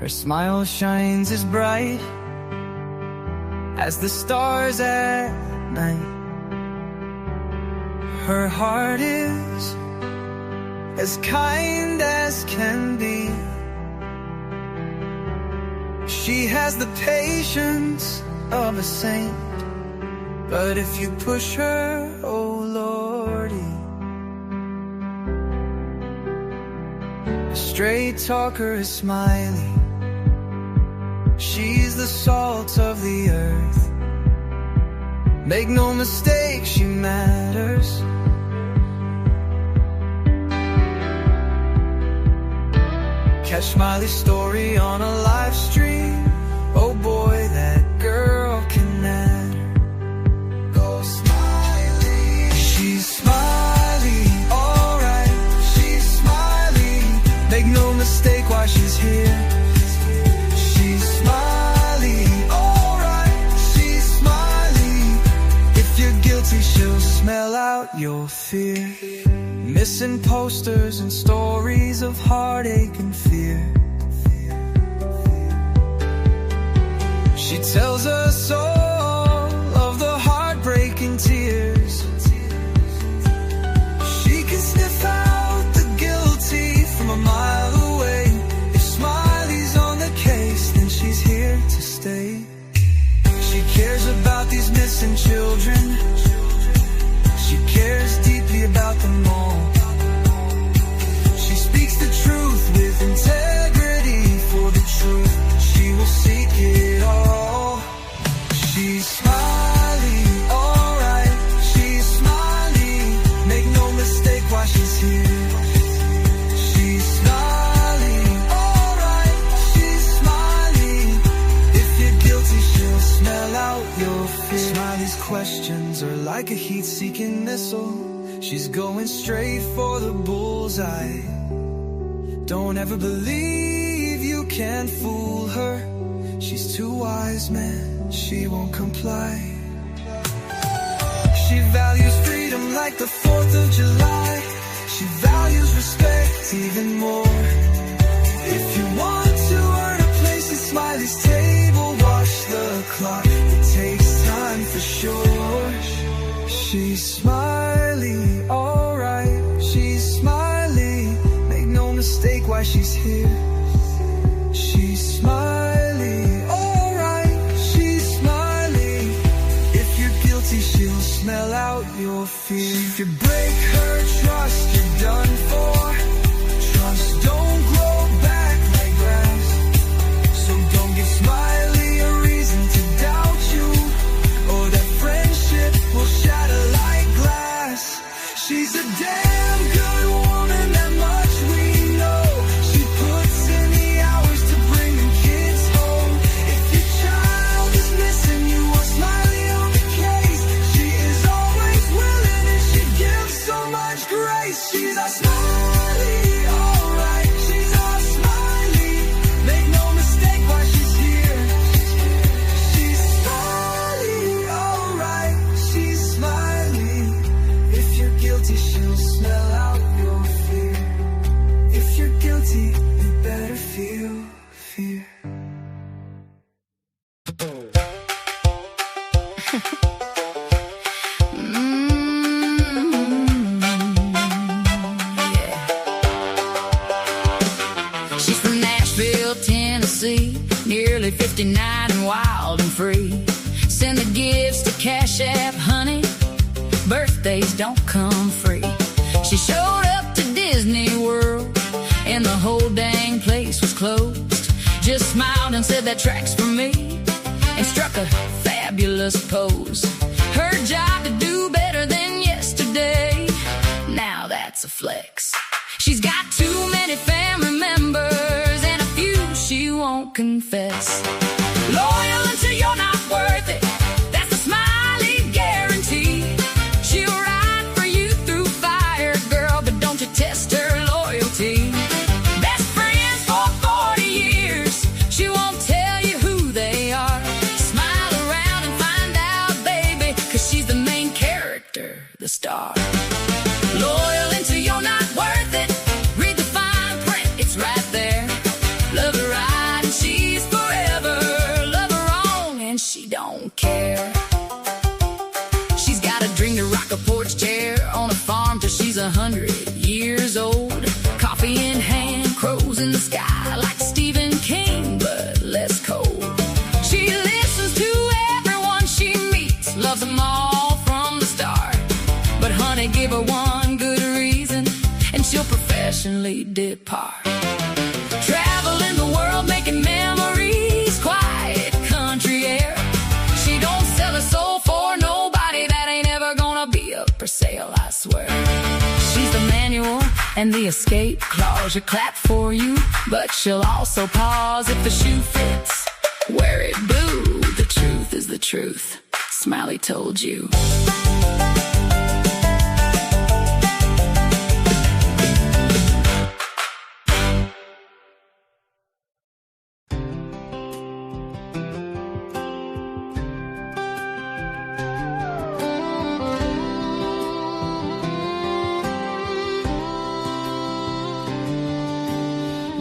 Her smile shines as bright as the stars at night. Her heart is as kind as can be. She has the patience of a saint, but if you push her, oh Lordy. A straight talker is Smiley. She's the salt of the earth. Make no mistake, she matters. Catch Smiley's story on a live stream. Oh boy, that girl can matter. Go Smiley. She's Smiley, alright. She's Smiley. Make no mistake why she's here. She's Smiley, alright. She's Smiley. If you're guilty, she'll smell out your fear. Missing posters and stories of heartache and fear. She tells us all of the heartbreaking tears. She can sniff out the guilty from a mile away. If Smiley's on the case, then she's here to stay. She cares about these missing children. She cares deeply about them all. She speaks the truth with integrity. For the truth, she will seek it all. She's Smiley, alright. She's Smiley. Make no mistake why she's here. She's Smiley, alright. She's Smiley. If you're guilty, she'll smell out your fear. Smiley's questions are like a heat-seeking missile. She's going straight for the bullseye. Don't ever believe you can fool her. She's too wise, man, she won't comply. She values freedom like the 4th of July. She values respect even more. If you want to earn a place at Smiley's table, watch the clock, it takes time for sure. She's Smiley, alright. She's Smiley. Make no mistake why she's here. She's Smiley, alright. She's Smiley. If you're guilty, she'll smell out your fear. If you break her trust, you're done for. Trust don't grow back like grass. So don't give Smiley a reason to doubt you, or that friendship will shatter like glass. She's a damn good woman, that much we know. She puts in the hours to bring them kids home. If your child is missing, you want Smiley on the case. She is always willing and she gives so much grace. She's a Smiley, alright. She's a Smiley. Make no mistake why she's here. She's Smiley, alright. She's Smiley. If you're guilty, she'll smell out your fear. If you're guilty, you better feel fear. She's from Nashville, Tennessee, nearly 59 and wild and free. Send the gifts to Cash App, honey. Birthdays don't come free. She showed up to Disney World and the whole dang place was closed. Just smiled and said that track's for me, and struck a fabulous pose. Her job to do better than yesterday, now that's a flex. She's got too many family members and a few she won't confess. Loyal until you're not worth it, that's a Smiley guarantee. She'll ride for you through fire, girl, but don't you test her loyalty. Best friends for 40 years, she won't tell you who they are. Smile around and find out, baby, 'cause she's the main character, the star. Loyal until you're not worth it, read the fine print, it's right there. Love to ride and professionally depart. Traveling the world, making memories, quiet country air. She don't sell her soul for nobody, that ain't ever gonna be up for sale, I swear. She's the manual and the escape clause. She'll clap for you, but she'll also pause if the shoe fits. Wear it, boo, the truth is the truth. Smiley told you.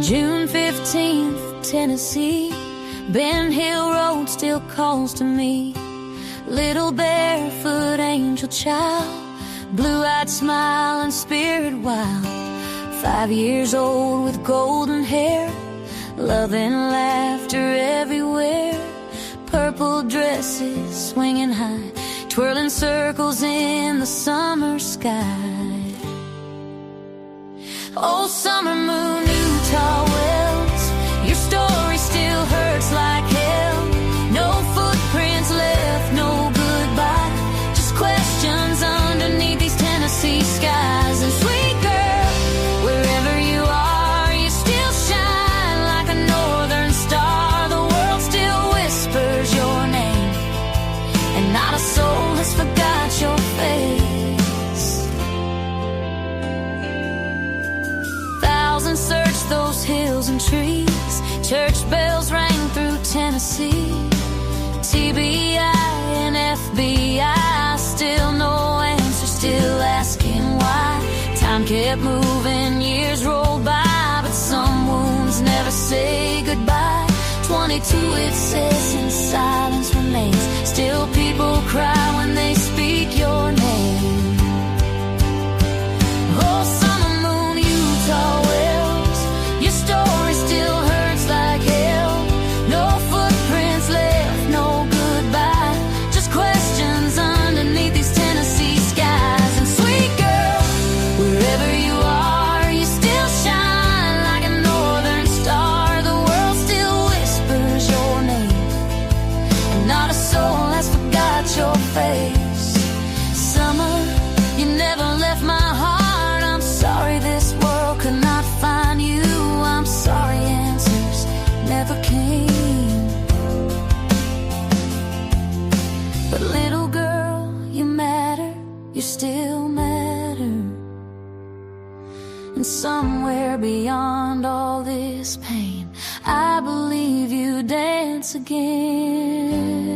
June 15th, Tennessee. Ben Hill Road still calls to me. Little barefoot angel child, blue-eyed smile and spirit wild. 5 years old with golden hair, love and laughter everywhere. Purple dresses swinging high, twirling circles in the summer sky. Oh, summer moon, Utah Wells, your story still hurts like hell. No footprints left, no goodbye, just questions underneath these Tennessee skies. And sweet girl, wherever you are, you still shine like a northern star. The world still whispers your name, and not a soul has forgot your face. Thousands searched those hills and trees, church bells rang through Tennessee. TBI and FBI, still no answer, still asking why. Time kept moving, years rolled by, but some wounds never say goodbye. 22 it says, and silence remains. Still people cry when they speak your name. Oh, summer moon, Utah Wells, your story still hurts like hell. No footprints left, no goodbye, just questions underneath these Tennessee skies. And sweet girl, wherever you are, you still shine like a northern star. The world still whispers your name, and not a soul has forgot your face. Summer, you never left my heart. I'm sorry this world could not find you. I'm sorry answers never came. But little girl, you matter, you still matter. And somewhere beyond all this pain, I believe you dance again.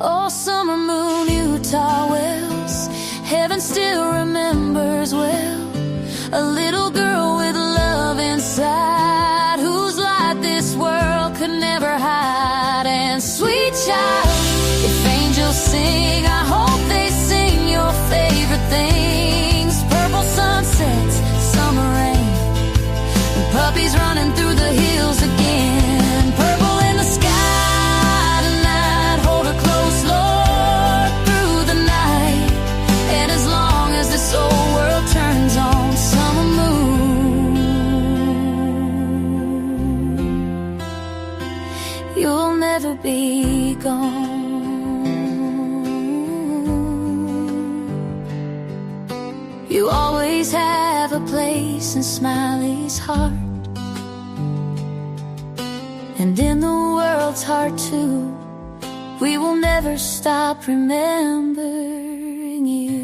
Oh, summer moon, Utah Wells, heaven still remembers well. A little girl with love inside, whose light this world could never hide. And sweet child, if angels sing, I hope they sing your favorite things. Purple sunsets, summer rain, and puppies running through the hills again. Purple in the sky tonight, hold her close, Lord, through the night. And as long as this old world turns on, summer moon, you'll never be gone. You always have a place in Smiley's heart, and in the world's heart too. We will never stop remembering you.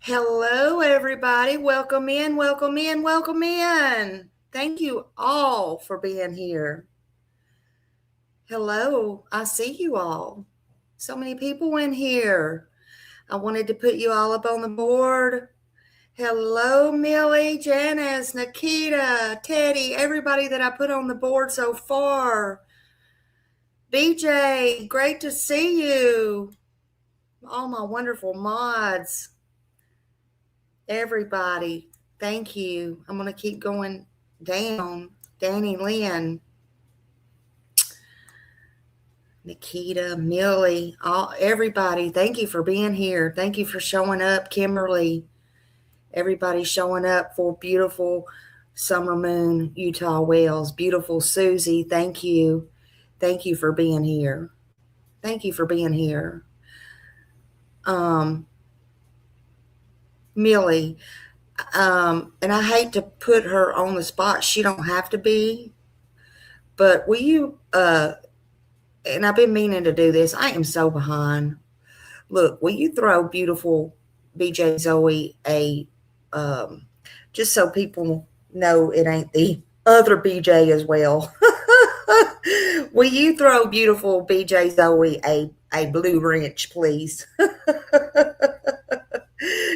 Hello, everybody. Welcome in, welcome in, welcome in. Thank you all for being here. Hello, I see you all. So many people in here. I wanted to put you all up on the board. Hello, Millie, Janice, Nikita, Teddy, everybody that I put on the board so far. BJ, great to see you. All my wonderful mods. Everybody. Thank you. I'm going to keep going down. Danny Lynn, Nikita, Millie, everybody. Thank you for being here. Thank you for showing up. Kimberly, everybody showing up for beautiful Summer Moon, Utah Wells. Beautiful Susie, thank you. Thank you for being here. Thank you for being here. Millie, and I hate to put her on the spot. She don't have to be, but will you, and I've been meaning to do this. I am so behind. Look, will you throw beautiful BJ Zoe a, just so people know it ain't the other BJ as well. Will you throw beautiful BJ Zoe a blue wrench, please?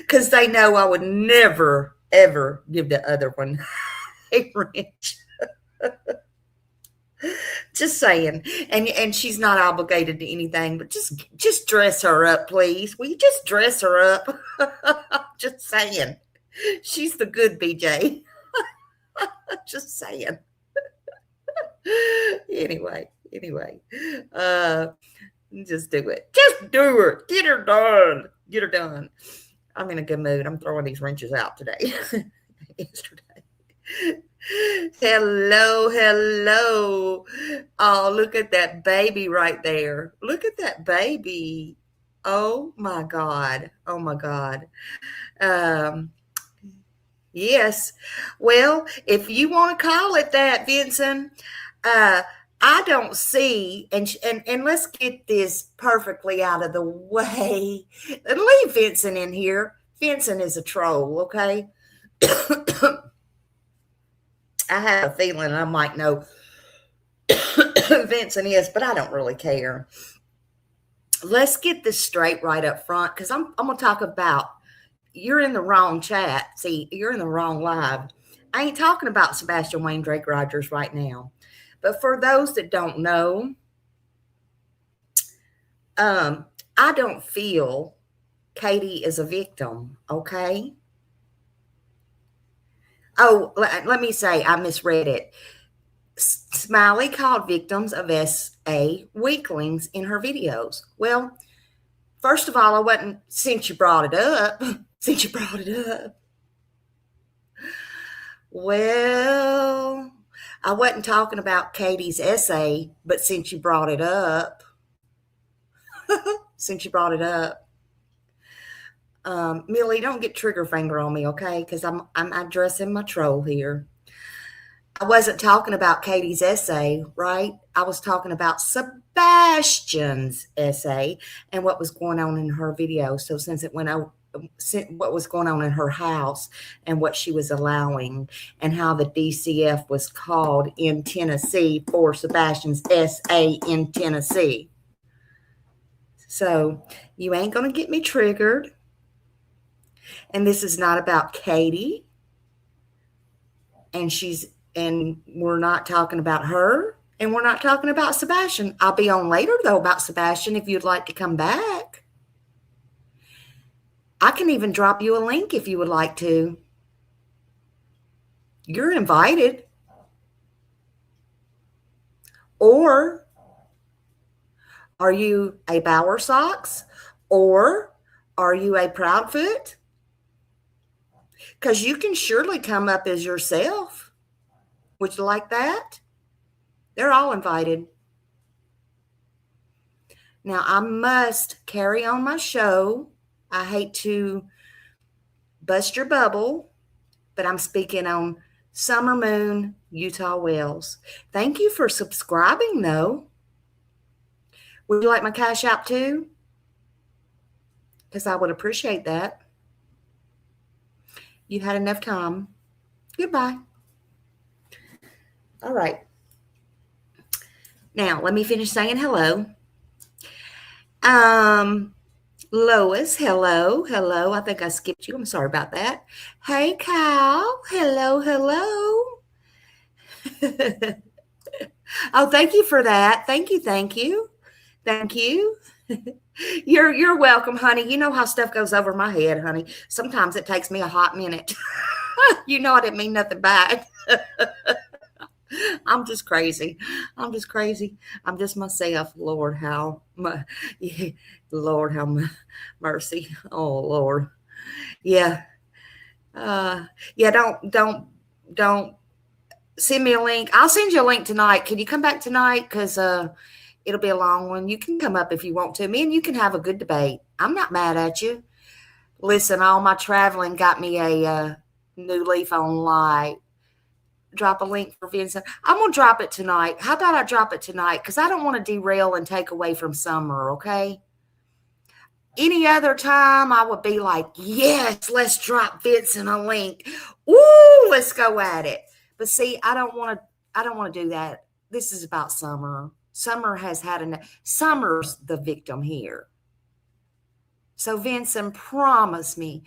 Because they know I would never, ever give the other one a wrench. Just saying. And she's not obligated to anything, but just dress her up, please. Will you just dress her up? Just saying. She's the good BJ. Just saying. Anyway. Just do it. Just do it. Get her done. Get her done. I'm in a good mood. I'm throwing these wrenches out today. Yesterday. Hello. Oh, look at that baby right there. Look at that baby. Oh my God. Yes. Well, if you want to call it that, Vincent, I don't see, and let's get this perfectly out of the way. And leave Vincent in here. Vincent is a troll, okay? I have a feeling I might know who Vincent is, but I don't really care. Let's get this straight right up front, because I'm going to talk about, you're in the wrong chat. See, you're in the wrong live. I ain't talking about Sebastian Wayne Drake Rogers right now. But for those that don't know, I don't feel Katie is a victim, okay? Oh, let me say, I misread it. Smiley called victims of SA weaklings in her videos. Well, first of all, I wasn't, since you brought it up. Well, I wasn't talking about Katie's essay, but since you brought it up, Millie, don't get trigger finger on me, okay? Because I'm addressing my troll here. I wasn't talking about Katie's essay, right? I was talking about Sebastian's essay and what was going on in her video. So since it went out, what was going on in her house and what she was allowing and how the DCF was called in Tennessee for Sebastian's SA in Tennessee. So you ain't going to get me triggered. And this is not about Katie. And we're not talking about her. And we're not talking about Sebastian. I'll be on later, though, about Sebastian if you'd like to come back. I can even drop you a link if you would like to. You're invited. Or are you a Bowersocks? Or are you a Proudfoot? Because you can surely come up as yourself. Would you like that? They're all invited. Now, I must carry on my show. I hate to bust your bubble, but I'm speaking on Summer Moon, Utah Wells. Thank you for subscribing, though. Would you like my Cash App, too? Because I would appreciate that. You had enough time. Goodbye. All right. Now, let me finish saying hello. Lois, hello. I think I skipped you. I'm sorry about that. Hey, Cal. Hello. Oh, thank you for that. Thank you. You're welcome, honey. You know how stuff goes over my head, honey. Sometimes it takes me a hot minute. You know I didn't mean nothing bad. I'm just crazy. I'm just crazy. I'm just myself. Lord, Lord, mercy. Oh, Lord. Yeah. Yeah. Don't send me a link. I'll send you a link tonight. Can you come back tonight? Because it'll be a long one. You can come up if you want to. Me and you can have a good debate. I'm not mad at you. Listen, all my traveling got me a new leaf on life. Drop a link for Vincent. I'm going to drop it tonight. How about I drop it tonight? Because I don't want to derail and take away from Summer, okay? Any other time, I would be like, yes, let's drop Vincent a link. Ooh, let's go at it. But see, I don't want to do that. This is about Summer. Summer has had enough. Summer's the victim here. So Vincent, promise me,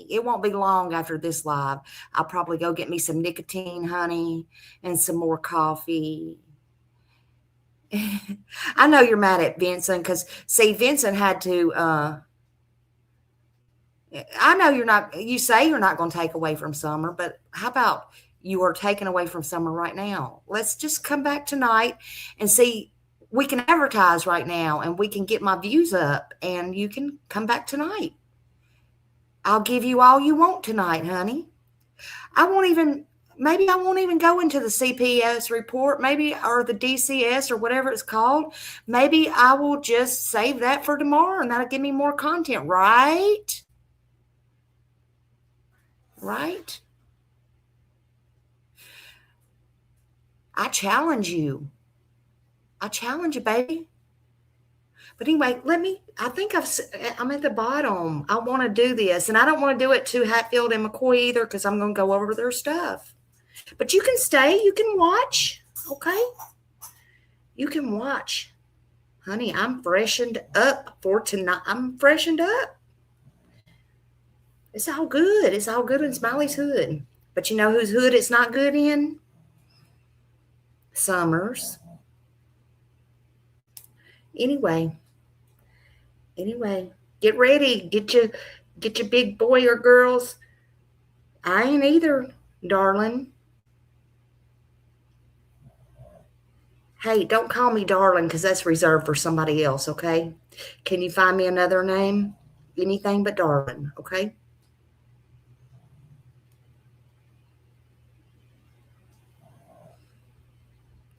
it won't be long after this live. I'll probably go get me some nicotine, honey, and some more coffee. I know you're mad at Vincent because, see, Vincent had to, I know you say you're not going to take away from Summer, but how about you are taking away from Summer right now? Let's just come back tonight and see. We can advertise right now and we can get my views up and you can come back tonight. I'll give you all you want tonight, honey. Maybe I won't even go into the CPS report, maybe, or the DCS or whatever it's called. Maybe I will just save that for tomorrow and that'll give me more content, right? Right? I challenge you. Baby. But anyway, I'm at the bottom. I want to do this. And I don't want to do it to Hatfield and McCoy either because I'm going to go over their stuff. But you can stay. You can watch. Okay? You can watch. Honey, I'm freshened up for tonight. I'm freshened up. It's all good. It's all good in Smiley's hood. But you know whose hood it's not good in? Summer's. Anyway, get ready. Get your big boy or girls. I ain't either, darling. Hey, don't call me darling because that's reserved for somebody else, okay? Can you find me another name? Anything but darling, okay?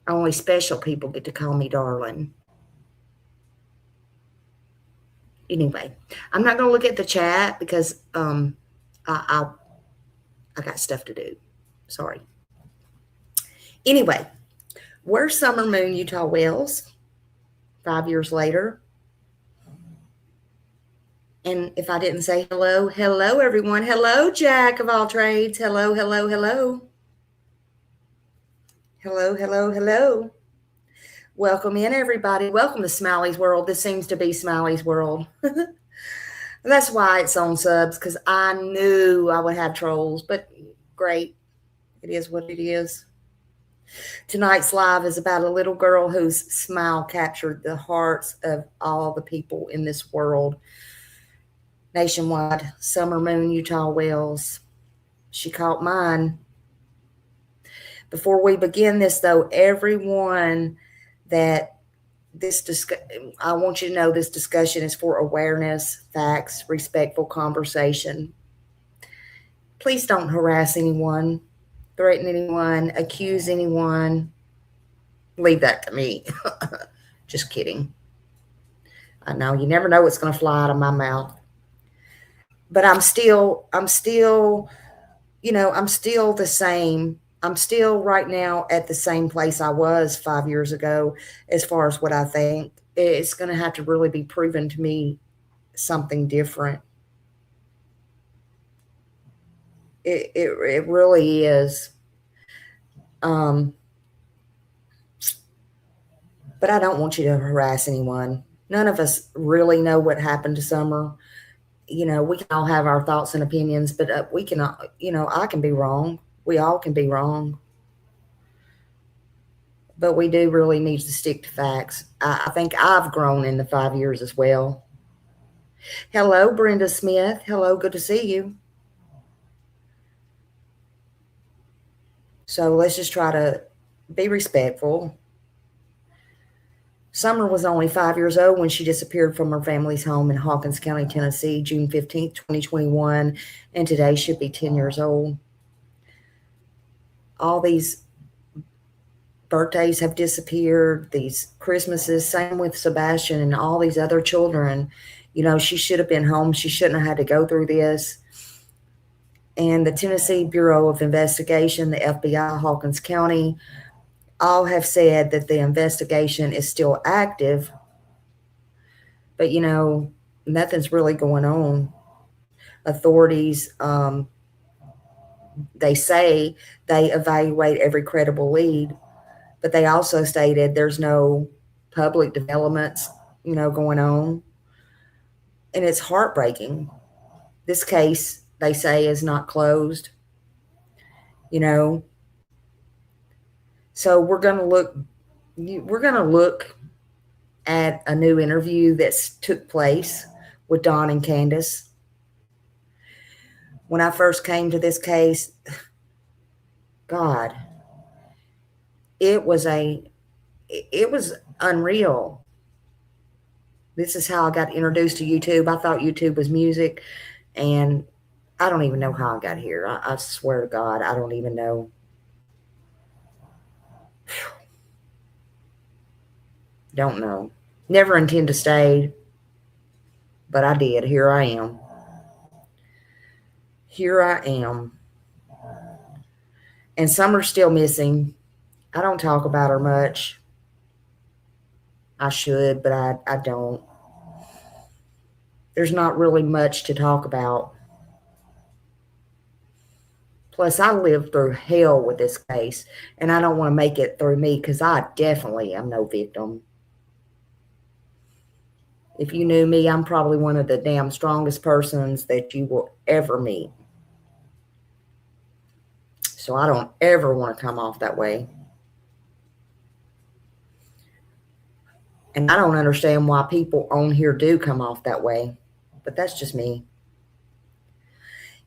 Only special people get to call me darling. Anyway, I'm not going to look at the chat because I got stuff to do. Sorry. Anyway, where's Summer Moon, Utah Wells? 5 years later. And if I didn't say hello everyone. Hello, Jack of all trades. Hello. Hello. Welcome in, everybody. Welcome to Smiley's World. This seems to be Smiley's World. That's why it's on subs, because I knew I would have trolls, but great. It is what it is. Tonight's live is about a little girl whose smile captured the hearts of all the people in this world. Nationwide. Summer Moon, Utah Wells. She caught mine. Before we begin this, though, everyone that I want you to know this discussion is for awareness, facts, respectful conversation. Please don't harass anyone, threaten anyone, accuse anyone. Leave that to me. Just kidding. I know you never know what's going to fly out of my mouth. But I'm still the same. I'm still right now at the same place I was 5 years ago as far as what I think. It's going to have to really be proven to me something different. It really is. But I don't want you to harass anyone. None of us really know what happened to Summer. We can all have our thoughts and opinions, but we cannot, I can be wrong. We all can be wrong. But we do really need to stick to facts. I think I've grown in the 5 years as well. Hello, Brenda Smith. Hello, good to see you. So let's just try to be respectful. Summer was only 5 years old when she disappeared from her family's home in Hawkins County, Tennessee, June 15th, 2021, and today she'll be 10 years old. All these birthdays have disappeared, these Christmases, same with Sebastian and all these other children. You know, she should have been home. She shouldn't have had to go through this. And the Tennessee Bureau of Investigation, the FBI, Hawkins County, all have said that the investigation is still active. But, you know, nothing's really going on. Authorities, they say they evaluate every credible lead, but they also stated there's no public developments, you know, going on. And it's heartbreaking. This case, they say, is not closed, you know. So we're going to look at a new interview that's took place with Don and Candus. When I first came to this case, God, it was unreal. This is how I got introduced to YouTube. I thought YouTube was music, and I don't even know how I got here. I swear to God, I don't even know. Don't know. Never intend to stay, but I did. Here I am. Here I am. And Summer's still missing. I don't talk about her much. I should, but I don't. There's not really much to talk about. Plus, I lived through hell with this case, and I don't want to make it through me because I definitely am no victim. If you knew me, I'm probably one of the damn strongest persons that you will ever meet. So I don't ever want to come off that way. And I don't understand why people on here do come off that way, but that's just me.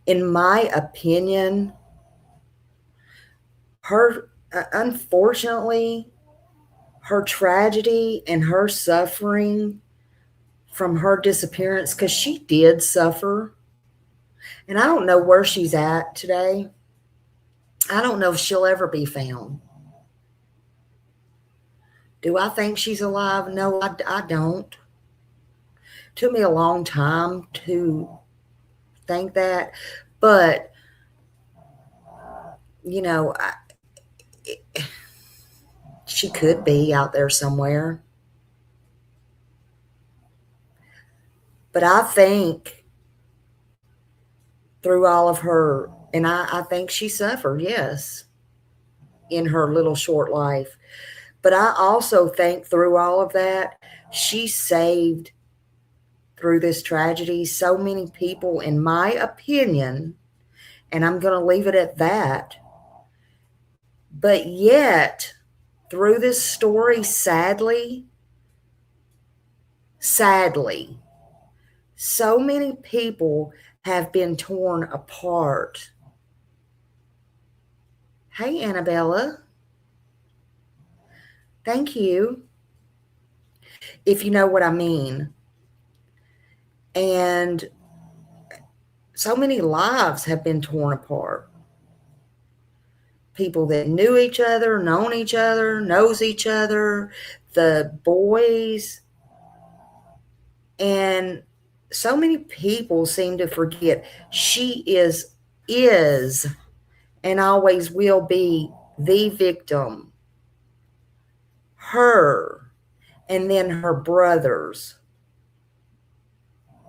In my opinion, unfortunately, her tragedy and her suffering from her disappearance, because she did suffer, and I don't know where she's at today. I don't know if she'll ever be found. Do I think she's alive? No, I don't. Took me a long time to think that, but you know, she could be out there somewhere. But I think through all of her, and I think she suffered, yes, in her little short life. But I also think through all of that, she saved, through this tragedy, so many people, in my opinion, and I'm going to leave it at that. But yet, through this story, sadly, so many people have been torn apart. Hey, Annabella. Thank you. If you know what I mean. And so many lives have been torn apart. People that knew each other, known each other, knows each other, the boys. And so many people seem to forget she is and always will be the victim. Her and then her brothers.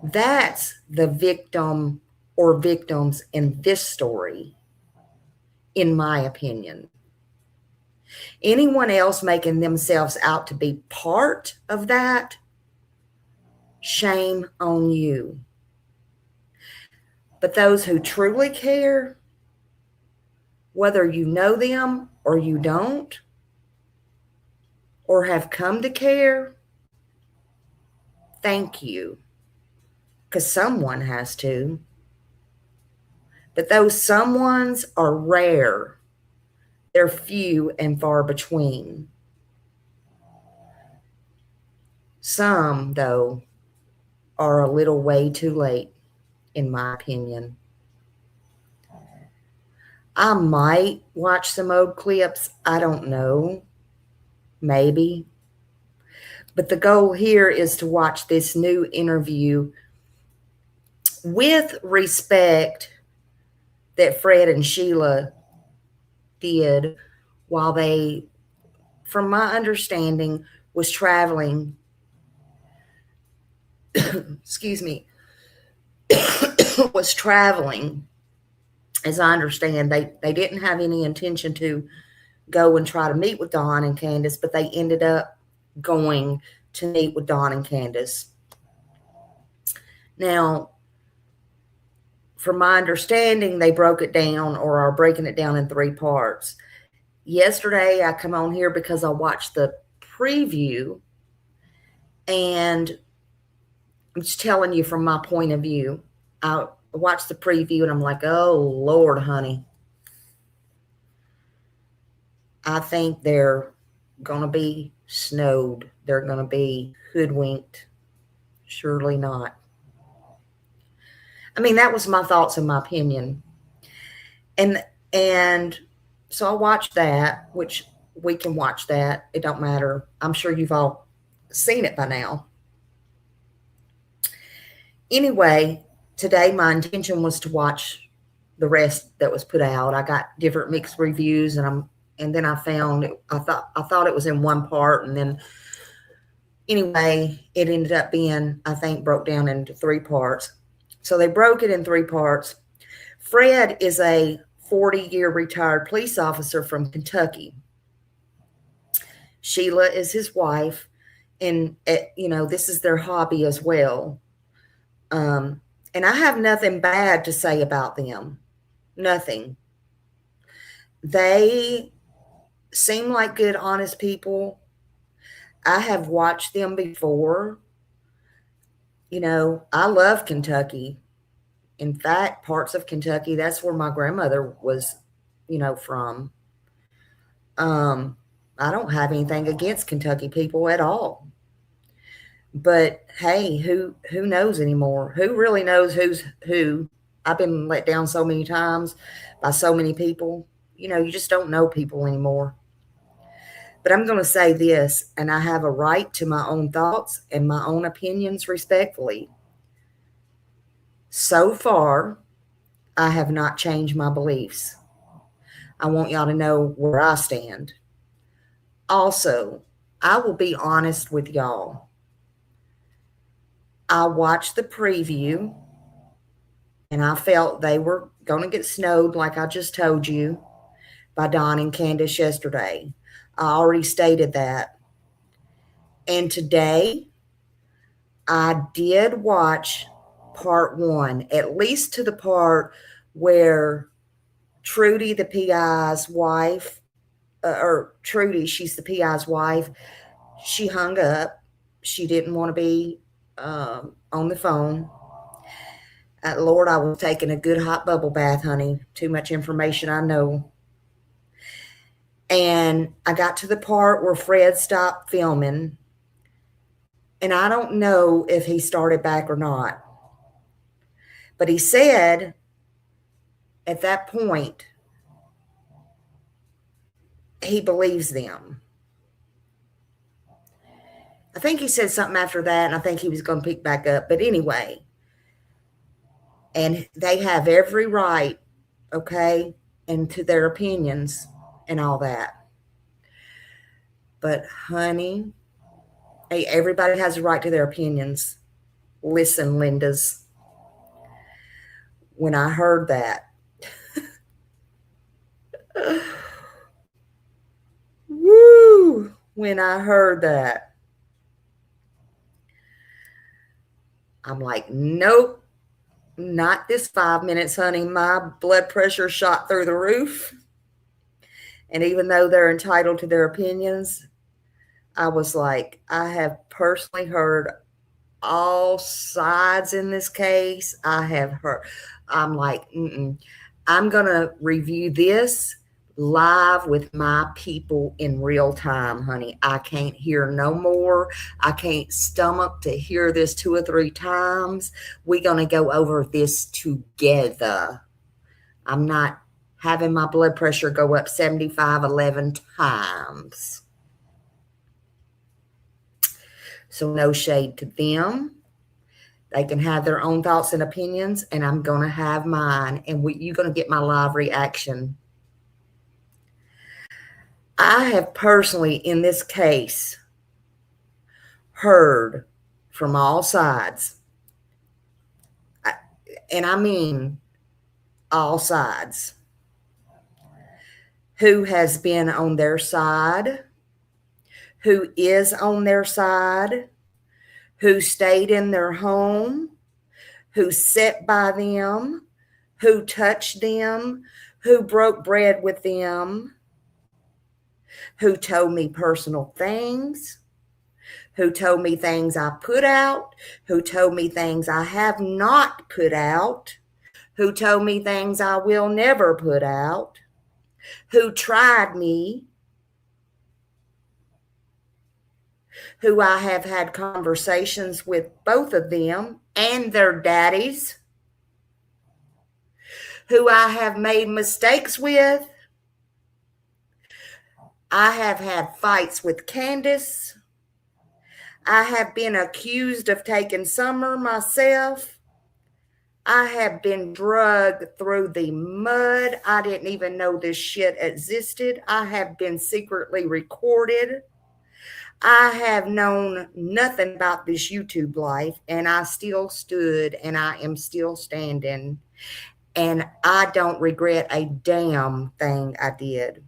That's the victim or victims in this story, in my opinion. Anyone else making themselves out to be part of that, shame on you. But those who truly care, whether you know them or you don't, or have come to care, thank you. Because someone has to. But those someones are rare. they're few and far between. Some, though, are a little way too late, in my opinion. I might watch some old clips. I don't know. Maybe. But the goal here is to watch this new interview with respect that Fred and Sheila did while they, from my understanding, was traveling. Excuse me. Was traveling. As I understand, they didn't have any intention to go and try to meet with Dawn and Candus, but they ended up going to meet with Dawn and Candus. Now, from my understanding, they broke it down or are breaking it down in 3 parts. Yesterday, I come on here because I watched the preview, and I'm just telling you from my point of view. I watched the preview, and I'm like, oh, Lord, honey. I think they're going to be snowed. They're going to be hoodwinked. Surely not. I mean, that was my thoughts and my opinion. And so I watched that, which we can watch that. It don't matter. I'm sure you've all seen it by now. Anyway, today my intention was to watch the rest that was put out. I got different mixed reviews, and then I found it, I thought it was in 1 part, and then anyway, it ended up being, I think, broke down into 3 parts. So they broke it in 3 parts. Fred is a 40-year retired police officer from Kentucky. Sheila is his wife, and this is their hobby as well. And I have nothing bad to say about them. Nothing. They seem like good, honest people. I have watched them before. I love Kentucky. In fact, parts of Kentucky, that's where my grandmother was, from. I don't have anything against Kentucky people at all. But hey, who knows anymore? Who really knows who's who? I've been let down so many times by so many people. You just don't know people anymore. But I'm going to say this, and I have a right to my own thoughts and my own opinions respectfully. So far, I have not changed my beliefs. I want y'all to know where I stand. Also, I will be honest with y'all. I watched the preview, and I felt they were going to get snowed, like I just told you, by Dawn and Candus yesterday. I already stated that. And today, I did watch part 1, at least to the part where Trudy, the PI's wife, Trudy, she's the PI's wife, she hung up. She didn't want to be on the phone. Lord, I was taking a good hot bubble bath, honey. Too much information, I know. And I got to the part where Fred stopped filming, and I don't know if he started back or not. But he said at that point, he believes them. I think he said something after that, and I think he was going to pick back up. But anyway, and they have every right, okay, and to their opinions and all that. But honey, hey, everybody has a right to their opinions. Listen, Lindas, when I heard that, woo, when I heard that, I'm like, nope, not this 5 minutes, honey. My blood pressure shot through the roof. And even though they're entitled to their opinions, I was like, I have personally heard all sides in this case. I'm like, I'm going to review this live with my people in real time, honey. I can't hear no more. I can't stomach to hear this 2 or 3 times. We're going to go over this together. I'm not having my blood pressure go up 75, 11 times. So no shade to them. They can have their own thoughts and opinions, and I'm going to have mine, and you're going to get my live reaction. I have personally, in this case, heard from all sides, and I mean all sides, who has been on their side, who is on their side, who stayed in their home, who sat by them, who touched them, who broke bread with them, who told me personal things, who told me things I put out, who told me things I have not put out, who told me things I will never put out, who tried me, who I have had conversations with both of them and their daddies, who I have made mistakes with. I have had fights with Candus. I have been accused of taking summer myself. I have been drugged through the mud. I didn't even know this shit existed. I have been secretly recorded. I have known nothing about this YouTube life, and I still stood, and I am still standing, and I don't regret a damn thing I did.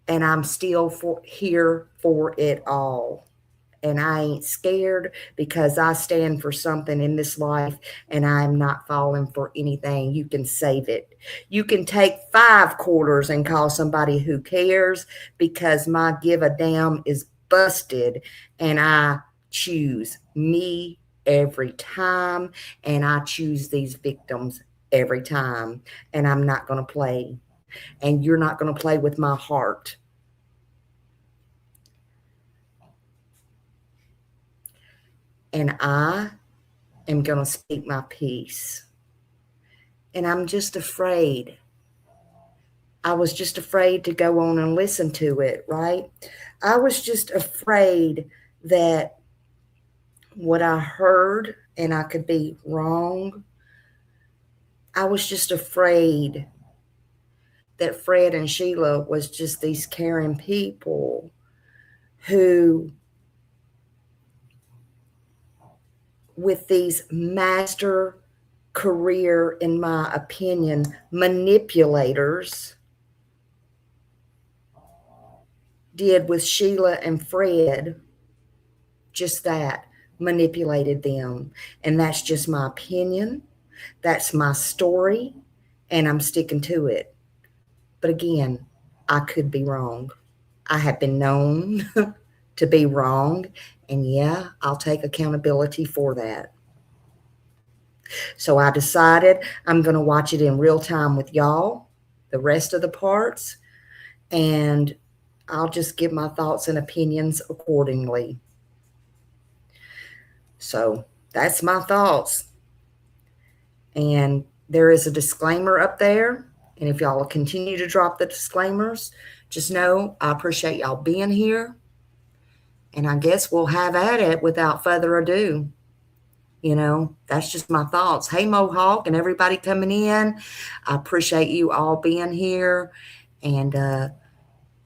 And I'm still here for it all. And I ain't scared, because I stand for something in this life, and I'm not falling for anything. You can save it. You can take 5 quarters and call somebody who cares, because my give a damn is busted, and I choose me every time, and I choose these victims every time, and I'm not going to play, and you're not going to play with my heart. And I am going to speak my piece. And I'm just afraid. I was just afraid to go on and listen to it, right? I was just afraid that what I heard, and I could be wrong, I was just afraid that Fred and Sheila was just these caring people who, with these master career, in my opinion, manipulators, did with Sheila and Fred just that, manipulated them. And that's just my opinion. That's my story, and I'm sticking to it. But again, I could be wrong. I have been known to be wrong, and yeah, I'll take accountability for that. So I decided I'm going to watch it in real time with y'all, the rest of the parts, and I'll just give my thoughts and opinions accordingly. So that's my thoughts. And there is a disclaimer up there. And if y'all will continue to drop the disclaimers, just know I appreciate y'all being here. And I guess we'll have at it without further ado. You know, that's just my thoughts. Hey, Mohawk and everybody coming in. I appreciate you all being here. And,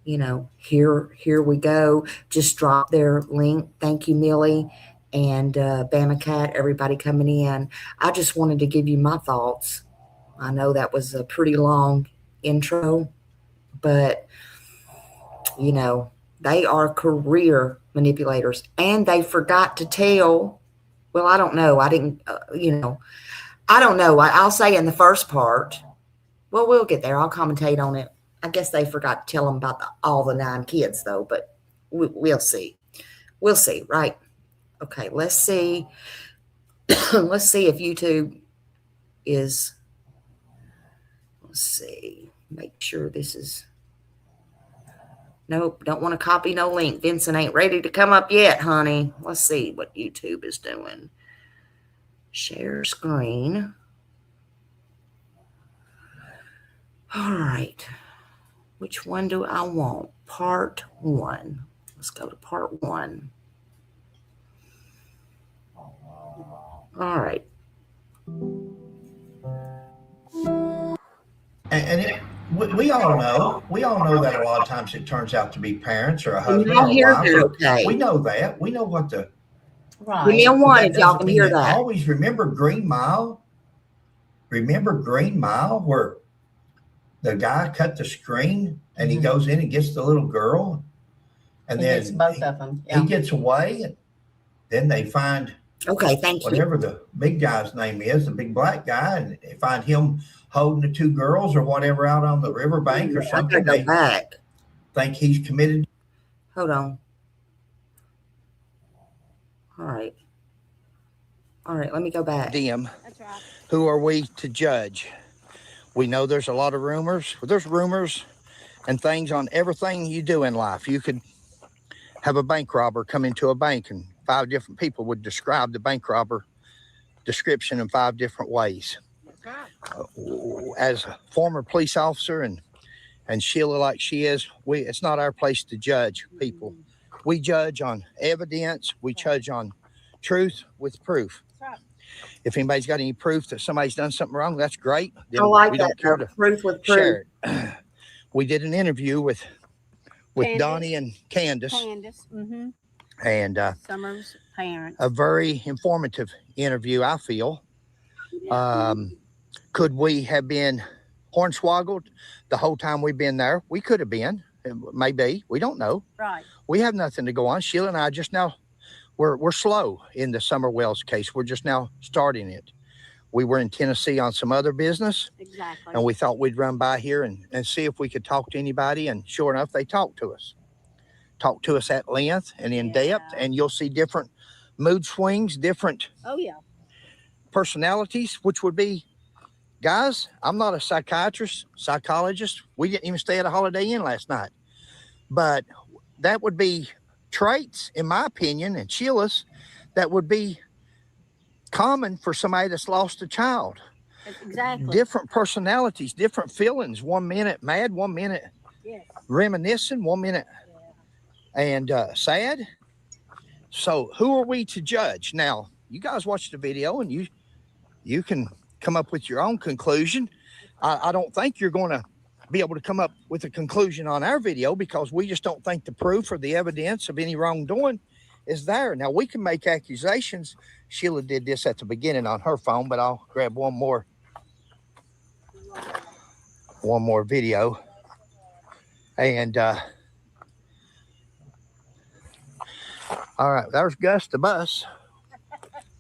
you know, here we go. Just drop their link. Thank you, Millie and Bama Cat, everybody coming in. I just wanted to give you my thoughts. I know that was a pretty long intro, but, you know, they are career manipulators. And they forgot to tell, well, I don't know. I didn't, you know, I don't know. I'll say in the first part, well, we'll get there. I'll commentate on it. I guess they forgot to tell them about all the 9 kids, though, but we'll see. We'll see, right? Okay, let's see. Let's see if YouTube is, Let's see. Make sure this is... Nope, don't want to copy no link. Vincent ain't ready to come up yet, honey. Let's see what YouTube is doing. Share screen. All right. Which one do I want? Part 1. Let's go to part 1. All right. And we all know that a lot of times it turns out to be parents or a husband or a Hear wife. that, okay. We know that. We know what the Give me a one if y'all can hear that. Always remember Green Mile. Remember Green Mile where the guy cut the screen and he goes in and gets the little girl, and then gets both of them. He gets away, and then they find thank you. Whatever the big guy's name is, the big black guy, and they find him holding the 2 girls or whatever out on the riverbank or something. I gotta go back. Think he's committed. Hold on. All right, let me go back. Them. That's right. Who are we to judge? We know there's a lot of rumors. There's rumors and things on everything you do in life. You could have a bank robber come into a bank and 5 different people would describe the bank robber description in 5 different ways. That's right. As a former police officer and Sheila like she is, it's not our place to judge people. We judge on evidence. We judge on truth with proof. That's right. If anybody's got any proof that somebody's done something wrong, that's great. Then I like we that. don't care to Proof with proof. share it. We did an interview with Candus. Donnie and Candus. Candus. Mm-hmm. And Summer's parents. a very informative interview, I feel. Could we have been hornswoggled the whole time we've been there? We could have been. Maybe. We don't know. Right. We have nothing to go on. Sheila and I just now, we're slow in the Summer Wells case. We're just now starting it. We were in Tennessee on some other business. Exactly. And we thought we'd run by here and see if we could talk to anybody. And sure enough, they talked to us. Talked to us at length and in depth. And you'll see different mood swings, different personalities, which would be, guys, I'm not a psychologist. We didn't even stay at a Holiday Inn last night. But that would be traits, in my opinion, and Sheila's, that would be common for somebody that's lost a child. Exactly. Different personalities, different feelings. 1 minute mad, 1 minute reminiscing, 1 minute and sad. So who are we to judge? Now, you guys watch the video and you can come up with your own conclusion. I don't think you're going to be able to come up with a conclusion on our video because we just don't think the proof or the evidence of any wrongdoing is there. Now, we can make accusations. Sheila did this at the beginning on her phone, but I'll grab one more video. And all right, there's Gus the bus.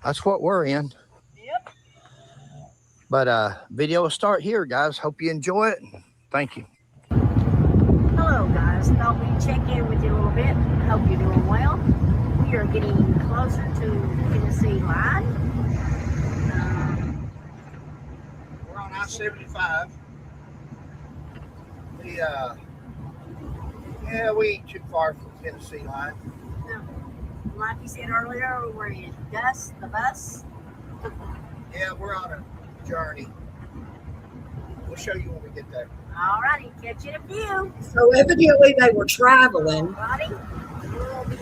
That's what we're in. Yep. But video will start here, guys. Hope you enjoy it. Thank you. Hello, guys. Thought we'd check in with you a little bit. Hope you're doing well. We are getting closer to the Tennessee line. We're on I-75. We ain't too far from the Tennessee line. No. Like you said earlier, we're in Gus the bus. Yeah, we're on a journey. We'll show you when we get there. Alrighty, catch you in a few. So evidently they were traveling. Alrighty. We'll be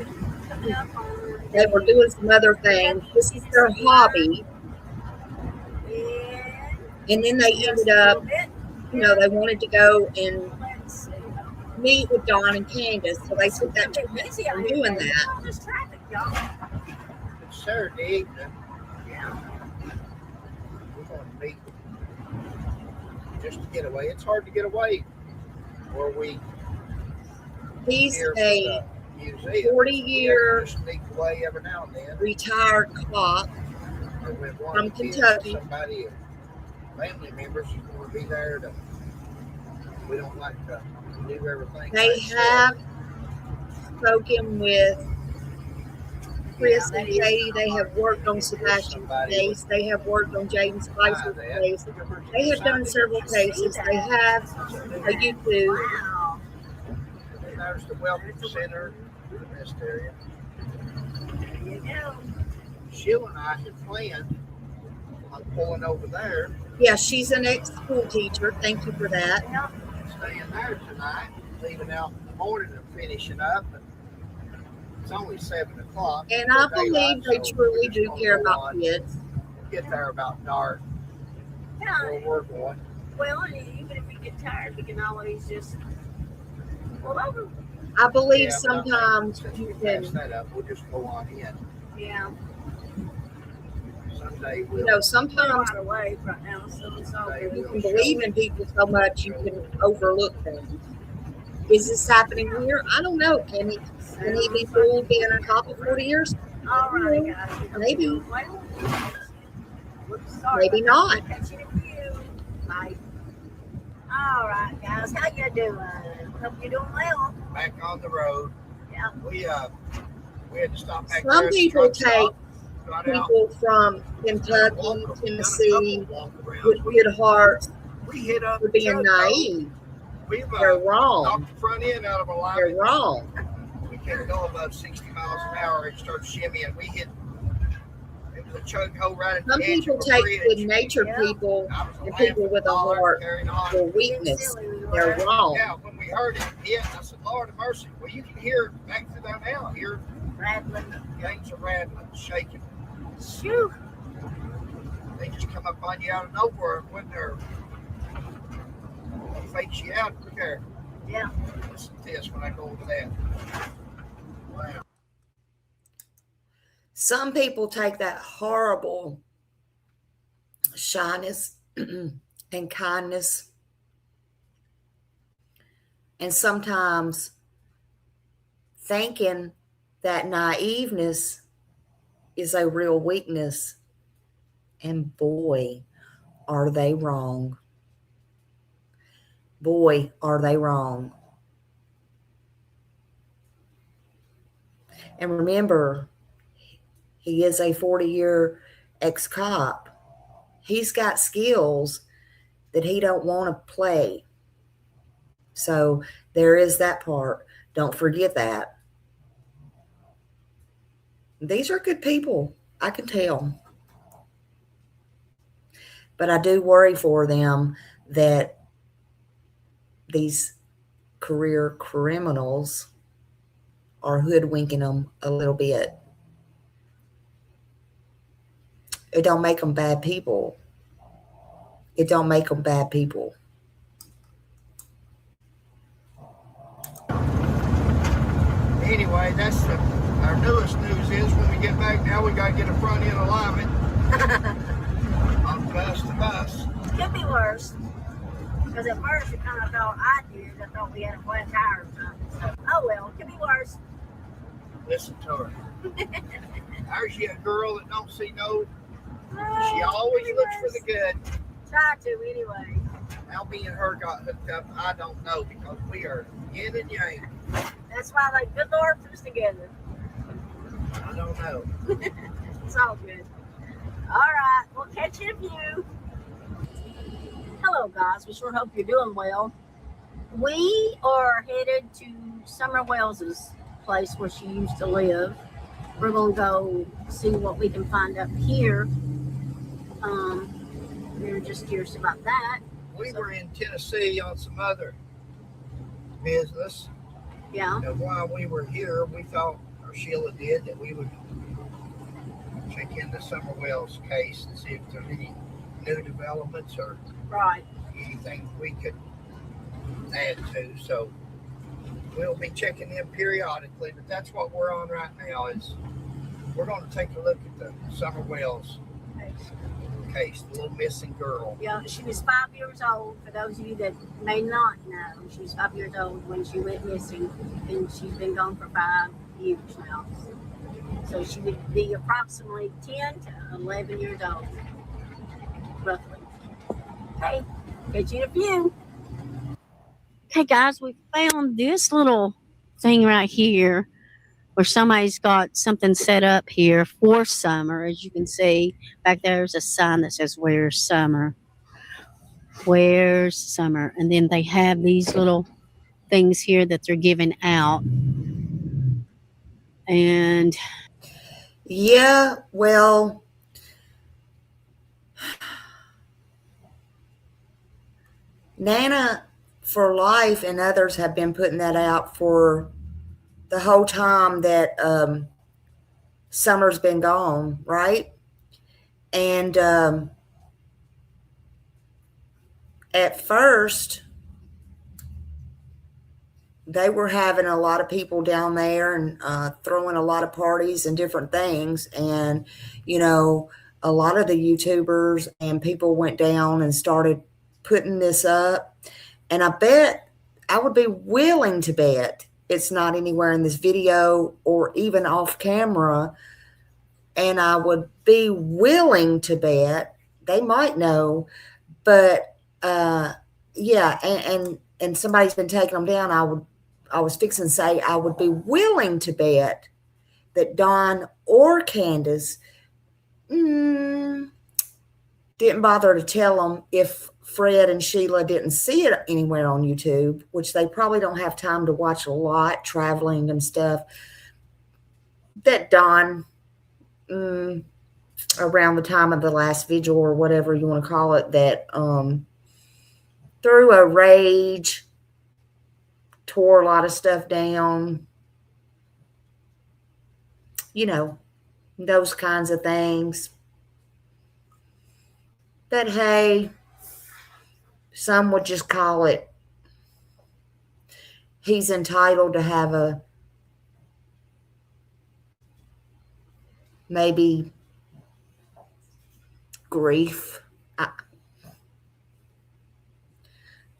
coming up on. They were doing some other things. This is their hobby. And then they ended up, they wanted to go and meet with Don and Candus. So they took that chance on doing that. There's traffic, y'all. It's Saturday evening. Yeah. We're going to meet just to get away. It's hard to get away where we He's hear a museum. 40-year Just sneak away every now and then. retired cop from Kentucky. Somebody, family members is going to be there. We don't like to do everything. They have spoken with Chris Yeah, and that is Katie, they have hard. worked on There's Sebastian's somebody case. They have worked on Jaden deny Spicer's that. case. They have done several I see cases. that. They have a YouTube. Wow. And there's the Welcome Center in the West area. There you go. Sheila and I had planned on pulling over there, Yeah, she's an ex-school teacher. Thank you for that. Yeah. staying there tonight, leaving out in the morning and finishing up. And it's only 7 o'clock. And I before daylight, believe they so truly we're just do gonna care go about on. kids. We'll get there about dark. Yeah. Where we're going. Well, even if we get tired, we can always just pull over. I believe Yeah, but I think sometimes since you we can, passed that up, we'll just go on in. Yeah. Someday we'll. you know, We're sometimes right away right now, so it's all good. you can believe in people so much you can overlook things. Is this happening here? I don't know. Can he be fooled being a cop for 40 years? All right, guys. Maybe. Well, whoops, sorry Maybe about not. that. Catch you in a few. Bye. All right, guys. How you doing? Hope you're doing well. Back on the road. Yeah. We had to stop back Some there at the people truck take stop, got out, People from Kentucky, walk- Tennessee, walk around. with good hearts We hit up for the being truck, though. naive. We've They're wrong. knocked the front end out of They're alignment. wrong. We can't go above 60 miles an hour. It starts shimmying. We hit it was a choke hole right at Some the edge people of a take bridge. good-natured Yeah. people I was and laughing, people with a hollering, heart carrying on. for weakness. They're wrong. Yeah, when we heard it hit, I said, Lord have mercy. Well, you can hear it back through there now. Hear Rattling. the gates are rattling, shaking. Shoo. They just come up on you out of nowhere when they're fakes you out. Look there. Yeah. Listen to this when I go over that. Wow. Some people take that horrible shyness and kindness, and sometimes thinking that naiveness is a real weakness. And boy, are they wrong. Boy, are they wrong. And remember, he is a 40-year ex-cop. He's got skills that he don't want to play. So there is that part. Don't forget that. These are good people. I can tell. But I do worry for them that these career criminals are hoodwinking them a little bit. It don't make them bad people. It don't make them bad people. Anyway, that's our newest news is when we get back now, we got to get a front end alignment on bus to bus. Could be worse. Because at first it kind of thought I did. I thought we had a flat tire or something. So, oh well, it could be worse. Listen to her. There's you a girl that don't see no. She always looks for the good. Try to anyway. How me and her got hooked up, I don't know, because we are yin and yang. That's why the good Lord put us together. I don't know. It's all good. All right, we'll catch you in a few. Hello, guys. We sure hope you're doing well. We are headed to Summer Wells's place where she used to live. We're going to go see what we can find up here. We were just curious about that. We were in Tennessee on some other business. Yeah. And while we were here, we thought, or Sheila did, that we would check into Summer Wells' case and see if there's any new developments or Right. anything we could add to. So we'll be checking them periodically, but that's what we're on right now is we're going to take a look at the Summer Wells case, the little missing girl. Yeah, she was 5 years old. For those of you that may not know, she was 5 years old when she went missing, and she's been gone for 5 years now. So she would be approximately 10 to 11 years old, roughly. Okay, catch you in a few. Okay, guys, we found this little thing right here. or somebody's got something set up here for summer. As you can see, back there's a sign that says, "Where's summer? Where's summer?" And then they have these little things here that they're giving out. And Yeah, well, Nana for Life and others have been putting that out for the whole time that summer's been gone, right? And at first, they were having a lot of people down there and throwing a lot of parties and different things. And, you know, a lot of the YouTubers and people went down and started putting this up. And I would be willing to bet it's not anywhere in this video or even off camera. And I would be willing to bet they might know, but yeah, and somebody's been taking them down. I was fixing to say I would be willing to bet that Don or Candus didn't bother to tell them if Fred and Sheila didn't see it anywhere on YouTube, which they probably don't have time to watch a lot, traveling and stuff, that Don, around the time of the last vigil or whatever you want to call it, that through a rage, tore a lot of stuff down, you know, those kinds of things. But hey, some would just call it, he's entitled to have a maybe grief.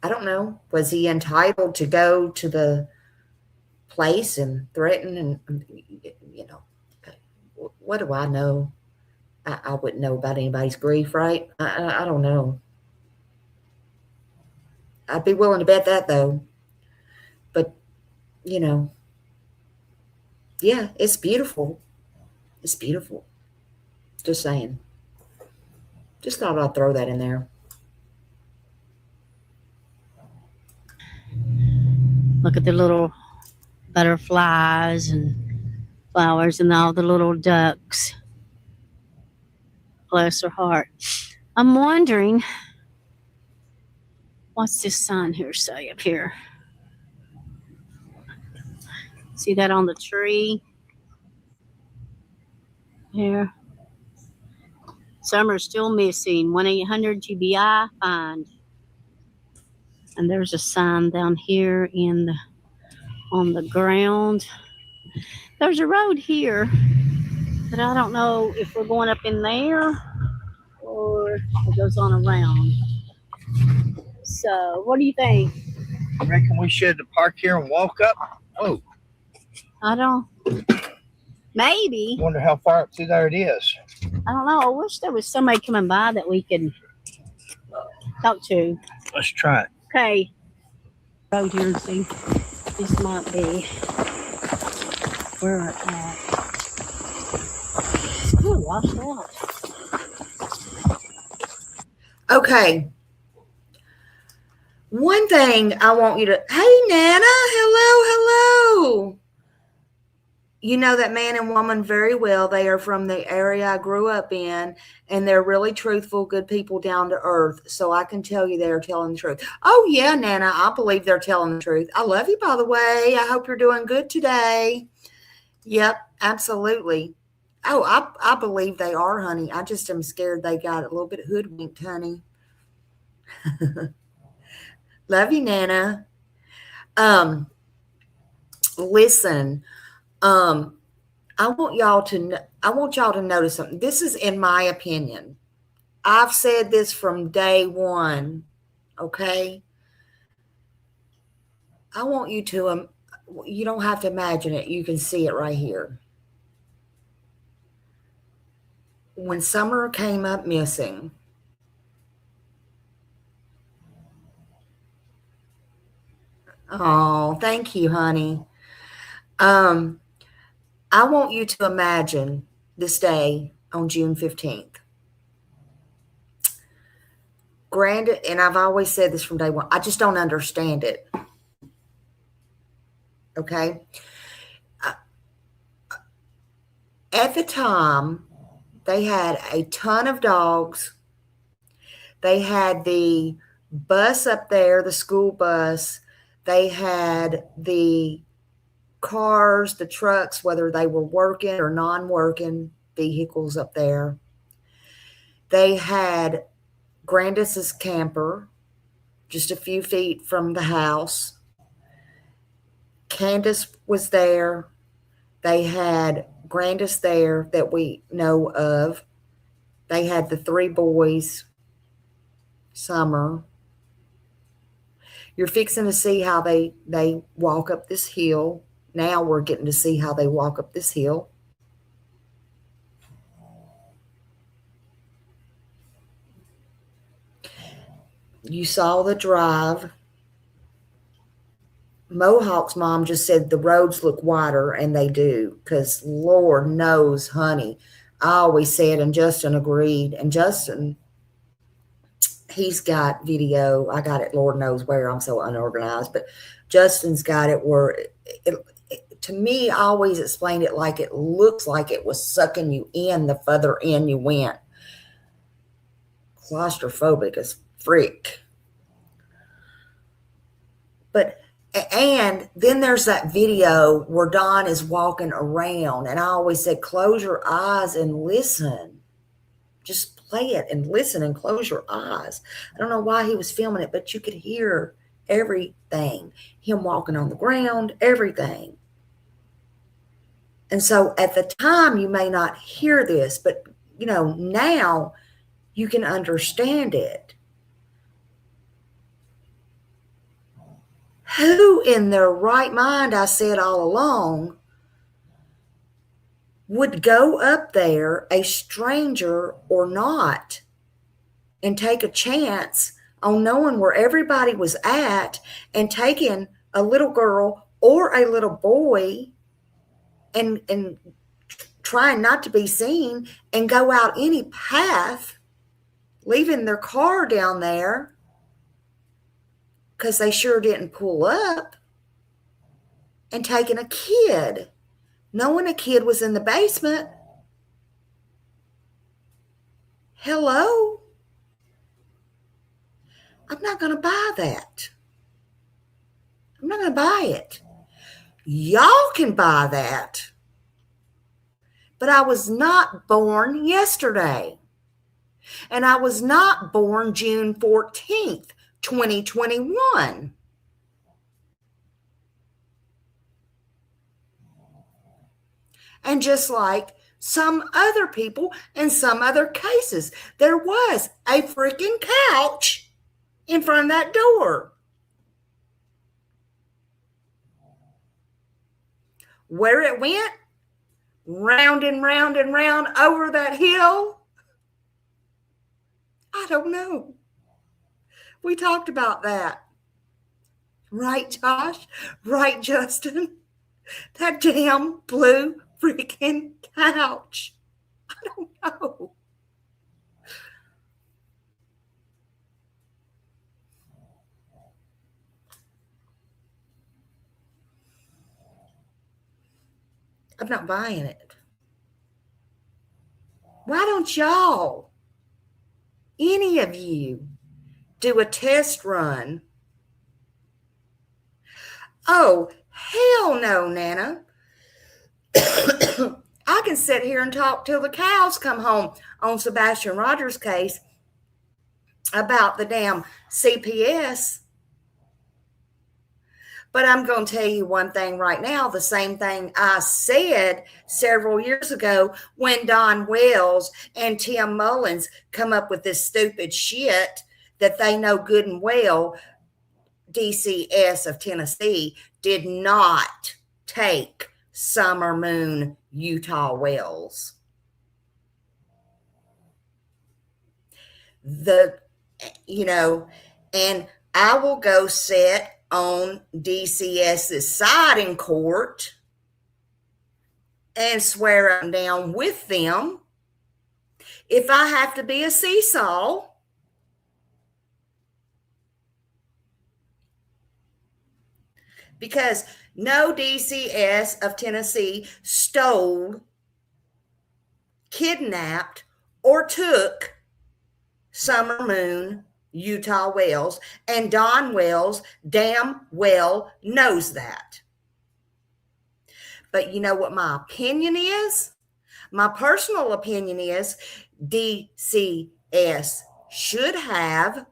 I don't know. Was he entitled to go to the place and threaten? And, you know, what do I know? I wouldn't know about anybody's grief, right? I don't know. I'd be willing to bet that, though. But, you know, yeah, it's beautiful. It's beautiful. Just saying. Just thought I'd throw that in there. look at the little butterflies and flowers and all the little ducks. Bless her heart. I'm wondering, what's this sign here say up here? See that on the tree? Here. Summer's still missing. 1-800-GBI find. And there's a sign down here on the ground. There's a road here, but I don't know if we're going up in there or it goes on around. So, what do you think? I reckon we should park here and walk up. Oh, I don't. Maybe. wonder how far up through there it is. I don't know. I wish there was somebody coming by that we could talk to. Let's try it. Okay. Road here and see. This might be where we're at. It's kind of washed out. Okay. One thing I want you to, hey, Nana, hello. You know that man and woman very well. They are from the area I grew up in, and they're really truthful, good people, down to earth. So I can tell you they're telling the truth. Oh, yeah, Nana, I believe they're telling the truth. I love you, by the way. I hope you're doing good today. Yep, absolutely. Oh, I believe they are, honey. I just am scared they got a little bit hoodwinked, honey. Love you, Nana. Listen, I want y'all to notice something. This is in my opinion. I've said this from day one. Okay. I want you to, you don't have to imagine it. You can see it right here. When Summer came up missing, oh, thank you, honey. I want you to imagine this day on June 15th. Granted, and I've always said this from day one, I just don't understand it. Okay? At the time, they had a ton of dogs. They had the bus up there, the school bus. They had the cars, the trucks, whether they were working or non-working vehicles up there. They had Grandis's camper just a few feet from the house. Candus was there. They had Grandis there that we know of. They had the 3 boys, Summer. You're fixing to see how they walk up this hill. Now we're getting to see how they walk up this hill. You saw the drive. Mohawk's mom just said the roads look wider, and they do, because Lord knows, honey, I always said, and Justin agreed, and Justin, he's got video. I got it, Lord knows where. I'm so unorganized, but Justin's got it where to me, I always explained it like it looks like it was sucking you in the further in you went. Claustrophobic as frick. And then there's that video where Don is walking around, and I always said, close your eyes and listen. Just play it and listen and close your eyes. I don't know why he was filming it, but you could hear everything. Him walking on the ground, everything. And so at the time, you may not hear this, but, now you can understand it. Who in their right mind, I said all along, would go up there, a stranger or not, and take a chance on knowing where everybody was at and taking a little girl or a little boy and trying not to be seen and go out any path, leaving their car down there because they sure didn't pull up, and taking a kid, knowing a kid was in the basement. Hello? I'm not going to buy that. I'm not going to buy it. Y'all can buy that. But I was not born yesterday. And I was not born June 14th, 2021. And just like some other people in some other cases, there was a freaking couch in front of that door. Where it went, round and round and round over that hill, I don't know. We talked about that. Right, Josh? Right, Justin? That damn blue freaking couch. I don't know. I'm not buying it. Why don't y'all, any of you, do a test run? Oh, hell no, Nana. I can sit here and talk till the cows come home on Sebastian Rogers' case about the damn CPS. But I'm going to tell you one thing right now, the same thing I said several years ago when Don Wells and Tim Mullins come up with this stupid shit that they know good and well DCS of Tennessee did not take Summer Moon Utah wells. And I will go sit on DCS's side in court and swear up and down with them. If I have to be a seesaw, because no DCS of Tennessee stole, kidnapped, or took Summer Moon Utah Wells, and Don Wells damn well knows that. But you know what my opinion is? My personal opinion is DCS should have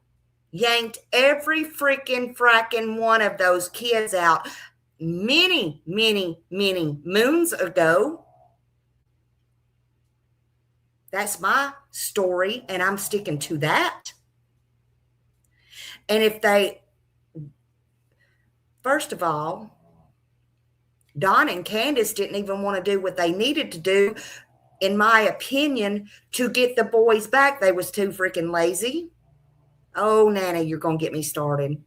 yanked every freaking fracking one of those kids out many moons ago. That's my story, and I'm sticking to that. And if they, first of all, Don and Candus didn't even want to do what they needed to do, in my opinion, to get the boys back. They was too freaking lazy. Oh, Nana, you're going to get me started.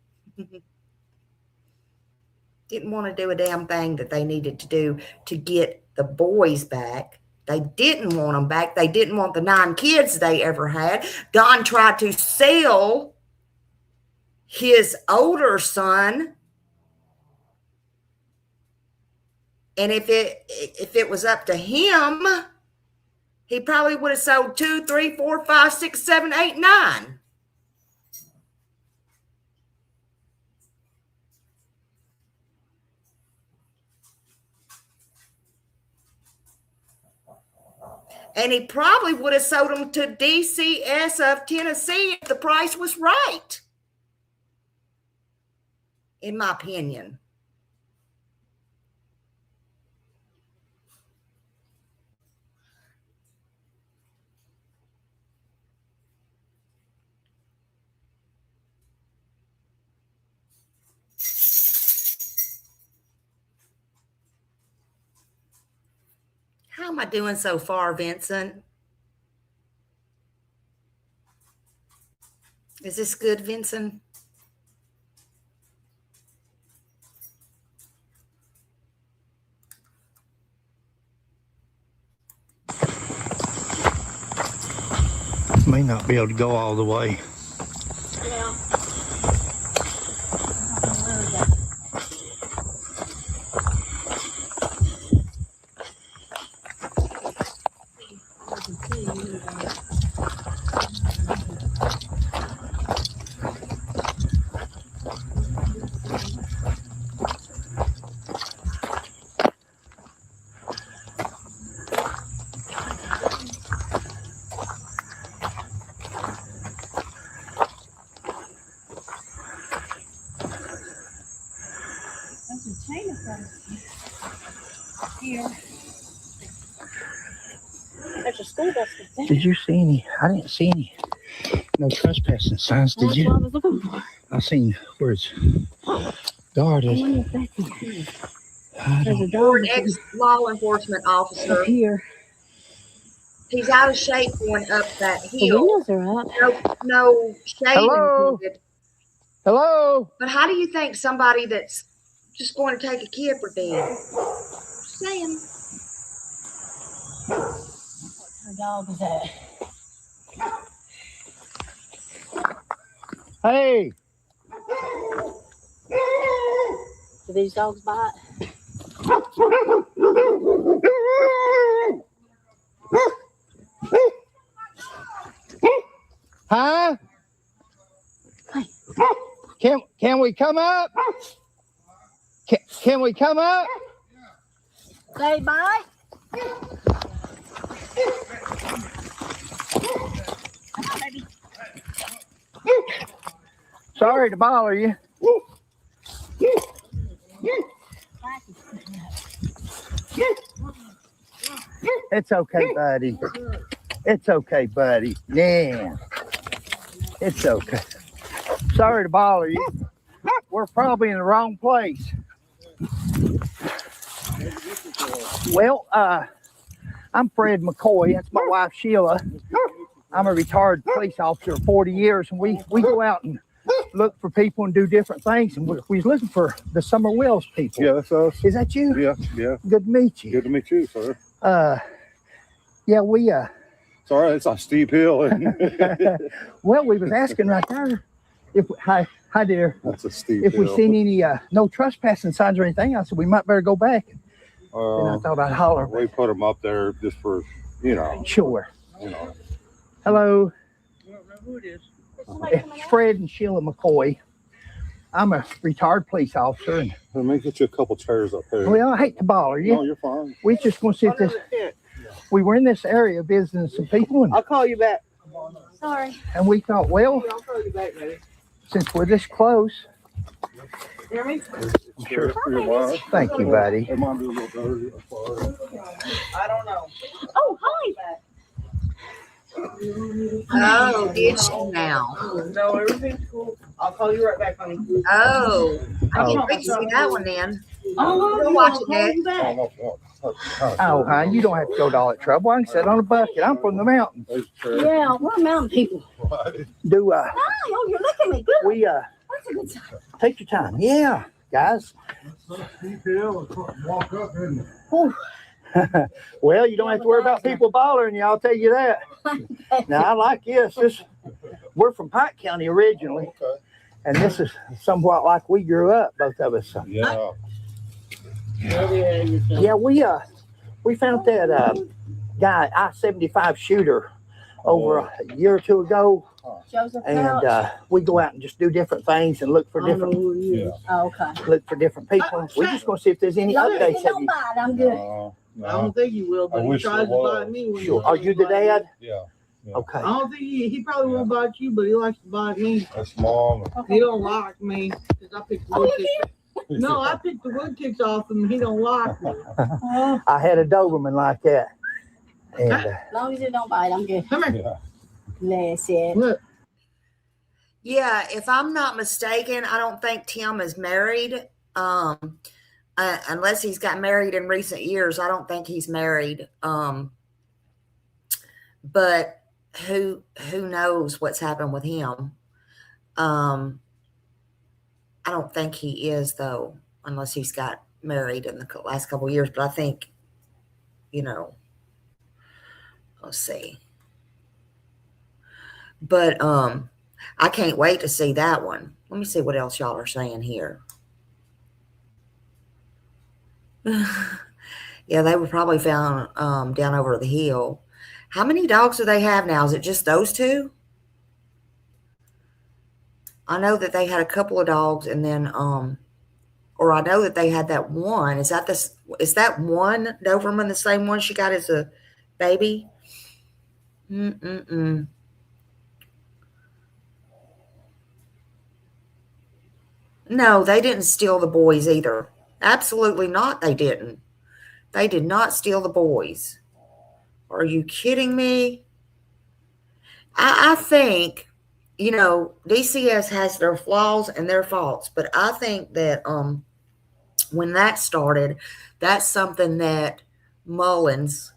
Didn't want to do a damn thing that they needed to do to get the boys back. They didn't want them back. They didn't want the 9 kids they ever had. Don tried to sell his older son. And if it was up to him, he probably would have sold 2, 3, 4, 5, 6, 7, 8, 9. And he probably would have sold them to DCS of Tennessee if the price was right, in my opinion. How am I doing so far, Vincent? Is this good, Vincent? May not be able to go all the way. Yeah. Here. There's a school bus there. Did you see any? I didn't see any. No trespassing signs, did you? That's what I was looking for. I seen where it's guarded. There's a Or dog an ex-law enforcement officer. up here. He's out of shape going up that The hill. windows are up. No shade Hello? included. Hello? But how do you think somebody that's just going to take a kid would be? Just saying. Her dog is at. Hey! Do these dogs bite? Huh? Can we come up? Can we come up? They bite? Sorry to bother you. It's okay, buddy. It's okay, buddy. Yeah. It's okay. Sorry to bother you. We're probably in the wrong place. Well, I'm Fred McCoy. That's my wife, Sheila. I'm a retired police officer, 40 years, and we go out and look for people and do different things. And we was looking for the Summer Wells people. Yeah, that's us. Is that you? Yeah, yeah. Good to meet you. Good to meet you, sir. Yeah, we It's all right. It's a steep hill. well, we was asking right there if hi dear. That's a steep if hill. we seen any no trespassing signs or anything. I said we might better go back. And I thought I'd holler. We put them up there just for, Sure. I Hello. don't know who it is. It's Fred and Sheila McCoy. I'm a retired police officer. And, Let me get you a couple chairs up here. well, I hate to bother you. No, you're fine. We just going to see if this. We were in this area visiting some people, I'll call you back. Sorry. and we thought, well, I'll call you back, baby. since we're this close, Hear me? Sure. You're fine. thank you, buddy. It might be a little dirty. I'm sorry. I don't know. Oh, hi. Oh, did she now? No, everything's cool. I'll call you right back, honey. Oh, I Oh. can't wait to see that one then. Oh, We'll I'll watch it call next. you back. Oh, hon, you don't have to go to all that trouble. I can sit on a bucket. I'm from the mountain. There's a chair. Yeah, we're mountain people. Do Hi, oh, you're looking at me good. we That's a good sign. take your time? Yeah, guys. Steep hill. Walk up and Well, you don't have to worry about people bothering you. I'll tell you that. Now, I like this. We're from Pike County originally, okay. and this is somewhat like we grew up, both of us. Yeah. Yeah, we found that guy I-75 shooter over a year or two ago, Joseph and Couch. we go out and just do different things and look for different Oh, okay. people. We're just gonna see if there's any As long as updates. you don't bite, I'm good. I don't think he will, I but he wish tries it to was. bite me. When Sure. he Are you the dad? Yeah. Okay. I don't think he probably won't bite you, but he likes to bite me. That's mom. He don't like me because I picked the wood ticks. No, I picked the wood ticks off him. He don't like me. I had a Doberman like that, and As long as you don't bite, I'm good. Come here. Yeah. That's it. Look. Yeah, if I'm not mistaken, I don't think Tim is married. Unless he's got married in recent years, I don't think he's married. But who knows what's happened with him? I don't think he is though, unless he's got married in the last couple of years. But I think, let's see. But I can't wait to see that one. Let me see what else y'all are saying here. Yeah, they were probably found down over the hill. How many dogs do they have now? Is it just those two? I know that they had a couple of dogs, and then or I know that they had that one. Is that one Doberman the same one she got as a baby? No, they didn't steal the boys either. Absolutely not, they didn't. They did not steal the boys. Are you kidding me? I think, DCS has their flaws and their faults, but I think that when that started, that's something that Mullins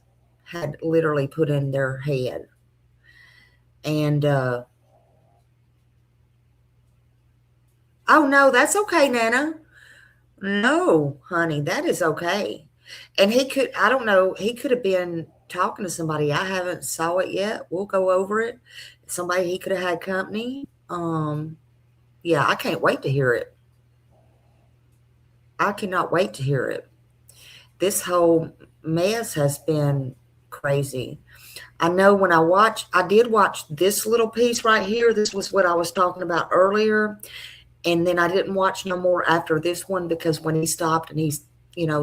had literally put in their head. And oh no, that's okay, Nana. No, honey, that is okay. And he could have been talking to somebody. I haven't saw it yet. We'll go over it. Somebody he could have had company. Yeah, I can't wait to hear it. I cannot wait to hear it. This whole mess has been crazy. I know when I did watch this little piece right here. This was what I was talking about earlier. And then I didn't watch no more after this one, because when he stopped and he's,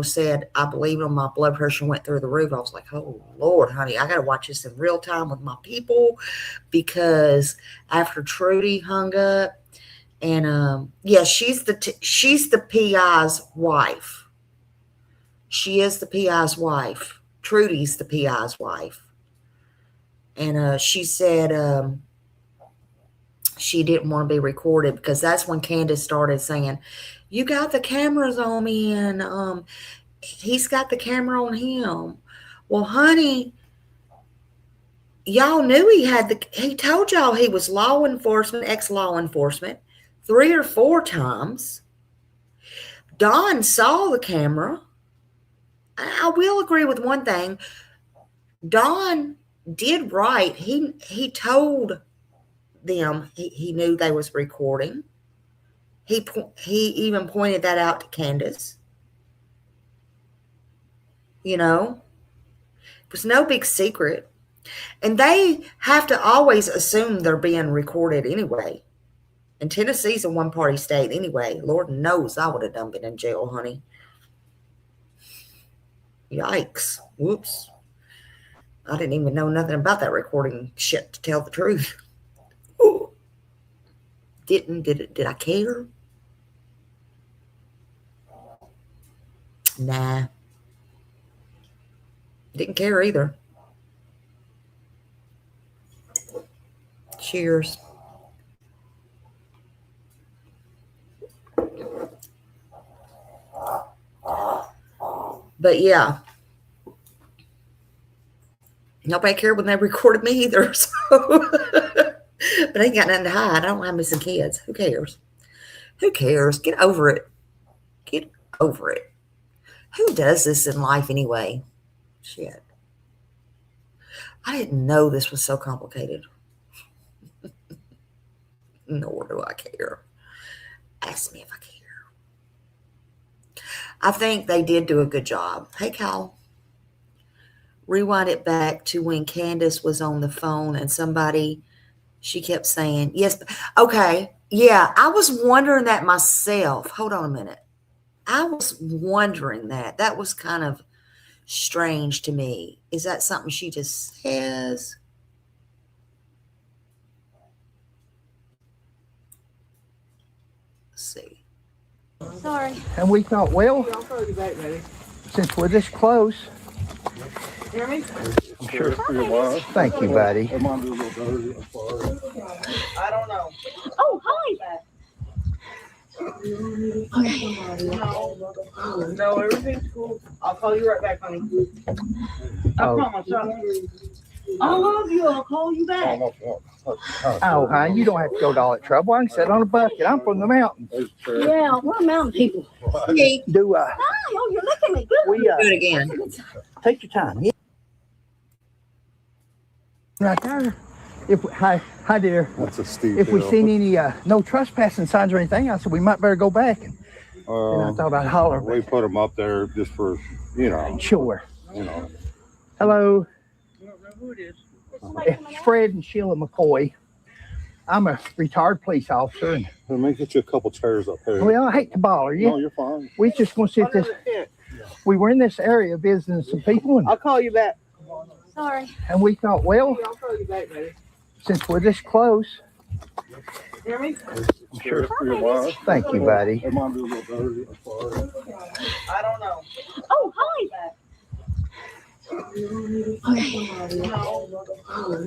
said, I believe him, my blood pressure went through the roof. I was like, oh Lord, honey, I got to watch this in real time with my people, because after Trudy hung up, and yeah, she's the PI's wife. She is the PI's wife. Trudy's the PI's wife. And she said she didn't want to be recorded, because that's when Candus started saying, you got the cameras on me, and he's got the camera on him. Well, honey, y'all knew he told y'all he was law enforcement, ex-law enforcement, 3 or 4 times. Don saw the camera. I will agree with one thing. Don did right. He told them he knew they was recording. He even pointed that out to Candus. You know, it was no big secret. And they have to always assume they're being recorded anyway. And Tennessee's a one-party state anyway. Lord knows I would have done been in jail, honey. Yikes. Whoops. I didn't even know nothing about that recording shit, to tell the truth. Ooh. Did I care? Nah. Didn't care either. Cheers. But yeah, nobody cared when they recorded me either. So. But I ain't got nothing to hide. I don't have missing kids. Who cares? Who cares? Get over it. Get over it. Who does this in life anyway? Shit. I didn't know this was so complicated. Nor do I care. Ask me if I care. I think they did do a good job. Hey, Cal. Rewind it back to when Candus was on the phone and she kept saying, yes. Okay. Yeah, I was wondering that myself. Hold on a minute. I was wondering that. That was kind of strange to me. Is that something she just says? Let's see. Sorry. And we thought, well, I'll call you back, baby. since we're this close, Hear me? I'm sure. Hi. Thank you, buddy. It might be a little dirty. I'm sorry. I don't know. Oh, hi. No, everything's cool. I'll call you right back, honey. I Oh. promise. I love you. I'll call you back. Oh, honey, you don't have to go to all that trouble. I can sit on a bucket. I'm from the mountains. Yeah, we're mountain people. Hey, Do Hi. Oh, you're looking at me good. we do it again. take your time? Yeah. Right there. Hi, dear. That's a steep If we hill. seen any no trespassing signs or anything, I said we might better go back. And I thought I'd holler. We put them up there just for, Sure. you know. Hello, I don't know who it is. it's Fred and Sheila McCoy. I'm a retired police officer. And, Let me get you a couple chairs up here. well, I hate to bother you. No, you're fine. We just gonna see if this. We were in this area visiting some people, I'll call you back. Sorry. and we thought, well, I'll call you back, baby. since we're this close, Hear me? I'm sure. You're fine. thank you, buddy. It might be a little dirty. I'm sorry. I don't know. Oh, hi.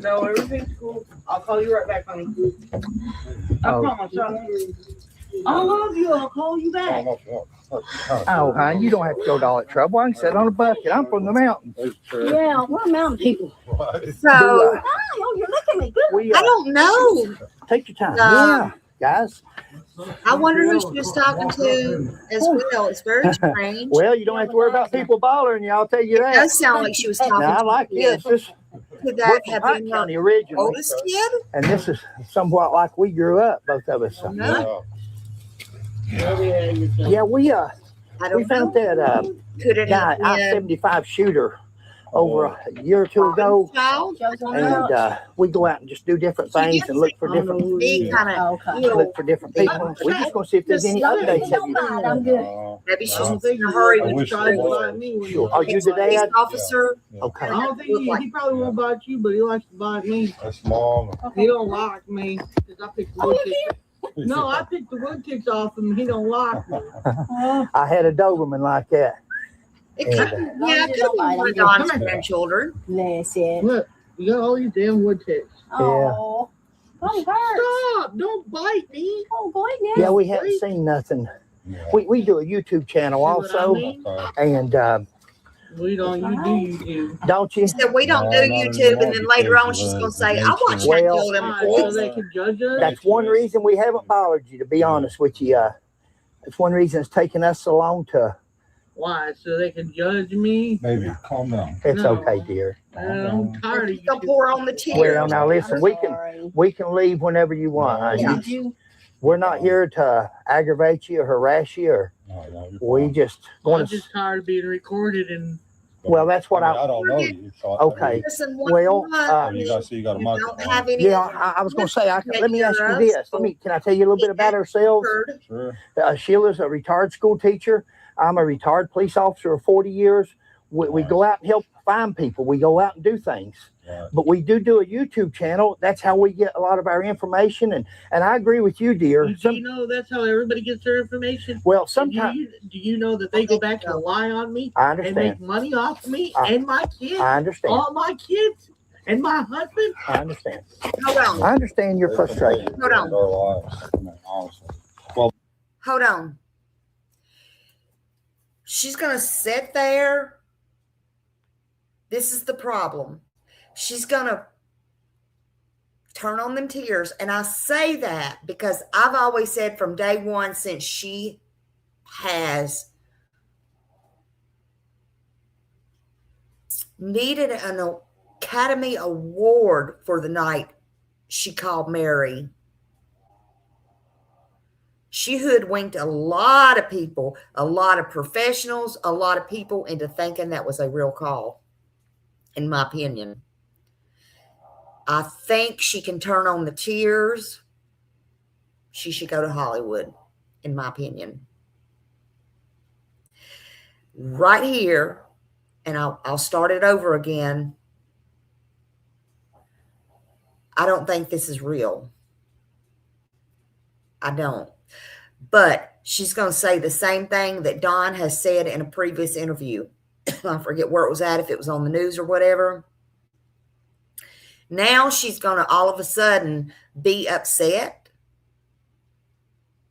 No, everything's cool. I'll call you right back, honey. I Oh. promise. I love you. I'll call you back. Oh, honey, you don't have to go to all that trouble. I can sit on a bucket. I'm from the mountains. Yeah, we're mountain people. So, Hi. Oh, you're looking at me good. We I don't know. take your time. Um, Yeah, guys. I wonder who she was talking to as well. It's very strange. Well, you don't have to worry about people bothering you. I'll tell you It that. does sound like she was talking Now, I like to this. This Could we're that from have Hunt been County the originally, oldest kid? and this is somewhat like we grew up, both of us. So. No, Yeah, we I don't found know. that Could it guy have been I-75 shooter over a year or two ago, child? and we go out and just do different things and look for different He kind of, Okay. look for different people. We're just gonna see if there's any updates. Don't mind. I'm good. maybe she's I don't in think a hurry I with wish the it was. bite me. When Sure. Are you the police dad? officer. Okay. I don't think he probably won't bite you, but he likes to bite me. That's mom. He don't like me because I picked the wood ticks. No, I picked the wood ticks off him. He don't like me. I had a Doberman like that. It could, yeah, it could have been one of Don's grandchildren. Bless it. Look, you got all these damn wood ticks. Oh. Don't hurt. Stop! Don't bite me. Oh, go ahead now. Yeah, we haven't seen nothing. We do a YouTube channel See what I also, mean? and We don't. You do YouTube. Don't you? She said, we don't No, do not YouTube. And anymore then later on, because she's of going to the say, I watch nature. that Well, Golden Why? Boy. So they can judge us. That's one reason we haven't followed you, to be honest with you. That's one reason it's taken us so long to. Why? So they can judge me? Baby, calm down. It's No. okay, dear. I'm tired of She's going to pour on the tears. Well, now listen, we can leave whenever you want, honey. Yeah. We're not here to aggravate you or harass you, or No, you're we fine. just I'm want to. just tired of being recorded and Well, that's what I don't know you. So Okay. Listen, Well, you got a don't microphone. have any. Yeah, I was going to say. Let me ask you this. Can I tell you a little bit about ourselves? Sure. Sheila's a retired school teacher. I'm a retired police officer of 40 years. We go out and help find people. We go out and do things. Right. But we do a YouTube channel. That's how we get a lot of our information. And I agree with you, dear. do you know that's how everybody gets their information? Well, sometimes Do you know that they go back and lie on me I and understand. make money off of me and my kids? I understand. All my kids and my husband? I understand. Hold on. I understand your frustration. Hold on. Our lives, I mean, honestly. Hold on. She's going to sit there. This is the problem. She's going to turn on them tears. And I say that because I've always said from day one, since she has needed an Academy Award for the night she called Mary. She hoodwinked a lot of people, a lot of professionals, a lot of people into thinking that was a real call, in my opinion. I think she can turn on the tears. She should go to Hollywood, in my opinion. Right here, and I'll start it over again. I don't think this is real. I don't. But she's going to say the same thing that Dawn has said in a previous interview. I forget where it was at, if it was on the news or whatever. Now she's going to all of a sudden be upset.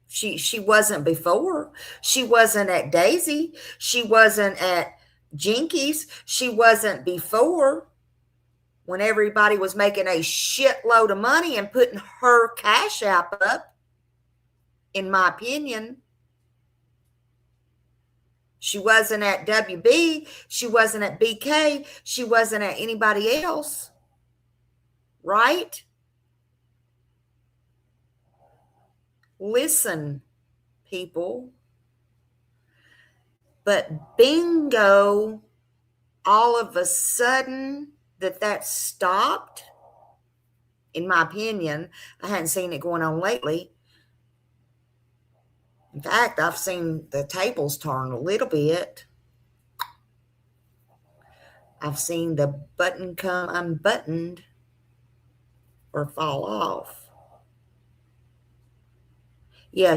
She wasn't before. She wasn't at Daisy. She wasn't at Jinkies. She wasn't before, when everybody was making a shitload of money and putting her cash app up. In my opinion, she wasn't at WB. She wasn't at BK. She wasn't at anybody else. Right? Listen, people. But bingo, all of a sudden that stopped. In my opinion, I hadn't seen it going on lately. In fact, I've seen the tables turn a little bit. I've seen the button come unbuttoned or fall off. Yeah,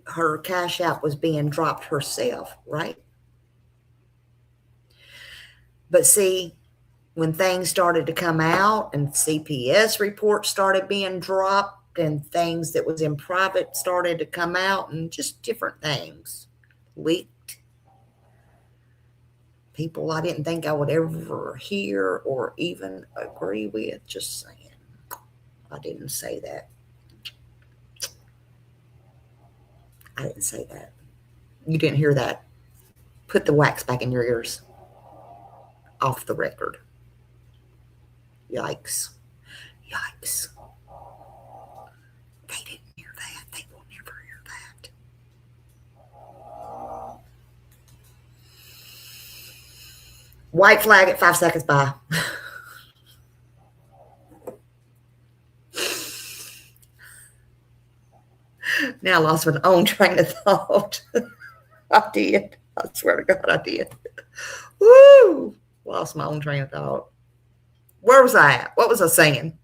her cash app was being dropped herself, right? But see, when things started to come out and CPS reports started being dropped, and things that was in private started to come out, and just different things leaked. People I didn't think I would ever hear or even agree with. Just saying. I didn't say that. I didn't say that. You didn't hear that. Put the wax back in your ears. Off the record. Yikes. Yikes. They didn't hear that. They will never hear that. White flag at 5 seconds by. Now I lost my own train of thought. I did. I swear to God, I did. Woo! Lost my own train of thought. Where was I at? What was I saying?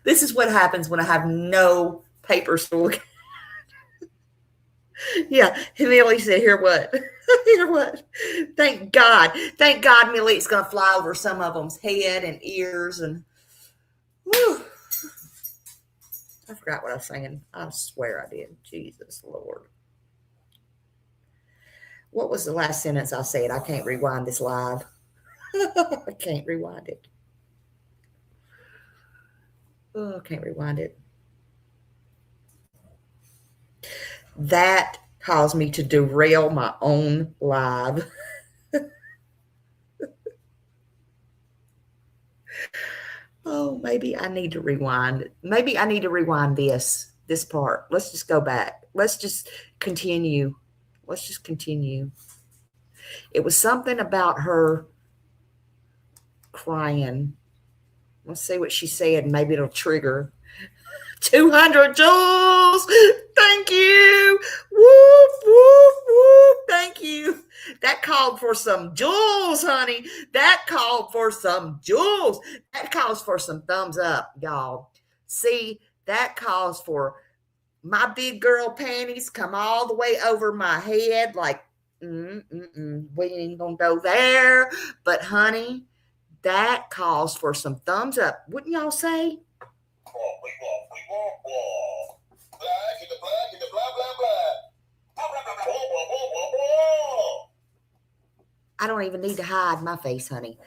This is what happens when I have no papers to look at. Yeah, Millie said, hear what? Hear what? Thank God. Thank God Millie's going to fly over some of them's head and ears. And whew. I forgot what I was saying. I swear I did. Jesus Lord. What was the last sentence I said? I can't rewind this live. I can't rewind it. Oh, I can't rewind it. That caused me to derail my own live. Oh, maybe I need to rewind. Maybe I need to rewind this part. Let's just go back. Let's just continue. Let's just continue. It was something about her crying. Let's see what she said. Maybe it'll trigger. 200 joules. Thank you. Whoop, whoop, whoop. Thank you. That called for some jewels, honey. That called for some jewels. That calls for some thumbs up, y'all. See, that calls for my big girl panties come all the way over my head. Like, we ain't gonna go there. But, honey, that calls for some thumbs up. Wouldn't y'all say? I don't even need to hide my face, honey.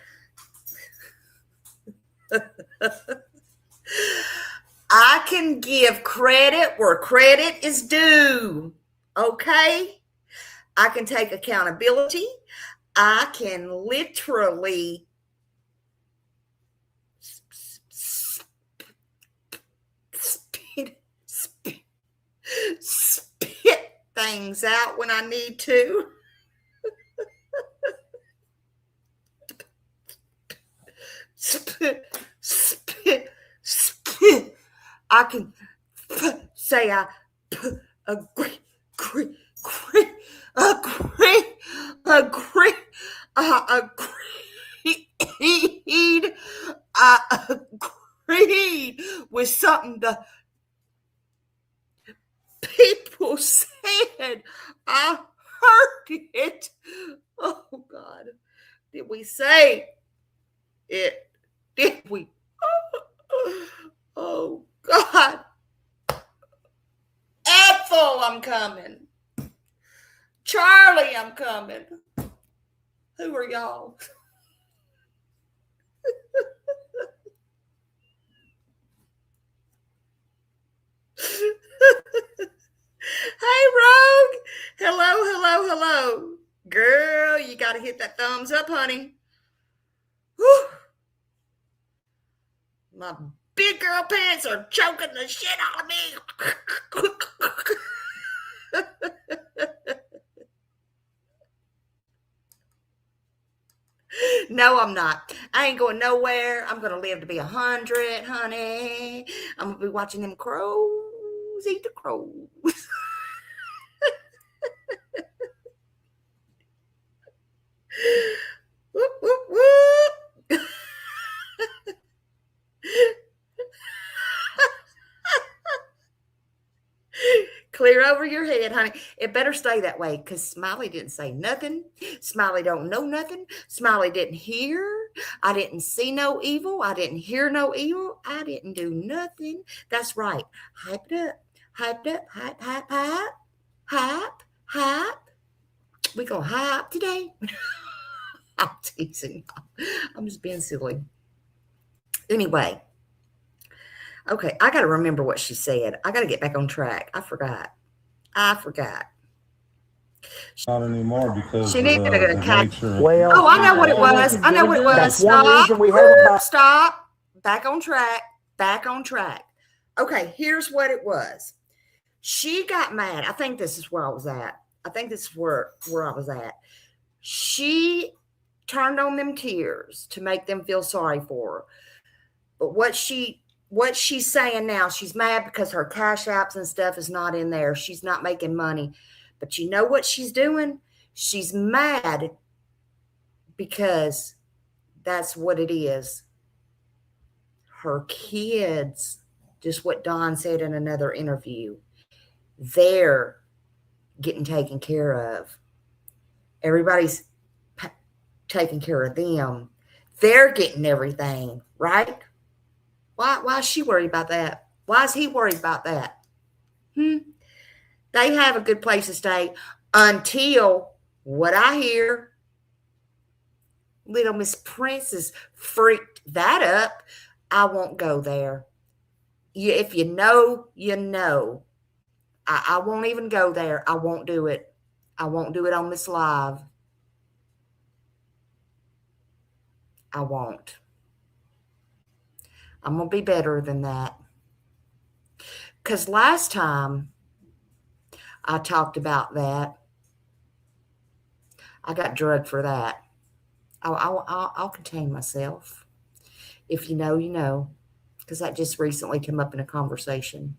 I can give credit where credit is due. Okay? I can take accountability. I can literally spit things out when I need to. Spit. I can say I agree. I agreed with something the people said. I heard it. Oh, God. Did we say it? Did we? Oh, God. Ethel, I'm coming. Charlie, I'm coming. Who are y'all? Hey, Rogue. Hello. Girl, you got to hit that thumbs up, honey. Whew. My big girl pants are choking the shit out of me. No, I'm not. I ain't going nowhere. I'm going to live to be 100, honey. I'm going to be watching them crows eat the crows. Whoop, whoop, whoop. Clear over your head, honey. It better stay that way because Smiley didn't say nothing. Smiley don't know nothing. Smiley didn't hear. I didn't see no evil. I didn't hear no evil. I didn't do nothing. That's right. Hype it up. Hyped up. Hype, hype, hype. Hype, hype. We gonna hype today. I'm teasing. I'm just being silly. Anyway. Okay, I got to remember what she said. I got to get back on track. I forgot. Not anymore because she needed the nature. Well, oh, I know what it was. That's one reason we have Stop. Back on track. Okay, here's what it was. She got mad. I think this is where I was at. She turned on them tears to make them feel sorry for her. But what she's saying now, she's mad because her cash apps and stuff is not in there. She's not making money. But you know what she's doing? She's mad because that's what it is. Her kids, just what Dawn said in another interview, they're getting taken care of. Everybody's taking care of them. They're getting everything, right? Why is she worried about that? Why is he worried about that? They have a good place to stay until what I hear, Little Miss Princess freaked that up. I won't go there. If you know, you know. I won't even go there. I won't do it. I won't do it on this live. I won't. I'm going to be better than that. Because last time I talked about that, I got drugged for that. I'll contain myself. If you know, you know. Because that just recently came up in a conversation.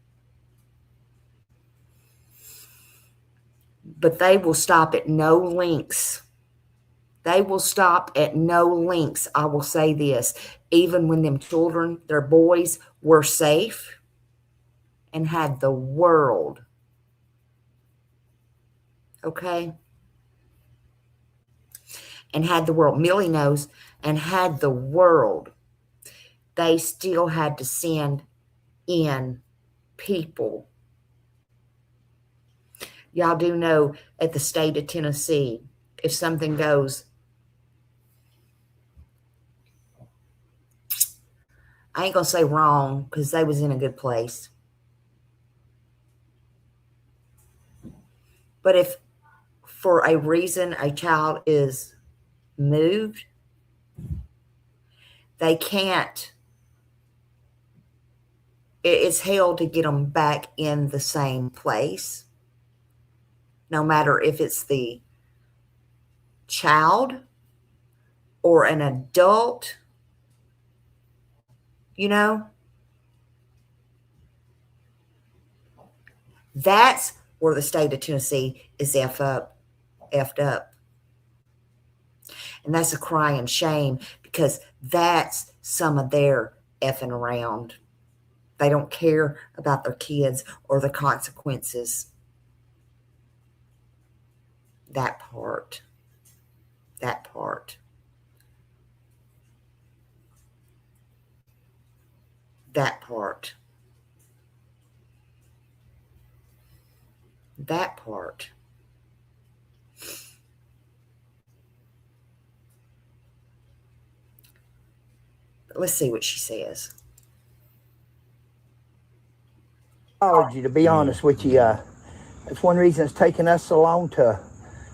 But they will stop at no lengths. They will stop at no lengths. I will say this. Even when them children, their boys, were safe and had the world. Okay? And had the world. Millie knows. And had the world. They still had to send in people. Y'all do know at the state of Tennessee, if something goes, I ain't going to say wrong because they was in a good place. But if for a reason a child is moved, they can't. It's hell to get them back in the same place. No matter if it's the child or an adult, you know. That's where the state of Tennessee is effed up. And that's a crying shame because that's some of their effing around. They don't care about their kids or the consequences. That part. That part. That part. That part. Let's see what she says. Apology, to be honest with you. It's one reason it's taken us so long to.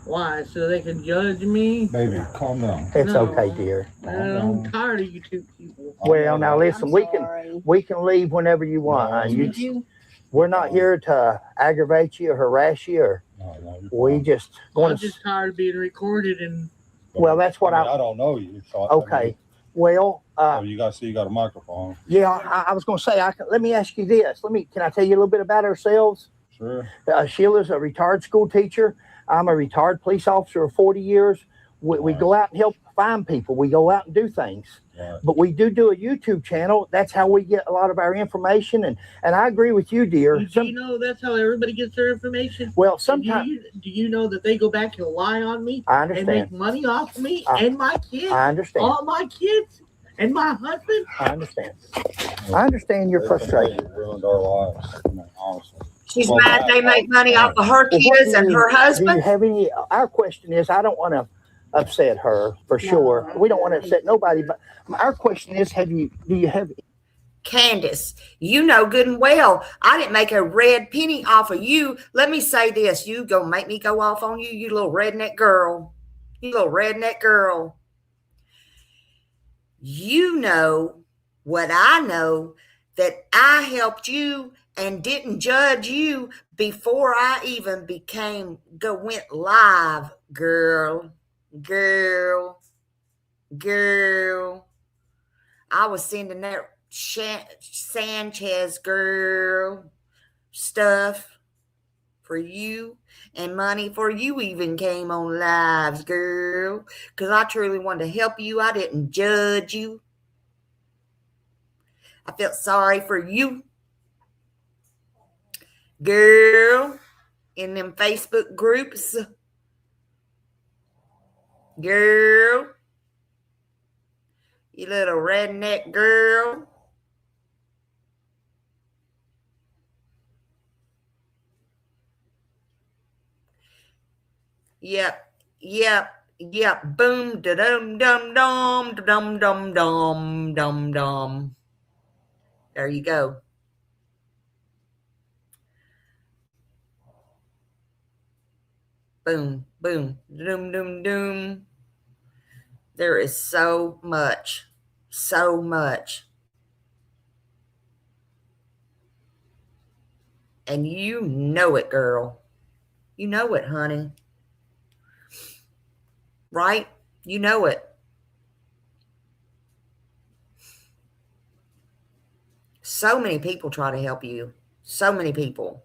Why? So they can judge me? Baby, calm down. It's No. okay, dear. I'm tired of you two people. Well, now listen, we can leave whenever you want. No, We're not here to aggravate you or harass you, or we just want I'm just tired of being recorded and. Well, that's what I don't know you. So okay. Well, so you got to see you got a microphone. Yeah, I was going to say. Let me ask you this. Can I tell you a little bit about ourselves? Sure. Sheila's a retired school teacher. I'm a retired police officer of 40 years. We go out and help find people. We go out and do things. Right. But we do a YouTube channel. That's how we get a lot of our information. And I agree with you, dear. Do you know that's how everybody gets their information? Well, sometimes. Do you know that they go back and lie on me? I understand. And make money off me and my kids? I understand. All my kids and my husband? I understand. I understand your frustration. It ruined our lives, honestly. She's mad they make money off of her kids and her Do husband. you have any? Our question is, I don't want to upset her for sure. We don't want to upset nobody, but our question is, do you have? Candus, you know good and well I didn't make a red penny off of you. Let me say this. You gonna make me go off on you, you little redneck girl. You little redneck girl. You know what I know, that I helped you and didn't judge you before I even went live, girl. I was sending that Sanchez girl stuff for you, and money for you even came on lives, girl, because I truly wanted to help you. I didn't judge you. I felt sorry for you, girl, in them Facebook groups. Girl, you little redneck girl. Yep. Yep, boom, da dum dum dum dum dum dum dum dum. There you go. Boom, boom, doom, doom, doom. There is so much, so much. And you know it, girl. You know it, honey. Right? You know it. So many people try to help you. So many people.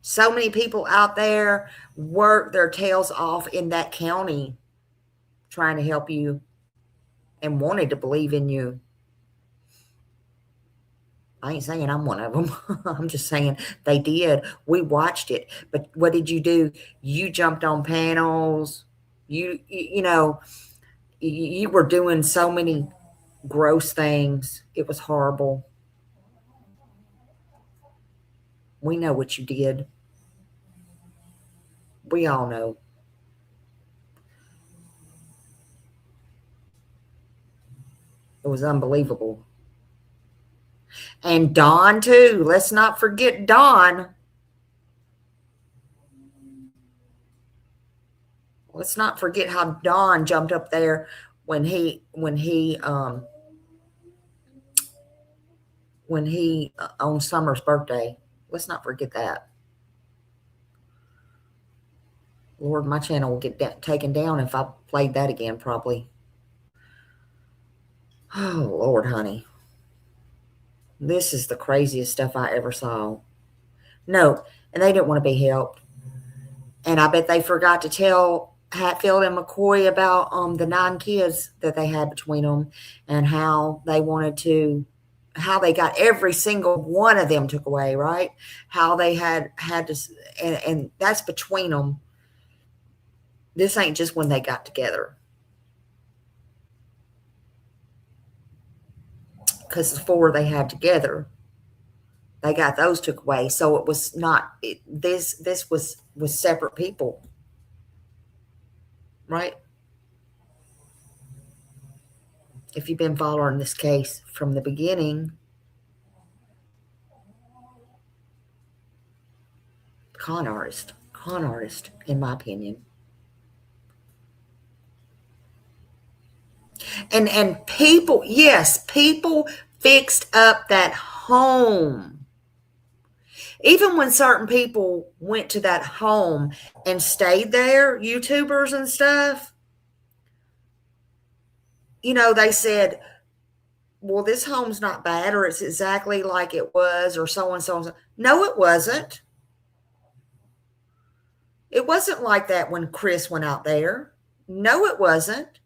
So many people out there work their tails off in that county trying to help you and wanted to believe in you. I ain't saying I'm one of them. I'm just saying they did. We watched it. But what did you do? You jumped on panels. You know, you were doing so many gross things. It was horrible. We know what you did. We all know. It was unbelievable. And Dawn, too. Let's not forget Dawn. Let's not forget how Dawn jumped up there when he on Summer's birthday. Let's not forget that. Lord, my channel will get taken down if I played that again, probably. Oh, Lord, honey. This is the craziest stuff I ever saw. No, and they didn't want to be helped. And I bet they forgot to tell Hatfield and McCoy about the 9 kids that they had between them and how they got every single one of them took away, right? How they had to, and that's between them. This ain't just when they got together. Because the 4 they had together, they got those took away. So it was not, this was separate people. Right? If you've been following this case from the beginning, con artist, in my opinion. And people, yes, people fixed up that home. Even when certain people went to that home and stayed there, YouTubers and stuff, you know, they said, well, this home's not bad, or it's exactly like it was, or so and so. No, it wasn't. It wasn't like that when Chris went out there. No, it wasn't.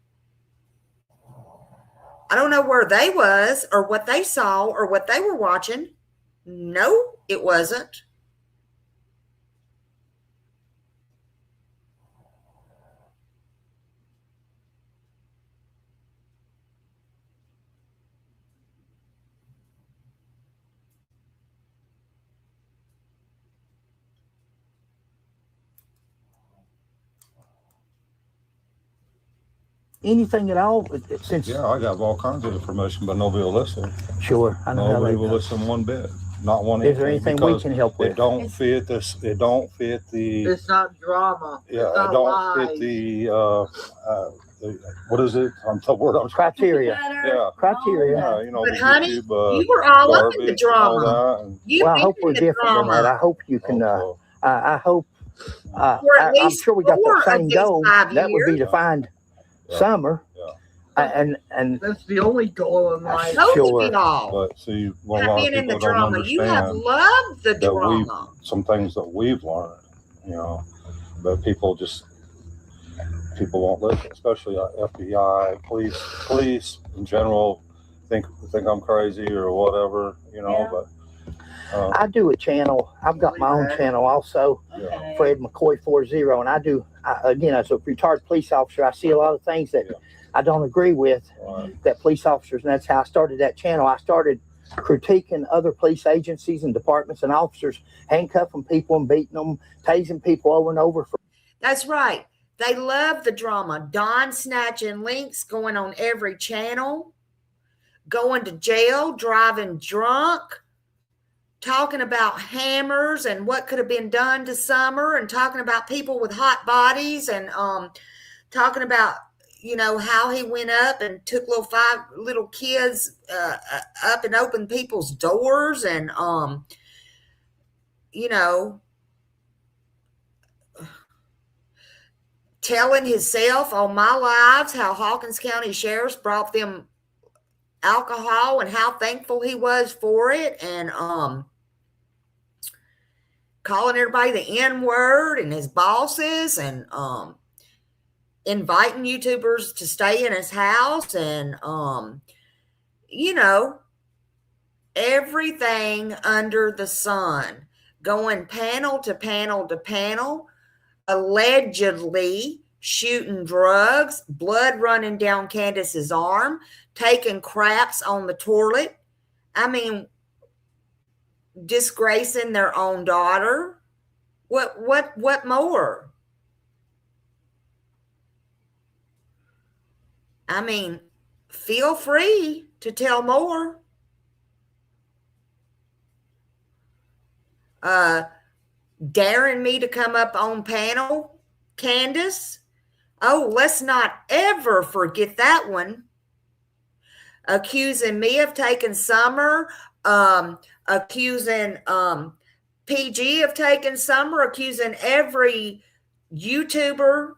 I don't know where they was or what they saw or what they were watching. No, it wasn't. Anything at all? Since Yeah, I got all kinds of information, but nobody will listen. Sure, I know. Nobody will listen one bit. Not one. Is there anything we can help with? It don't fit this. It don't fit the. It's not drama. Yeah, It's not it don't lies. fit the. What is it? I'm the word. I'm Criteria. Yeah. Criteria. Yeah, you know. But the honey, YouTube, you were all up in the garbage and all drama. that, and You Well, I hope been we're in the different than that. drama I hope you can. also, I hope. for at I'm least sure we got 4 that of same these goal. 5 That would be years. to find Yeah. Summer. Yeah. And That's the only goal in life. Told Sure. y'all. But see, what a Have lot of been in the people don't drama. You have understand loved the that we, drama. some things that we've learned, you know, but people won't listen, especially FBI, police in general think I'm crazy or whatever, you know, but. I do a channel. I've got my own channel also, Yeah. Fred McCoy 40, and I do. Again, as a retired police officer, I see a lot of things that I don't agree with Right. that police officers, and that's how I started that channel. I started critiquing other police agencies and departments and officers, handcuffing people and beating them, tasing people over and over. That's right. They love the drama. Don snatching links, going on every channel, going to jail, driving drunk, talking about hammers and what could have been done to Summer, and talking about people with hot bodies, and talking about, you know, how he went up and took five little kids up and opened people's doors, and you know, telling himself on My Lives how Hawkins County Sheriff's brought them alcohol and how thankful he was for it, and calling everybody the N-word and his bosses, and inviting YouTubers to stay in his house, and you know, everything under the sun, going panel to panel to panel, allegedly shooting drugs, blood running down Candus's arm, taking craps on the toilet. I mean, disgracing their own daughter. What more? I mean, feel free to tell more. Daring me to come up on panel, Candus. Oh, let's not ever forget that one. Accusing me of taking Summer, accusing PG of taking Summer, accusing every YouTuber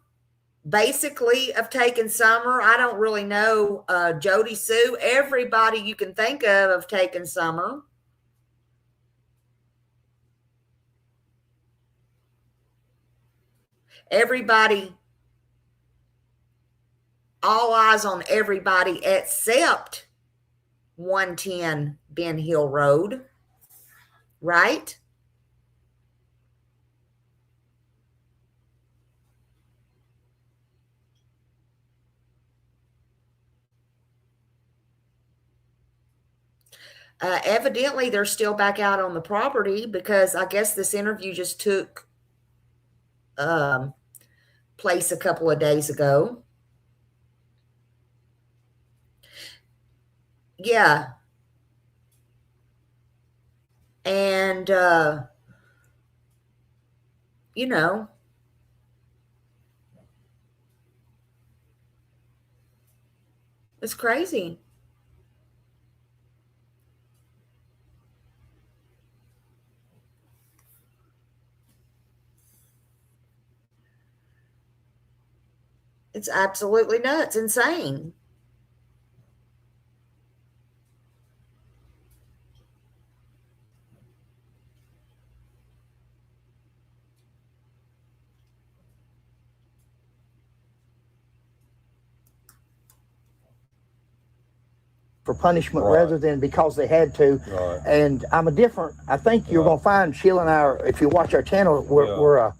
basically of taking Summer. I don't really know, Jody Sue, everybody you can think of taking Summer. Everybody, all eyes on everybody except 110 Ben Hill Road, right? Evidently, they're still back out on the property, because I guess this interview just took place a couple of days ago. Yeah. And, you know, it's crazy. It's absolutely nuts, insane. For punishment, rather than because they had to. Right. And I think you're going to find Sheila and I, if you watch our channel, we're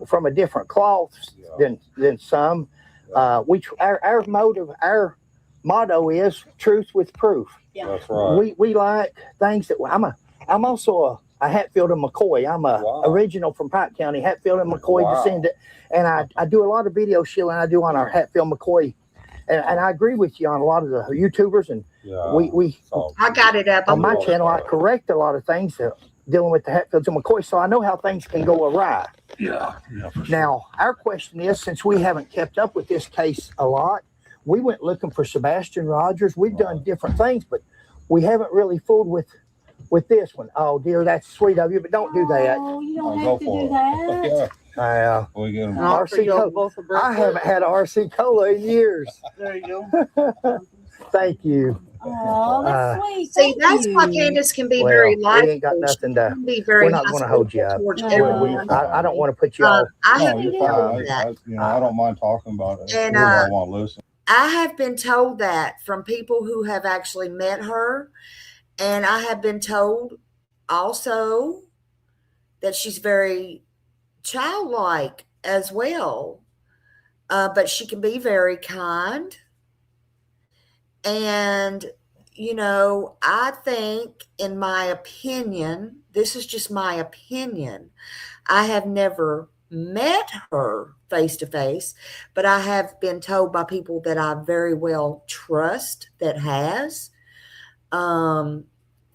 from a different cloth than some. Our motive, our motto is truth with proof. Yeah. That's right. We like things that I'm also a Hatfield and McCoy. I'm original from Pike County, Hatfield and McCoy descendant. And I do a lot of videos, Sheila, and I do on our Hatfield McCoy. And I agree with you on a lot of the YouTubers, and I got it up on my channel. I correct a lot of things dealing with the Hatfields and McCoy, so I know how things can go awry. Yeah. For sure. Now, our question is, since we haven't kept up with this case a lot, we went looking for Sebastian Rogers. We've done different things, but we haven't really fooled with this one. Oh dear, that's sweet of you, but don't do that. Oh, you don't have to do that. We get them. RC Cola. I haven't had a RC Cola in years. There you go. Thank you. Oh, that's sweet. See, that's why Candus can be very we likable. ain't got nothing to. Be very We're not going to hold you up. I don't want to put you off. I No, have you're been fine. told that. I don't mind talking about it. And, I want to listen. I have been told that from people who have actually met her. And I have been told also that she's very childlike as well. But she can be very kind. And, you know, I think, in my opinion, this is just my opinion. I have never met her face to face, but I have been told by people that I very well trust that has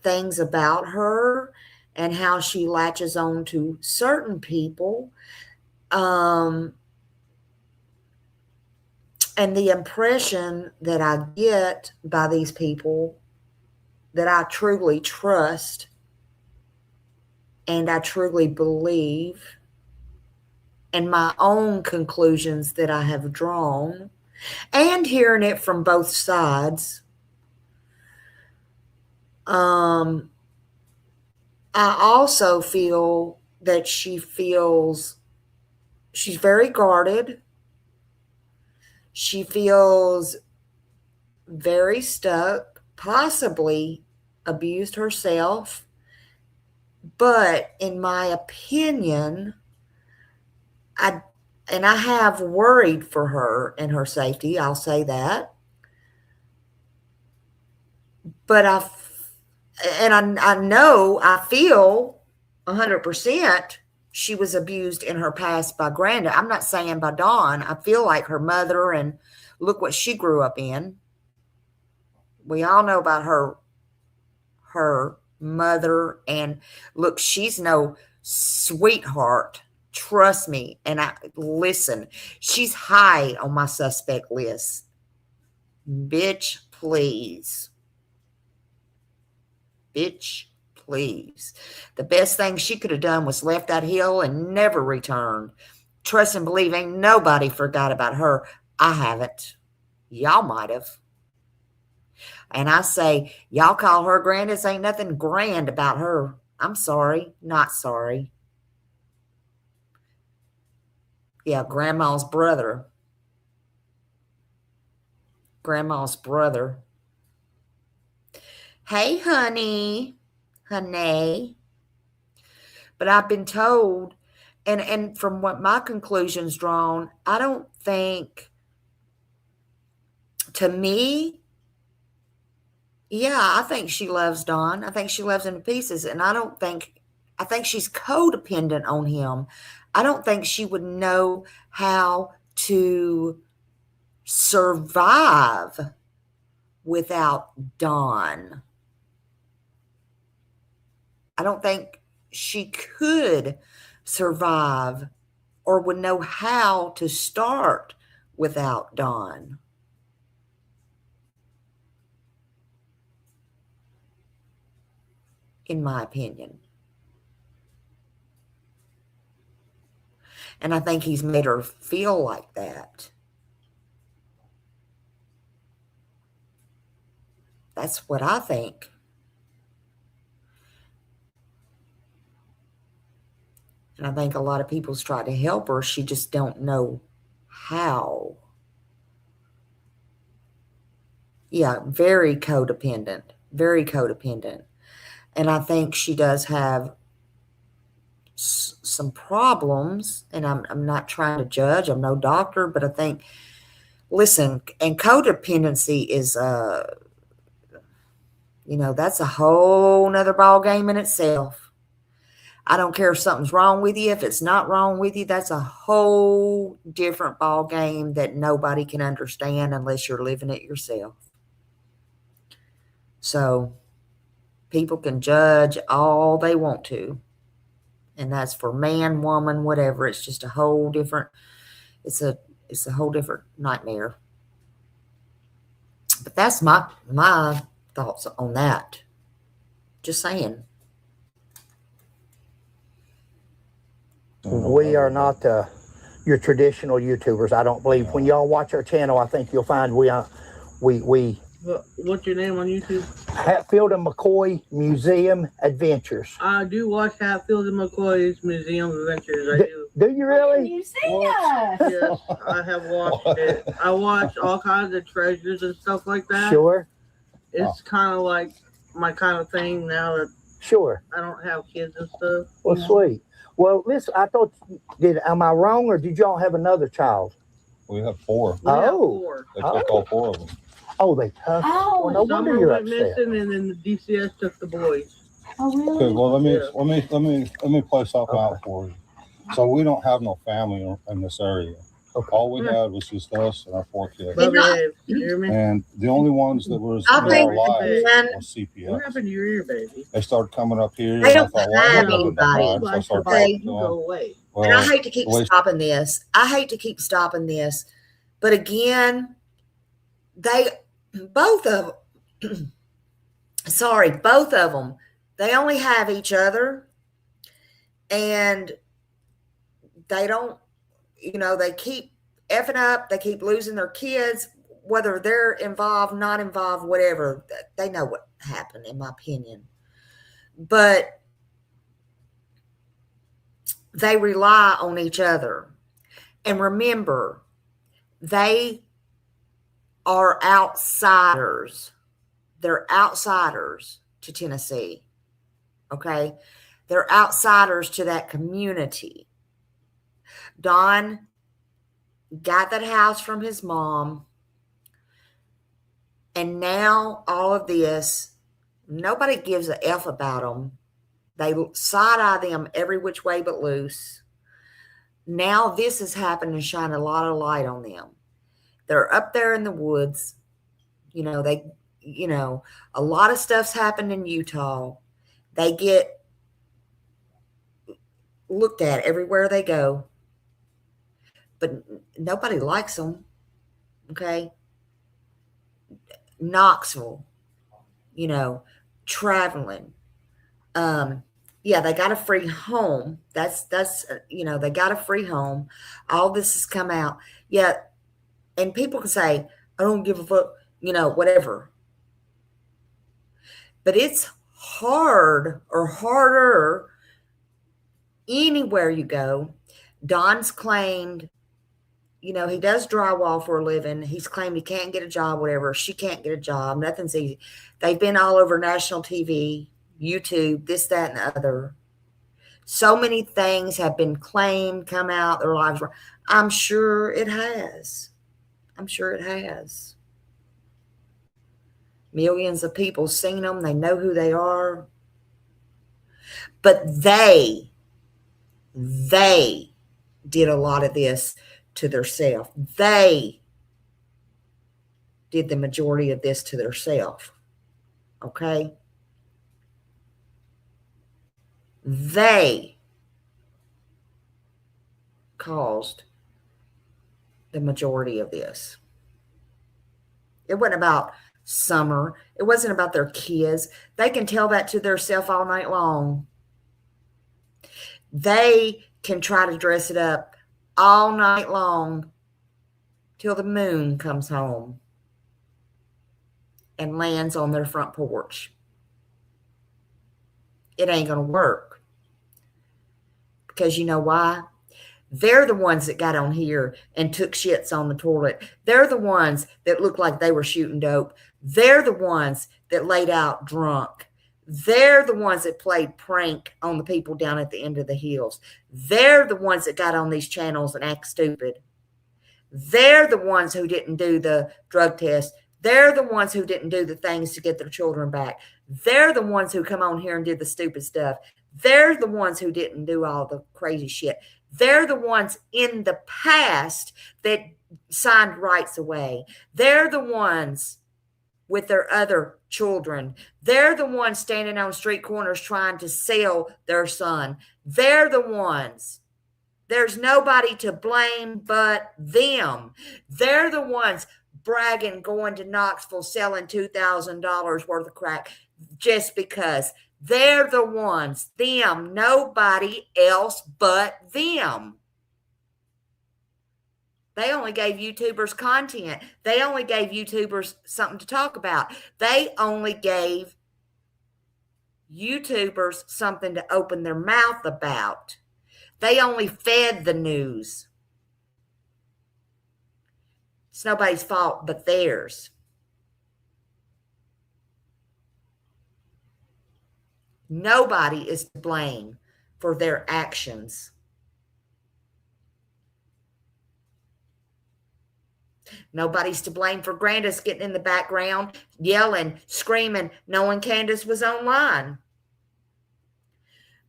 things about her and how she latches on to certain people. And the impression that I get by these people that I truly trust and I truly believe, and my own conclusions that I have drawn, and hearing it from both sides, I also feel that she's very guarded. She feels very stuck, possibly abused herself. But in my opinion, I have worried for her and her safety. I'll say that. But I know, I feel 100% she was abused in her past by Granda. I'm not saying by Dawn. I feel like her mother, and look what she grew up in. We all know about her mother, and look, she's no sweetheart. Trust me. And listen, she's high on my suspect list. Bitch, please. Bitch, please. The best thing she could have done was left that hill and never returned. Trust and believe, ain't nobody forgot about her. I haven't. Y'all might have. And I say, y'all call her Grandis, ain't nothing grand about her. I'm sorry, not sorry. Yeah, Grandma's brother. Grandma's brother. Hey, honey. But I've been told, and from what my conclusions drawn, I don't think, to me, yeah, I think she loves Don. I think she loves him to pieces. And I think she's codependent on him. I don't think she would know how to survive without Don. I don't think she could survive or would know how to start without Don. In my opinion. And I think he's made her feel like that. That's what I think. And I think a lot of people's tried to help her. She just don't know how. Yeah, very codependent. Very codependent. And I think she does have some problems. And I'm not trying to judge. I'm no doctor. But I think, listen, and codependency is, that's a whole nother ball game in itself. I don't care if something's wrong with you. If it's not wrong with you, that's a whole different ball game that nobody can understand unless you're living it yourself. So people can judge all they want to. And that's for man, woman, whatever. It's just a whole different, it's a whole different nightmare. But that's my thoughts on that. Just saying. We are not your traditional YouTubers, I don't believe. When y'all watch our channel, I think you'll find we What's your name on YouTube? Hatfield McCoy Museum Adventures. I do watch Hatfield McCoy's Museum Adventures. I do. Do you really? You see us? Yes, I have watched it. I watch all kinds of treasures and stuff like that. Sure. It's kind of like my kind of thing now that Sure. I don't have kids and stuff. Well, sweet. Well, listen, I thought, am I wrong, or did y'all have another child? We have 4. We have Oh. 4. They took all 4 of them. Oh, they took. Oh, Well, no wonder Summer you're went upset. missing, and then the DCS took the boys. Oh, Okay, really? well, Yeah. let me play something Okay. out for you. So we don't have no family in this area. Okay. All we had was just us and our 4 kids. Love your head. You hear me? And the only ones that was I that think, are alive man, was What CPS. happened to your ear, baby? They started coming up here, they and I don't thought, well, have they're living anybody. behind. So I Like started the bite, talking to you them. go away. And I Well, hate to keep at least stopping this. I hate to keep stopping this. But again, both of them, sorry, both of them, they only have each other. And they don't, they keep effing up. They keep losing their kids, whether they're involved, not involved, whatever. They know what happened, in my opinion. But they rely on each other. And remember, they are outsiders. They're outsiders to Tennessee. Okay? They're outsiders to that community. Don got that house from his mom. And now all of this, nobody gives a F about them. They side-eye them every which way but loose. Now this has happened and shined a lot of light on them. They're up there in the woods. A lot of stuff's happened in Utah. They get looked at everywhere they go. But nobody likes them. Okay? Knoxville, traveling. Yeah, they got a free home. That's they got a free home. All this has come out. Yeah, and people can say, I don't give a fuck, whatever. But it's hard or harder anywhere you go. Don's claimed, he does drywall for a living. He's claimed he can't get a job, whatever. She can't get a job. Nothing's easy. They've been all over national TV, YouTube, this, that, and the other. So many things have been claimed, come out, their lives were. I'm sure it has. Millions of people seen them. They know who they are. But they did a lot of this to theirself. They did the majority of this to theirself. Okay? They caused the majority of this. It wasn't about Summer. It wasn't about their kids. They can tell that to themselves all night long. They can try to dress it up all night long till the moon comes home and lands on their front porch. It ain't going to work. Because you know why? They're the ones that got on here and took shits on the toilet. They're the ones that looked like they were shooting dope. They're the ones that laid out drunk. They're the ones that played prank on the people down at the end of the hills. They're the ones that got on these channels and act stupid. They're the ones who didn't do the drug test. They're the ones who didn't do the things to get their children back. They're the ones who come on here and did the stupid stuff. They're the ones who didn't do all the crazy shit. They're the ones in the past that signed rights away. They're the ones with their other children. They're the ones standing on street corners trying to sell their son. They're the ones. There's nobody to blame but them. They're the ones bragging, going to Knoxville, selling $2,000 worth of crack just because. They're the ones, them, nobody else but them. They only gave YouTubers content. They only gave YouTubers something to talk about. They only gave YouTubers something to open their mouth about. They only fed the news. It's nobody's fault but theirs. Nobody is to blame for their actions. Nobody's to blame for Candus getting in the background, yelling, screaming, knowing Candus was online.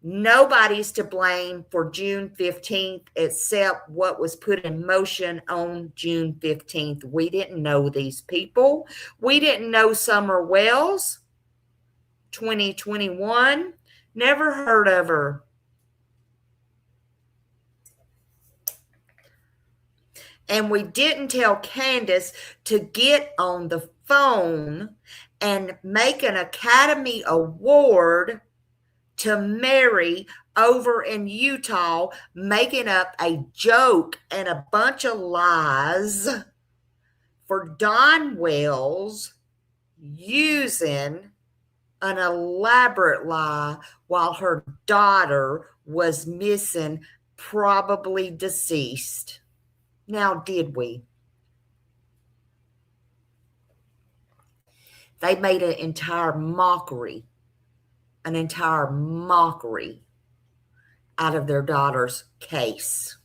Nobody's to blame for June 15th except what was put in motion on June 15th. We didn't know these people. We didn't know Summer Wells, 2021. Never heard of her. And we didn't tell Candus to get on the phone and make an Academy Award to Mary over in Utah, making up a joke and a bunch of lies for Don Wells, using an elaborate lie while her daughter was missing, probably deceased. Now, did we? They made an entire mockery out of their daughter's case.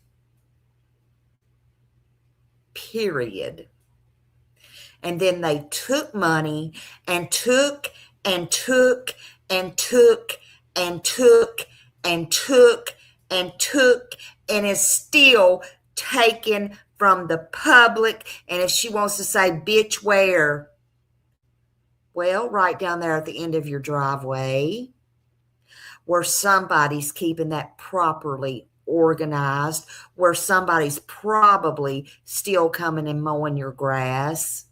Period. And then they took money and took and took and took and took and took and took, and is still taken from the public. And if she wants to say, bitch, where? Well, right down there at the end of your driveway, where somebody's keeping that properly organized, where somebody's probably still coming and mowing your grass,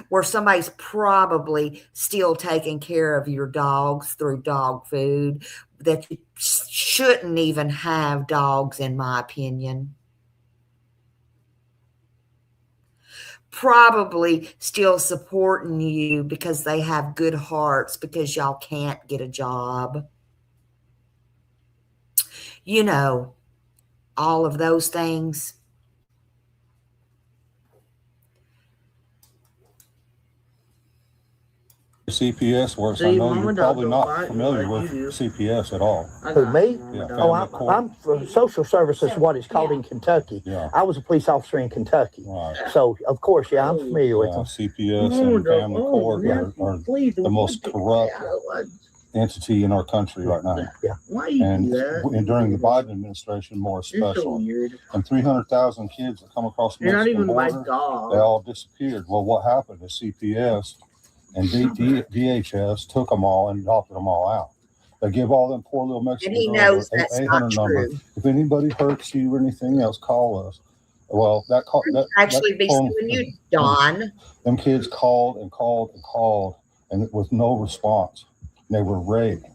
where somebody's probably still taking care of your dogs through dog food, that you shouldn't even have dogs, in my opinion. Probably still supporting you because they have good hearts, because y'all can't get a job. You know, all of those things. CPS works. See, I know Mama you're Dog probably don't not like familiar like with you do. CPS at all. Who, me? Yeah, Oh, family I'm for social services, what it's called in Kentucky. Yeah. I was a police officer in Kentucky. Right. So, of course, yeah, I'm familiar with Yeah, them. CPS and family court are please, the most corrupt entity in our country right now. Yeah. Why you And do that? during the Biden administration, more It's so especially. weird. And 300,000 kids that come across the You're not Mexican even my border, dog. they all disappeared. Well, what happened is CPS and DHS took them all and adopted them all out. They give all them poor little Mexican And he girls knows an that's 800 not number. true. If anybody hurts you or anything else, call us. Well, that call that Actually, be phone- suing you, Don. them kids called and called and called, and with no response. And they were raped.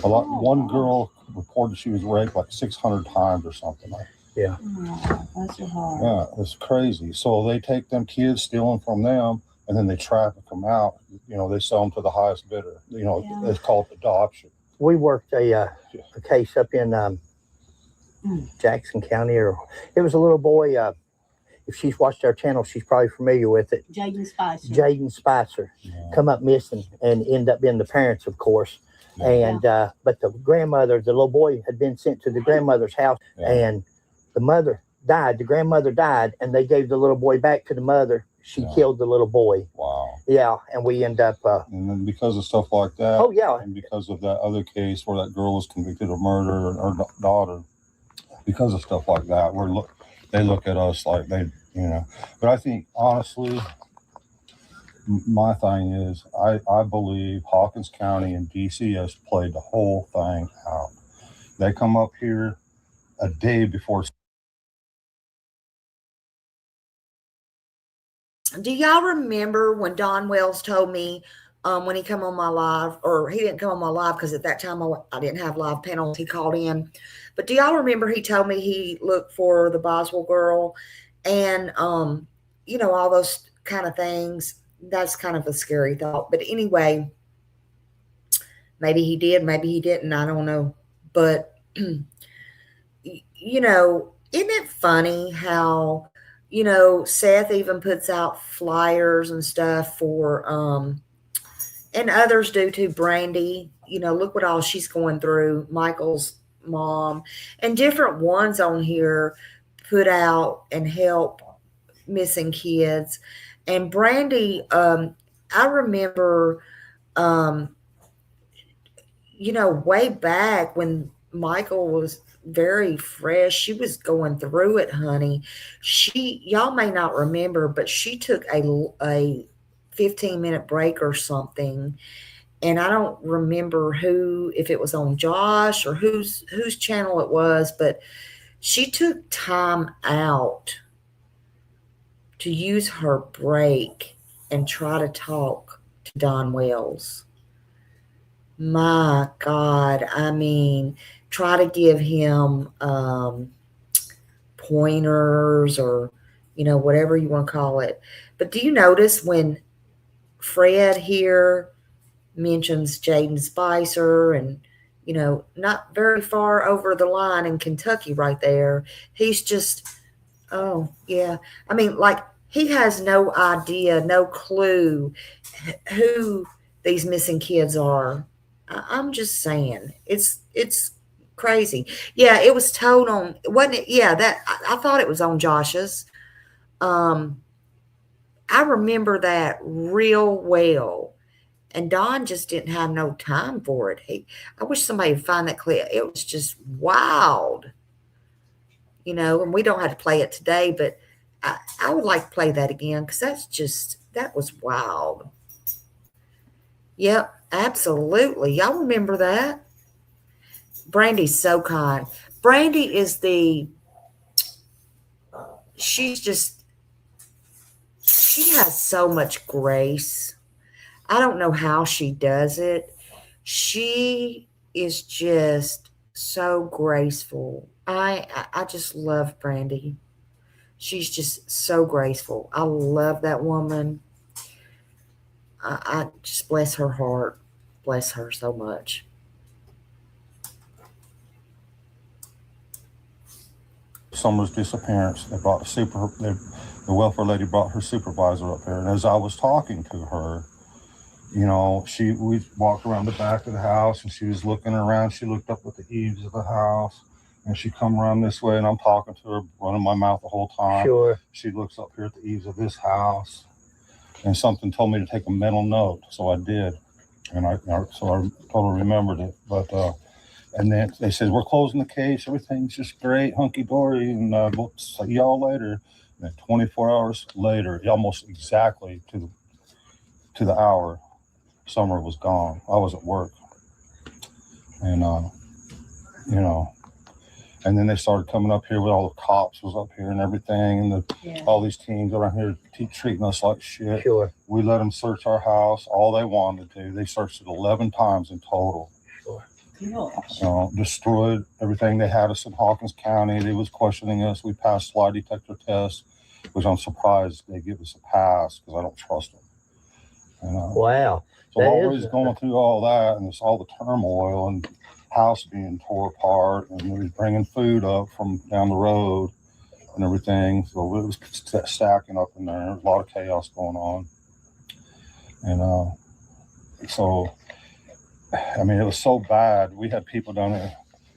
One girl reported she was raped like 600 times or something like that. Yeah. Oh, that's hard. Yeah, it's crazy. So they take them kids, stealing from them, and then they traffic them out. You know, they sell them to the highest bidder. You know, Yeah. it's called adoption. We worked a case up in Jackson County, or it was a little boy. If she's watched our channel, she's probably familiar with it. Jaden Spicer. Jaden Spicer Yeah. come up missing and end up being the parents, of course. Yeah. And but the grandmother, the little boy had been sent to the grandmother's house, Yeah. and the mother died. The grandmother died, and they gave the little boy back to the mother. She Yeah. killed the little boy. Wow. Yeah, and we end up. And then because of stuff like that, Oh yeah, and because of that other case where that girl was convicted of murder and her daughter, because of stuff like that, they look at us like they, you know. But I think honestly, my thing is, I believe Hawkins County and DCS played the whole thing out. They come up here a day before. Do y'all remember when Don Wells told me when he come on my live, or he didn't come on my live because at that time I didn't have live panels, he called in. But do y'all remember he told me he looked for the Boswell girl and, you know, all those kind of things? That's kind of a scary thought. But anyway, maybe he did, maybe he didn't. I don't know. But, you know, isn't it funny how, you know, Seth even puts out flyers and stuff for, and others do too. Brandy, you know, look what all she's going through. Michael's mom and different ones on here put out and help missing kids. And Brandy, I remember, way back when Michael was very fresh, she was going through it, honey. Y'all may not remember, but she took a 15-minute break or something. And I don't remember if it was on Josh or whose channel it was, but she took time out to use her break and try to talk to Don Wells. My God, I mean, try to give him pointers or, whatever you want to call it. But do you notice when Fred here mentions Jaden Spicer and, not very far over the line in Kentucky right there, he's just, oh, yeah. I mean, like, he has no idea, no clue who these missing kids are. I'm just saying, it's crazy. Yeah, it was told on, wasn't it? Yeah, that I thought it was on Josh's. I remember that real well. And Don just didn't have no time for it. I wish somebody would find that clip. It was just wild. And we don't have to play it today, but I would like to play that again because that was wild. Yep, absolutely. Y'all remember that? Brandy's so kind. Brandy is she has so much grace. I don't know how she does it. She is just so graceful. I just love Brandy. She's just so graceful. I love that woman. I just bless her heart. Bless her so much. Summer's disappearance. The welfare lady brought her supervisor up here, and as I was talking to her, we walked around the back of the house, and she was looking around. She looked up at the eaves of the house, and she come around this way, and I'm talking to her, running my mouth the whole time. Sure. She looks up here at the eaves of this house, and something told me to take a mental note, so I did, and I totally remembered it. But and then they said, we're closing the case, everything's just great, hunky-dory, and we'll see y'all later. And 24 hours later, almost exactly to the hour, Summer was gone. I was at work, and and then they started coming up here with all the cops was up here and everything, and all these teams around here treating us like shit. Sure. We let them search our house all they wanted to. They searched it 11 times in total. Sure. Destroyed everything. They had us in Hawkins County. They was questioning us. We passed lie detector tests, which I'm surprised they give us a pass because I don't trust them. Wow. So always going through all that, and it's all the turmoil and house being tore apart, and we was bringing food up from down the road and everything. So it was stacking up in there. There was a lot of chaos going on. And so, I mean, it was so bad. We had people down there,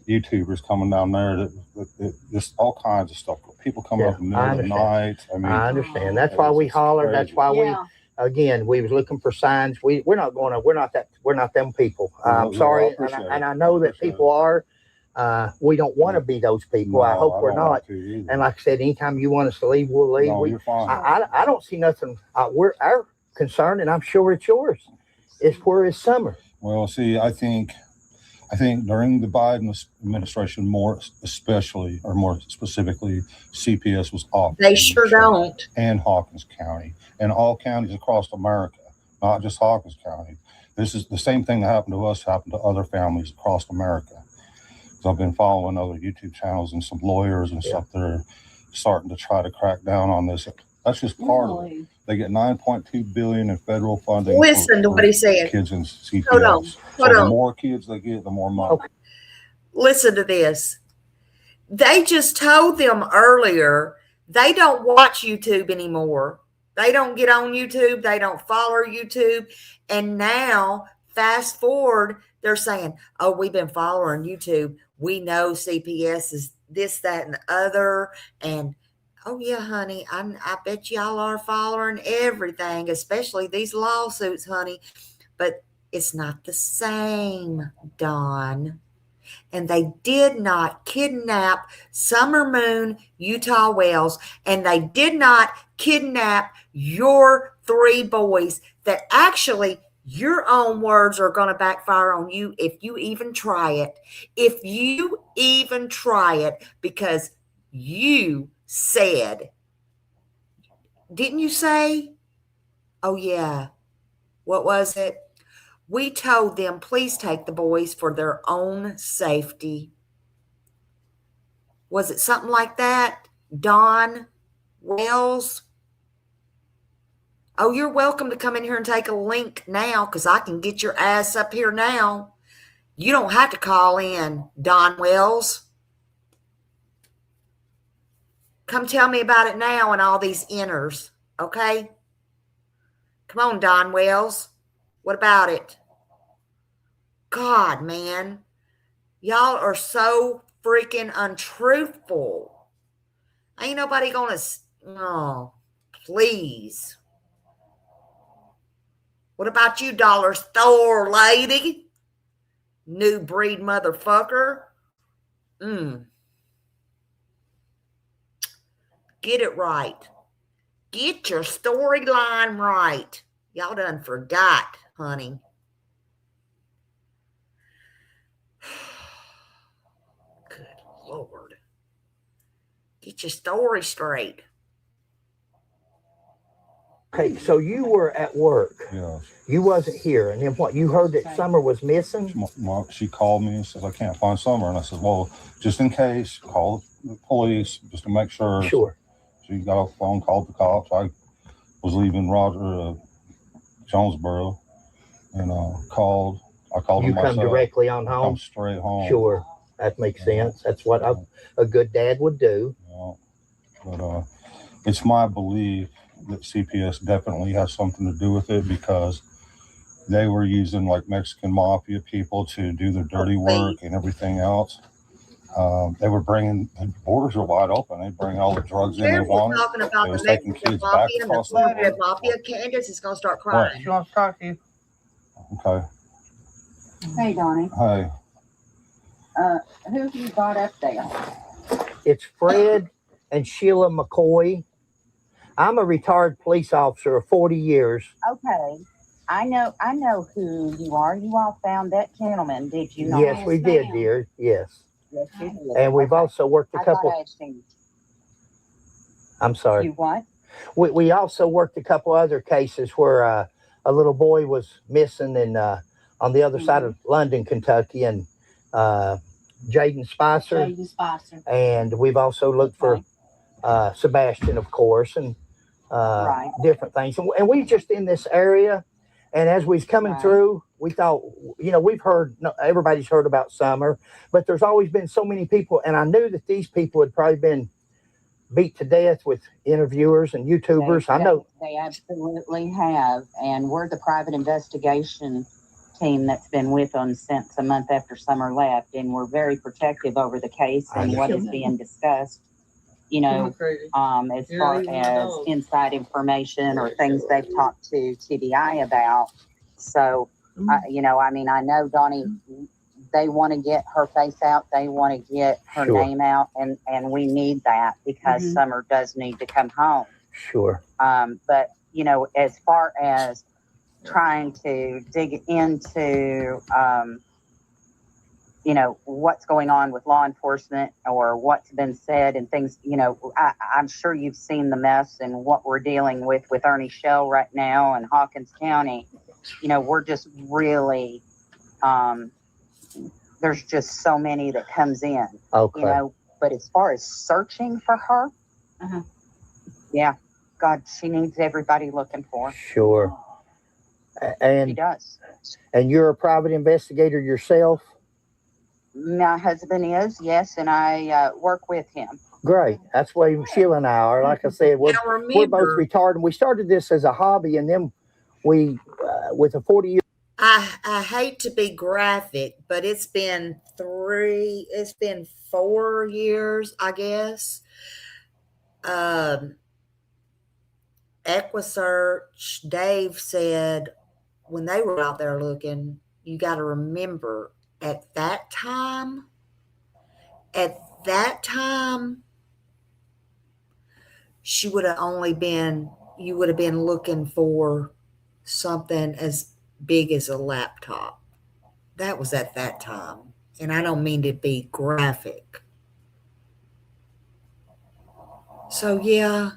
YouTubers coming down there, that just all kinds of stuff. People coming up in the middle of the night. I mean, I understand. That's why we hollered. That's why we was looking for signs. We're not them people. I'm sorry, and I know that people are. We don't want to be those people. I hope we're not. And like I said, anytime you want us to leave, we'll leave. No, you're fine. I don't see nothing. Our concern, and I'm sure it's yours, is where is Summer? Well, see, I think during the Biden administration, more specifically, CPS was off. They sure don't. And Hawkins County and all counties across America, not just Hawkins County. This is the same thing that happened to us, happened to other families across America. So I've been following other YouTube channels and some lawyers and stuff that are starting to try to crack down on this. That's just part of it. They get $9.2 billion in federal funding. Listen to what he said. Kids in CPS. Hold on. The more kids they get, the more money. Okay. Listen to this. They just told them earlier they don't watch YouTube anymore. They don't get on YouTube. They don't follow YouTube. And now, fast forward, they're saying, oh, we've been following YouTube. We know CPS is this, that, and the other. And Oh, yeah, honey. I bet y'all are following everything, especially these lawsuits, honey. But it's not the same, Dawn. And they did not kidnap Summer Moon, Utah Wells, and they did not kidnap your 3 boys that actually your own words are going to backfire on you if you even try it. If you even try it, because you said, didn't you say? Oh, yeah. What was it? We told them, please take the boys for their own safety. Was it something like that? Dawn Wells? Oh, you're welcome to come in here and take a link now, because I can get your ass up here now. You don't have to call in, Don Wells. Come tell me about it now and all these inners, okay? Come on, Don Wells. What about it? God, man. Y'all are so freaking untruthful. Ain't nobody gonna... Oh, please. What about you, dollar store lady? New breed motherfucker. Get it right. Get your storyline right. Y'all done forgot, honey. Good Lord. Get your story straight. Okay, so you were at work. Yeah. You wasn't here. And then what? You heard that Summer was missing? She called me and says, I can't find Summer. And I said, well, just in case, call the police just to make sure. Sure. She got off the phone, called the cops. I was leaving Jonesboro and called. I called You them myself. come directly on home? Come straight home. Sure. That makes sense. That's what a good dad would do. Yeah. But it's my belief that CPS definitely has something to do with it, because they were using like Mexican mafia people to do their dirty work and everything else. They were bringing, the borders are wide open. They bring all the drugs in they wanted. Talking about They was the taking Mexican kids mafia back and the across the food border. mafia. Candus is going to start crying. She wants to talk to you. Okay. Hey, Donnie. Hey. Who have you got up there? It's Fred and Sheila McCoy. I'm a retired police officer of 40 years. Okay. I know who you are. You all found that gentleman, did you not? Yes, we did, dear. Yes. Yes, you did. And we've also worked a I couple. thought I had seen I'm sorry. you. What? We also worked a couple other cases where a little boy was missing in on the other side of London, Kentucky, and Jaden Spicer. And we've also looked for Sebastian, of course, and different things. And we just in this area. And as we was coming through, we thought, we've heard, everybody's heard about Summer, but there's always been so many people. And I knew that these people had probably been beat to death with interviewers and YouTubers. I know they absolutely have. And we're the private investigation team that's been with them since a month after Summer left. And we're very protective over the case and what is being discussed. As far as inside information or things they've talked to TBI about. So, I know Donnie, they want to get her face out. They want to get her name out. And we need that because Summer does need to come home. Sure. But, as far as trying to dig into, what's going on with law enforcement or what's been said and things, I'm sure you've seen the mess and what we're dealing with Ernie Shell right now in Hawkins County. We're just really, there's just so many that comes in, but as far as searching for her, God, she needs everybody looking for her. Sure. And she does. And you're a private investigator yourself? My husband is, yes, and I work with him. Great. That's why Sheila and I are. Like I said, we're both retired, and we started this as a hobby, and then we, with a 40-year. I hate to be graphic, but it's been 4 years, I guess. EquiSearch, Dave said when they were out there looking, you got to remember at that time, she would have only been, you would have been looking for something as big as a laptop. That was at that time. And I don't mean to be graphic. So, yeah,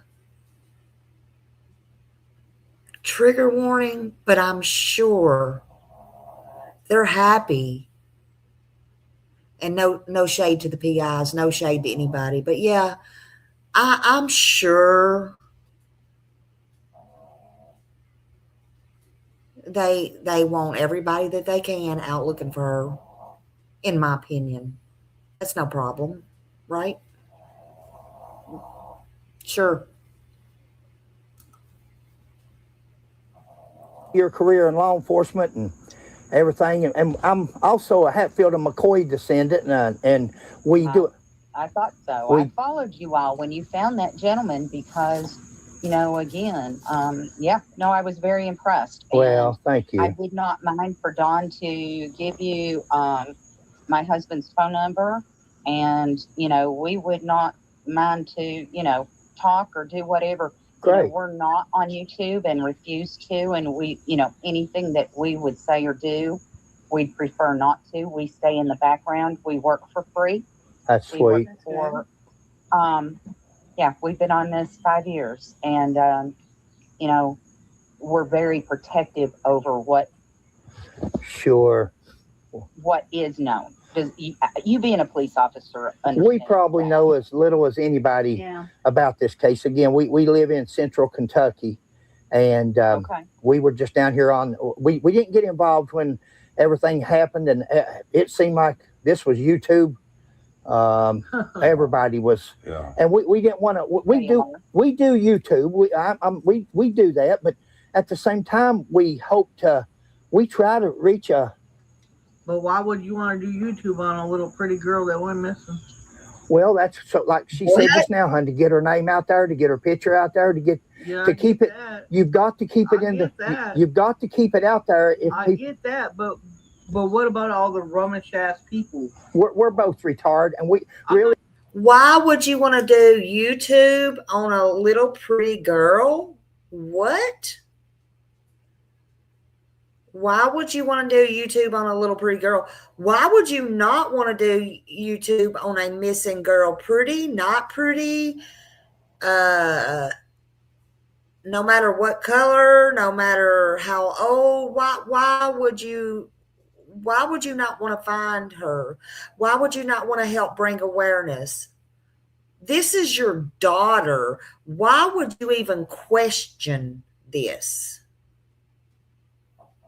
trigger warning, but I'm sure they're happy. And no shade to the PIs, no shade to anybody. But, yeah, I'm sure they want everybody that they can out looking for her, in my opinion. That's no problem, right? Sure. Your career in law enforcement and everything, and I'm also a Hatfield McCoy descendant, and we do. I thought so. I followed you all when you found that gentleman because, you know, again, I was very impressed. Well, thank you. I did not mind for Dawn to give you my husband's phone number, and, you know, we would not mind to, you know, talk or do whatever. Great. You know, we're not on YouTube and refuse to, and we, you know, anything that we would say or do, we'd prefer not to. We stay in the background. We work for free. That's sweet. We've been on this 5 years, and you know, we're very protective over what is known. Does you being a police officer, we probably know as little as anybody about this case. Again, we live in Central Kentucky, and we were just down here on. We didn't get involved when everything happened, and it seemed like this was YouTube. Everybody was, and we didn't want to. We do YouTube. We do that, but at the same time, we try to reach a. But why would you want to do YouTube on a little pretty girl that went missing? Well, that's so, like she said just now, hon, to get her name out there, to get her picture out there, to keep it. You've got to keep it you've got to keep it out there. I get that, but what about all the rummish ass people? We're both retarded, and we really. Why would you want to do YouTube on a little pretty girl? What? Why would you want to do YouTube on a little pretty girl? Why would you not want to do YouTube on a missing girl? Pretty, not pretty, no matter what color, no matter how old. Why would you not want to find her? Why would you not want to help bring awareness? This is your daughter. Why would you even question this?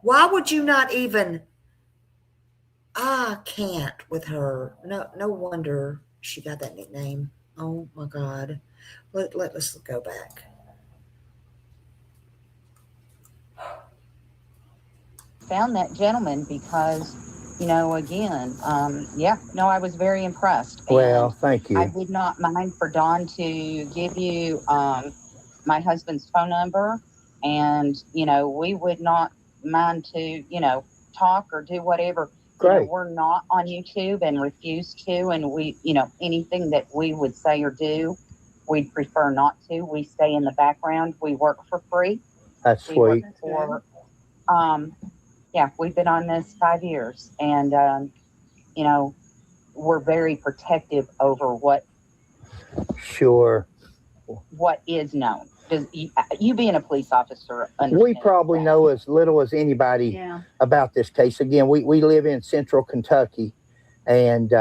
Why would you not even? I can't with her. No wonder she got that nickname. Oh my God. Let's go back. Found that gentleman because, you know, again, I was very impressed. Well, thank you. I did not mind for Dawn to give you my husband's phone number, and, you know, we would not mind to, you know, talk or do whatever. Great. You know, we're not on YouTube and refuse to, and we, you know, anything that we would say or do, we'd prefer not to. We stay in the background. We work for free. That's sweet. We've been on this 5 years, and you know, we're very protective over what is known. Does you being a police officer, we probably know as little as anybody about this case. Again, we live in Central Kentucky, and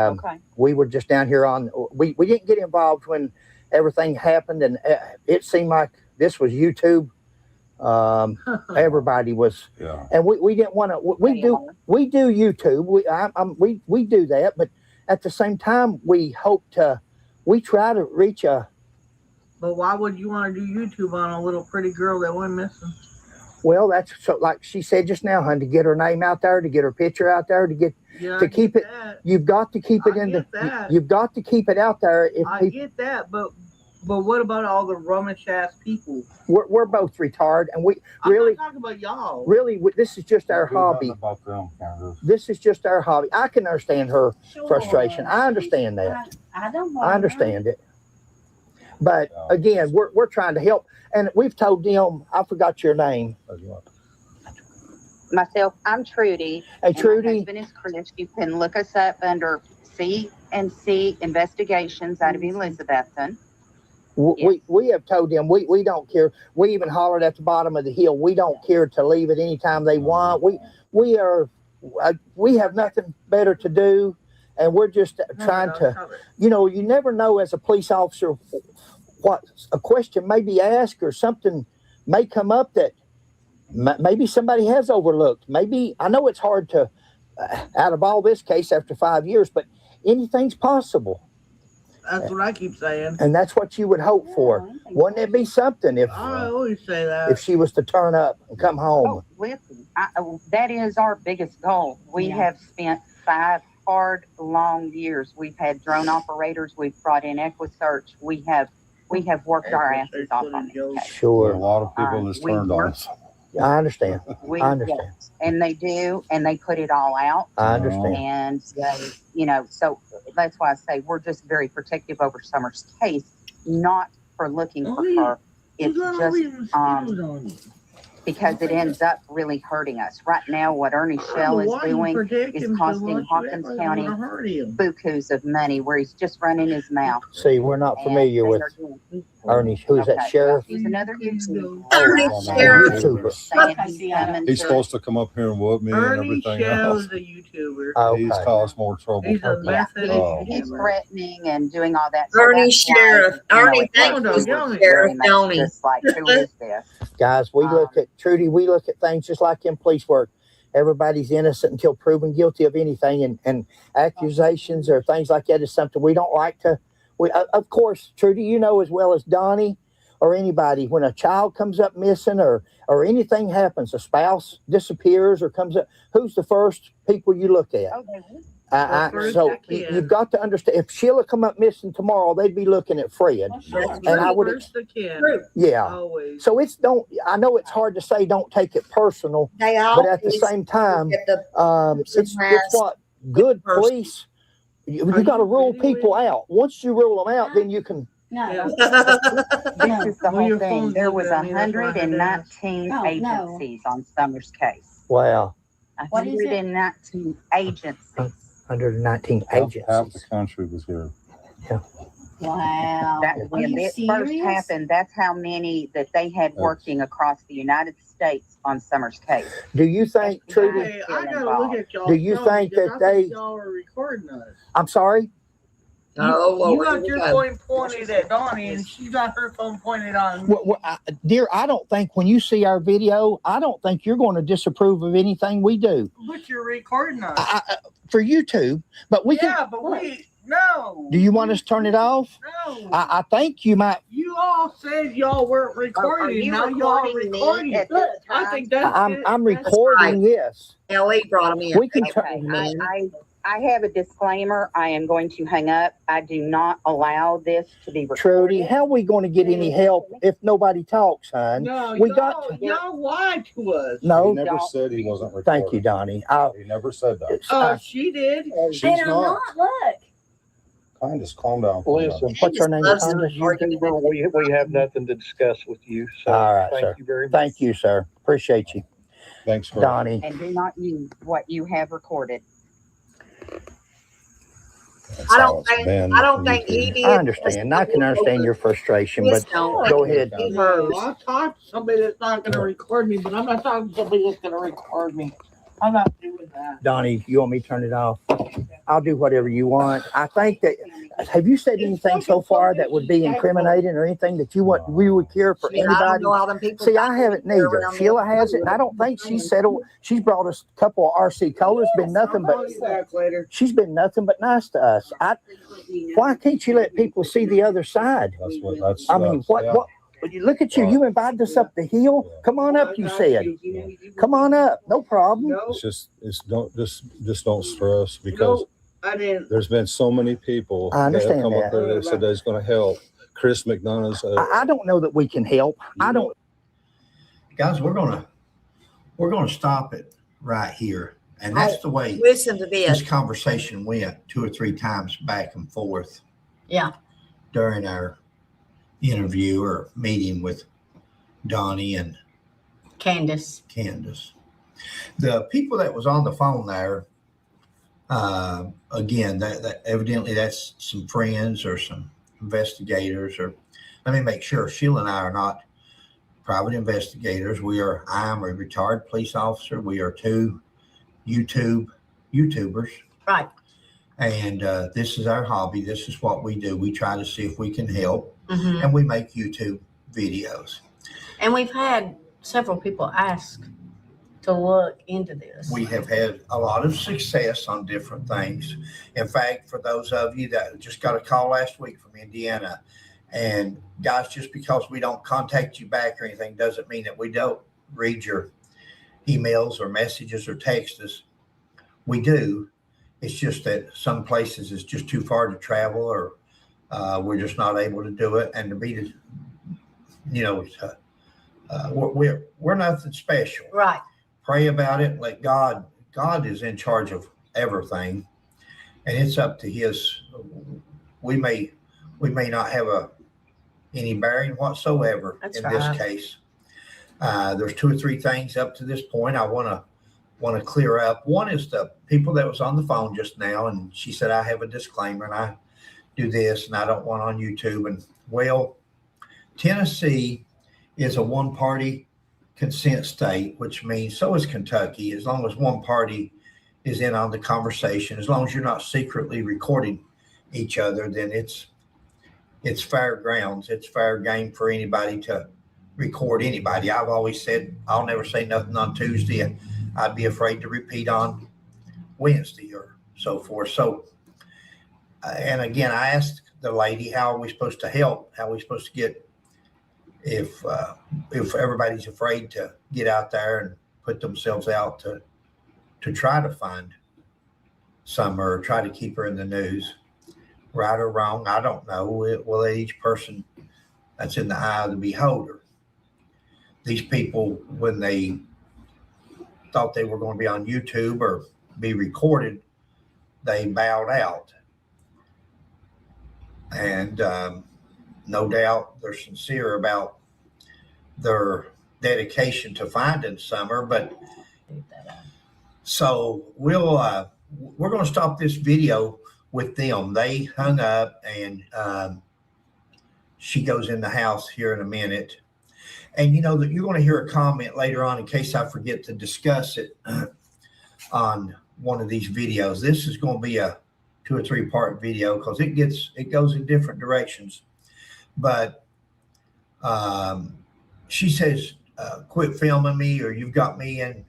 we were just down here on. We didn't get involved when everything happened, and it seemed like this was YouTube. Everybody was, and we didn't want to. We do YouTube. We do that, but at the same time, we try to reach a. But why would you want to do YouTube on a little pretty girl that went missing? Well, that's so, like she said just now, hon, to get her name out there, to get her picture out there, to keep it. You've got to keep it you've got to keep it out there. I get that, but But what about all the rummish ass people? We're both retarded, and we I'm really, not talking about y'all. really, this is just our Do nothing hobby. about them, Candus. This is just our hobby. I can understand her Sure. frustration. I understand that. I don't know. I understand it. But again, we're trying to help, and we've told them. I forgot your name. Myself, I'm Trudy. Hey, And my Trudy. husband is Chris. You can look us up under C&C Investigations out of Elizabethton. We have told them we don't care. We even hollered at the bottom of the hill. We don't care to leave it anytime they want. We have nothing better to do, and we're just trying to. You know, you never know as a police officer what a question may be asked or something may come up that maybe somebody has overlooked. Maybe I know it's hard to out of all this case after 5 years, but anything's possible. That's what I keep saying. And that's what you would hope for. Wouldn't it be something if I always say that. if she was to turn up and come home? Oh, listen, that is our biggest goal. We have spent 5 hard, long years. We've had drone operators. We've brought in EquiSearch. We have worked our asses off on this case. There are Sure, a lot of people that's turned on us. I understand. I understand. Yes, and they do, and they put it all out. I understand. And they, you know, so that's why I say we're just very protective over Summer's case, not for looking for her. It's just because it ends up really hurting us. Right now, what Ernie Shell is doing is costing Hawkins County bukus of money where he's just running his mouth. See, we're not familiar with Ernie. Who's that, sheriff? He's another YouTuber. Ernie YouTuber. He's supposed to come up here and whoop me and Ernie everything Shell else. is a YouTuber. Okay. He's caused more trouble. He's a method. He's threatening and doing all that. So Ernie that's why, Sheriff. you know, Ernie, it's thank like you, we're Sheriff, very much don't he? just like, who is this? Guys, we look at Trudy. We look at things just like in police work. Everybody's innocent until proven guilty of anything, and accusations or things like that is something we don't like to. Of course, Trudy, you know as well as Donnie or anybody, when a child comes up missing or anything happens, a spouse disappears or comes up, who's the first people you look at? So you've got to understand. If Sheila come up missing tomorrow, they'd be looking at Fred, and I would. Yeah. Always. So I know it's hard to say don't take it personal, but at the same time, it's what good police. You got to rule people out. Once you rule them out, then you can. No. This is the Well, your whole thing. phone's There was looking at me, that's why I had to 119 ask. agencies on Summer's case. Wow. What is it? 119 agencies. 119 Half the agencies. country was here. Wow. That, Are when you it first serious? happened, that's how many that they had working across the United States on Summer's case. Do you think, Trudy? Hey, I gotta look at y'all. Do you think that they- y'all are recording us? I'm sorry. You got your phone pointed at Donnie, and she got her phone pointed on me. Dear, I don't think when you see our video, I don't think you're going to disapprove of anything we do. But you're recording us. For YouTube, but we Yeah, can. but we no. Do you want us to turn it off? No. I think you might. You all said y'all weren't recording. you Now y'all recording me recording. at this I time? think that's it. I'm That's recording. Yes, Ellie brought him in. we can Okay, turn. I have a disclaimer. I am going to hang up. I do not allow this to be recorded. Trudy, how are we going to get any help if nobody talks, hon? No, we y'all, got to. y'all lied to us. No, He never said he wasn't recording. thank you, Donnie. He never said that. She did. She's And I'm not. not. Look. Candus, calm down. Listen, what's her name? Loves Candus? We have nothing to discuss with you. So All right, sir. thank you very much. Thank you, sir. Appreciate you, Thanks for Donnie. And do not use what you have recorded. I don't think he did. I understand. I can understand your frustration, but go ahead. I'll talk to somebody that's not going to record me, but I'm not talking to somebody that's going to record me. I'm not doing that. Donnie, you want me to turn it off? I'll do whatever you want. I think that, have you said anything so far that would be incriminating or anything that you want, we would care for I don't anybody? know how them people. See, I haven't neither. Sheila hasn't. And I don't think she's settled. She's brought us a couple of RC colors, been nothing but, Later. she's been nothing but nice to us. Why can't you let people see the other side? I mean, what, look at you. You invited us up the hill. Come on up, you said. Come on up. No problem. No, It's just don't stress because I didn't. there's been so many people I understand that have come that. up there that said they're going to help. Chris McDonough's. I don't know that we can help. I don't. Guys, we're gonna stop it right here, and that's the way Listen to this this. conversation went 2 or 3 times back and forth. Yeah. During our interview or meeting with Donnie and Candus. The people that was on the phone there, again, that evidently that's some friends or some investigators, or let me make sure, Sheila and I are not private investigators. I am a retired police officer. We are 2 YouTubers. Right. And this is our hobby. This is what we do. We try to see if we can help, Mm-hmm. and we make YouTube videos. And we've had several people ask to look into this. We have had a lot of success on different things. In fact, for those of you that just got a call last week from Indiana, and guys, just because we don't contact you back or anything doesn't mean that we don't read your emails or messages or text us. We do. It's just that some places it's just too far to travel, or we're just not able to do it. And to be, we're nothing special. Right. Pray about it. Let God is in charge of everything, and it's up to His. We may not have any bearing whatsoever. That's in right. This case. There's 2 or 3 things up to this point I want to clear up. One is the people that was on the phone just now, and she said, I have a disclaimer and I do this and I don't want on YouTube. And well, Tennessee is a one-party consent state, which means so is Kentucky. As long as one party is in on the conversation, as long as you're not secretly recording each other, then it's fair grounds. It's fair game for anybody to record anybody. I've always said I'll never say nothing on Tuesday, and I'd be afraid to repeat on Wednesday or so forth. So, and again, I asked the lady, how are we supposed to help? How are we supposed to get, if everybody's afraid to get out there and put themselves out to try to find Summer or try to keep her in the news, right or wrong, I don't know. Well, each person, that's in the eye of the beholder. These people, when they thought they were going to be on YouTube or be recorded, they bowed out. And no doubt they're sincere about their dedication to finding Summer. But so we're going to stop this video with them. They hung up, and she goes in the house here in a minute. And you know that you're going to hear a comment later on in case I forget to discuss it on one of these videos. This is going to be a 2 or 3 part video because it goes in different directions. But she says, quit filming me, or you've got me in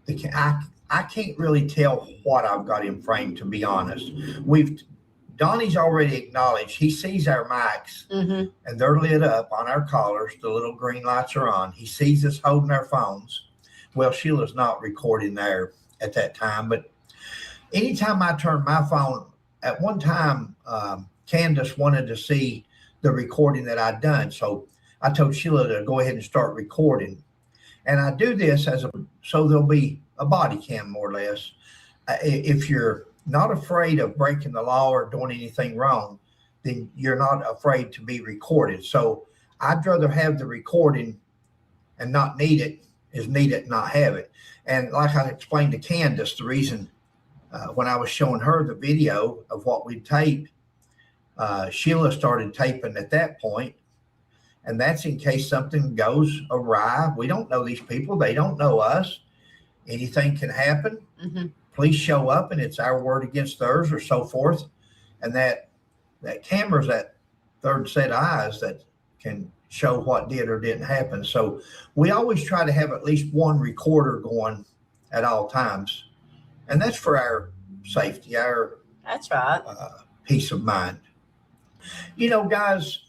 the I can't really tell what I've got in frame, to be honest. Donnie's already acknowledged he sees our mics, Mm-hmm. and they're lit up on our collars. The little green lights are on. He sees us holding our phones. Well, Sheila's not recording there at that time, but anytime I turn my phone, at one time, Candus wanted to see the recording that I'd done. So I told Sheila to go ahead and start recording. And I do this so there'll be a body cam, more or less. If you're not afraid of breaking the law or doing anything wrong, then you're not afraid to be recorded. So I'd rather have the recording and not need it is need it, not have it. And like I explained to Candus, the reason when I was showing her the video of what we taped, Sheila started taping at that point. And that's in case something goes awry. We don't know these people. They don't know us. Anything can happen. Mm-hmm. Police show up and it's our word against theirs or so forth. And that camera's that third set of eyes that can show what did or didn't happen. So we always try to have at least one recorder going at all times. And that's for our safety, our That's right. peace of mind. You know, guys,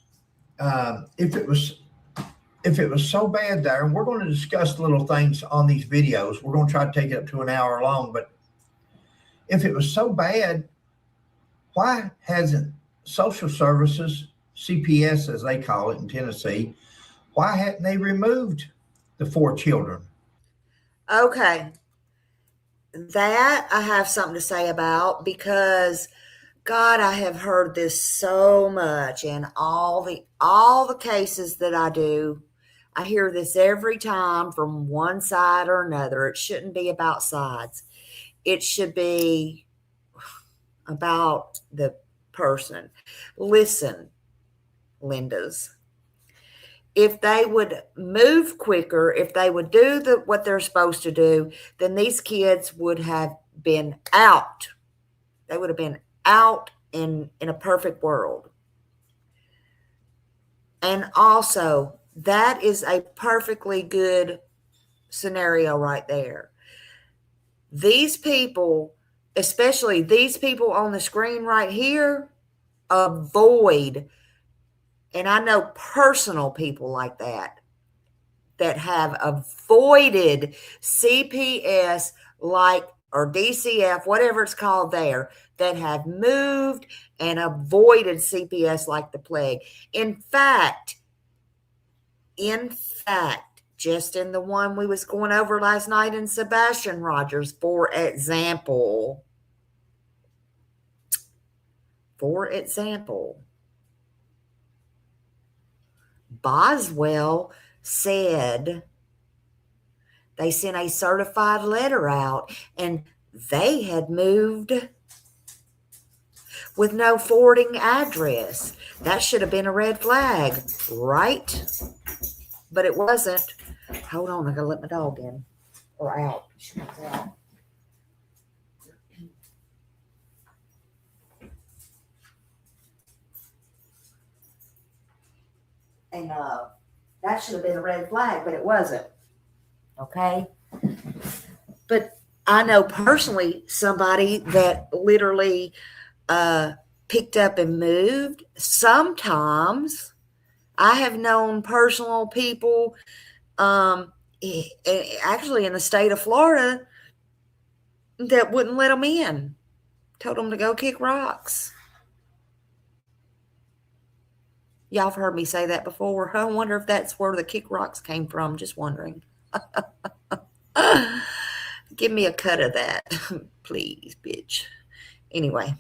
if it was so bad there, and we're going to discuss little things on these videos, we're going to try to take it up to an hour long, but if it was so bad, why hasn't social services CPS, as they call it in Tennessee, why hadn't they removed the 4 children? Okay. That I have something to say about, because God, I have heard this so much in all the cases that I do. I hear this every time from one side or another. It shouldn't be about sides. It should be about the person. Listen, Linda's, if they would move quicker, if they would do what they're supposed to do, then these kids would have been out. They would have been out in a perfect world. And also, that is a perfectly good scenario right there. These people, especially these people on the screen right here, avoid, and I know personal people like that have avoided CPS, like, or DCF, whatever it's called there, that have moved and avoided CPS like the plague. In fact, just in the one we was going over last night in Sebastian Rogers, for example, Boswell said they sent a certified letter out and they had moved with no forwarding address. That should have been a red flag, right? But it wasn't. Hold on, I gotta let my dog in or out. She comes out. And that should have been a red flag, but it wasn't. Okay. But I know personally somebody that literally picked up and moved. Sometimes I have known personal people, actually in the state of Florida, that wouldn't let them in. Told them to go kick rocks. Y'all have heard me say that before. I wonder if that's where the kick rocks came from. Just wondering. Give me a cut of that, please, bitch. Anyway,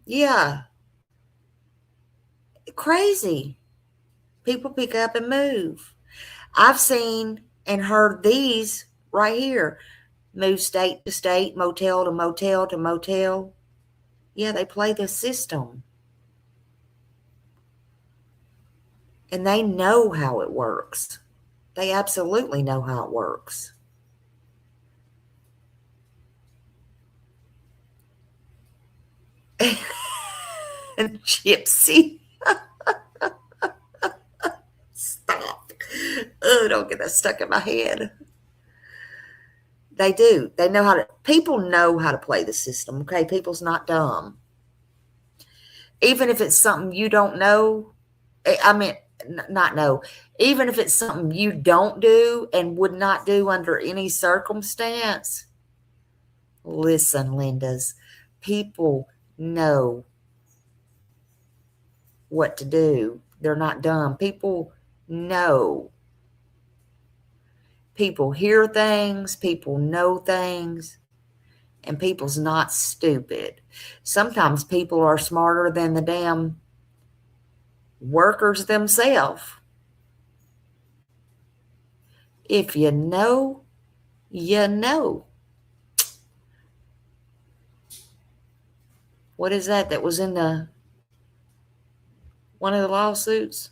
yeah, crazy. People pick up and move. I've seen and heard these right here. Move state to state, motel to motel to motel. Yeah, they play the system. And they know how it works. They absolutely know how it works. Gypsy. Stop. Oh, don't get that stuck in my head. They do. They know how to, people know how to play the system, okay? People's not dumb. Even if it's something you don't know, I mean, not know, even if it's something you don't do and would not do under any circumstance. Listen, Linda's, people know what to do. They're not dumb. People know. People hear things, people know things, and people's not stupid. Sometimes people are smarter than the damn workers themselves. If you know, you know. What is that was in one of the lawsuits?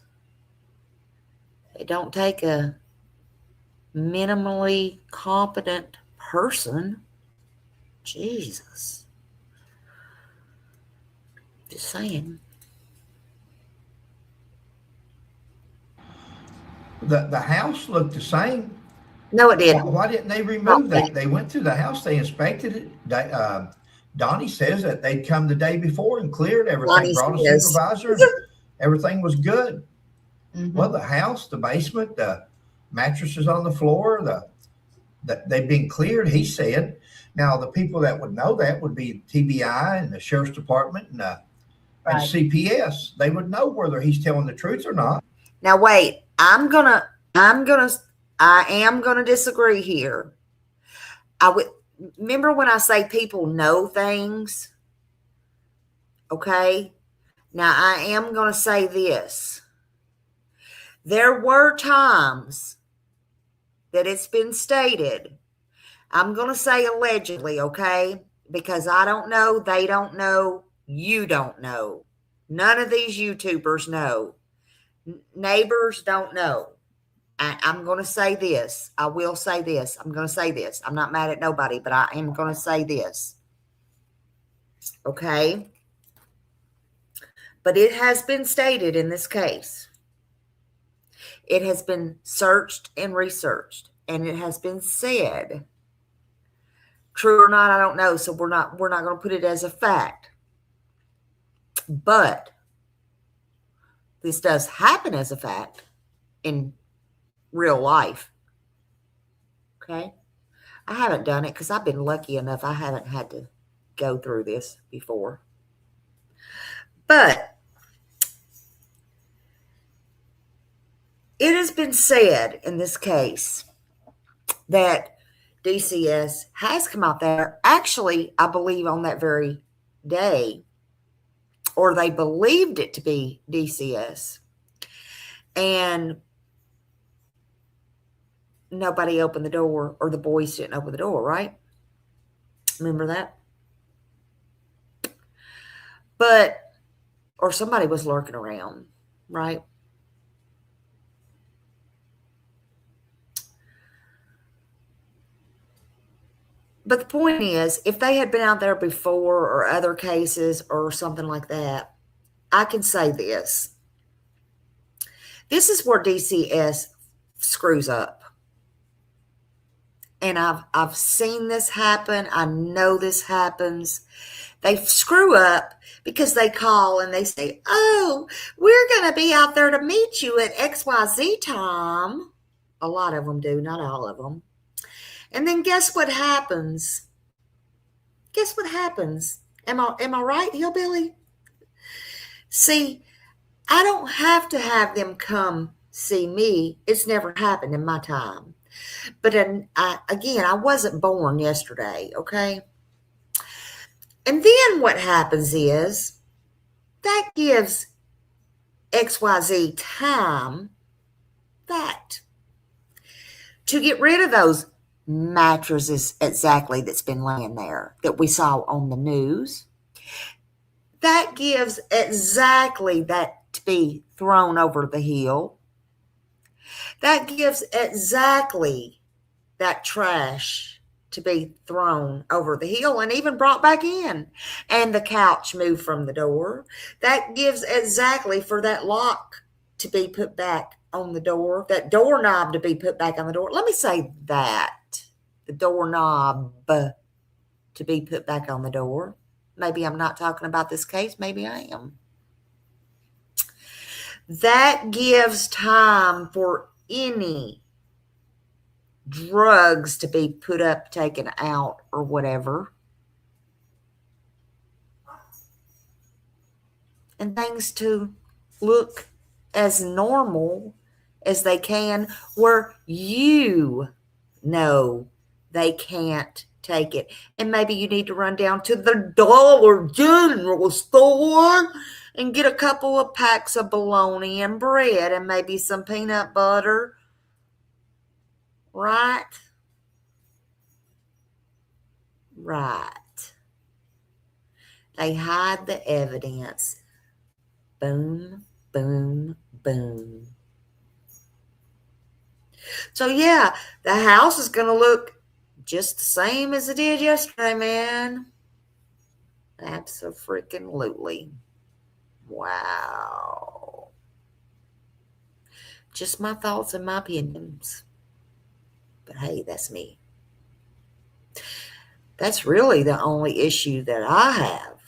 It don't take a minimally competent person. Jesus. Just saying. The house looked the same. No, it didn't. Why didn't they remove that? They went to the house, they inspected it. Donnie says that they'd come the day before and cleared everything, Donnie brought a says. supervisor, and everything was good. Mhm. Well, the house, the basement, the mattresses on the floor, they've been cleared, he said. Now, the people that would know that would be TBI and the sheriff's department and Right. CPS. They would know whether he's telling the truth or not. Now wait, I am gonna disagree here. I would remember when I say people know things. Okay. Now I am gonna say this. There were times that it's been stated. I'm gonna say allegedly, okay? Because I don't know, they don't know, you don't know. None of these YouTubers know. Neighbors don't know. I'm going to say this. I will say this. I'm going to say this. I'm not mad at nobody, but I am going to say this. Okay? But it has been stated in this case. It has been searched and researched, and it has been said. True or not, I don't know, so we're not going to put it as a fact. But this does happen as a fact in real life. Okay? I haven't done it because I've been lucky enough I haven't had to go through this before. But it has been said in this case that DCS has come out there. Actually, I believe on that very day, or they believed it to be DCS. And nobody opened the door, or the boys didn't open the door, right? Remember that? But, or somebody was lurking around, right? But the point is, if they had been out there before or other cases or something like that, I can say this. This is where DCS screws up. And I've seen this happen. I know this happens. They screw up because they call and they say, oh, we're going to be out there to meet you at XYZ time. A lot of them do, not all of them. And then guess what happens? Guess what happens? Am I right, Hillbilly? See, I don't have to have them come see me. It's never happened in my time. But again, I wasn't born yesterday, okay? And then what happens is that gives XYZ time to get rid of those mattresses exactly that's been laying there that we saw on the news. That gives exactly that to be thrown over the hill. That gives exactly that trash to be thrown over the hill and even brought back in. And the couch moved from the door. That gives exactly for that lock to be put back on the door, that doorknob to be put back on the door. Let me say that. The doorknob to be put back on the door. Maybe I'm not talking about this case. Maybe I am. That gives time for any drugs to be put up, taken out, or whatever. And things to look as normal as they can, where you know they can't take it. And maybe you need to run down to the Dollar General store and get a couple of packs of bologna and bread and maybe some peanut butter. Right? Right. They hide the evidence. Boom, boom, boom. So yeah, the house is going to look just the same as it did yesterday, man. Abso-freaking-lutely. Wow. Just my thoughts and my opinions. But hey, that's me. That's really the only issue that I have.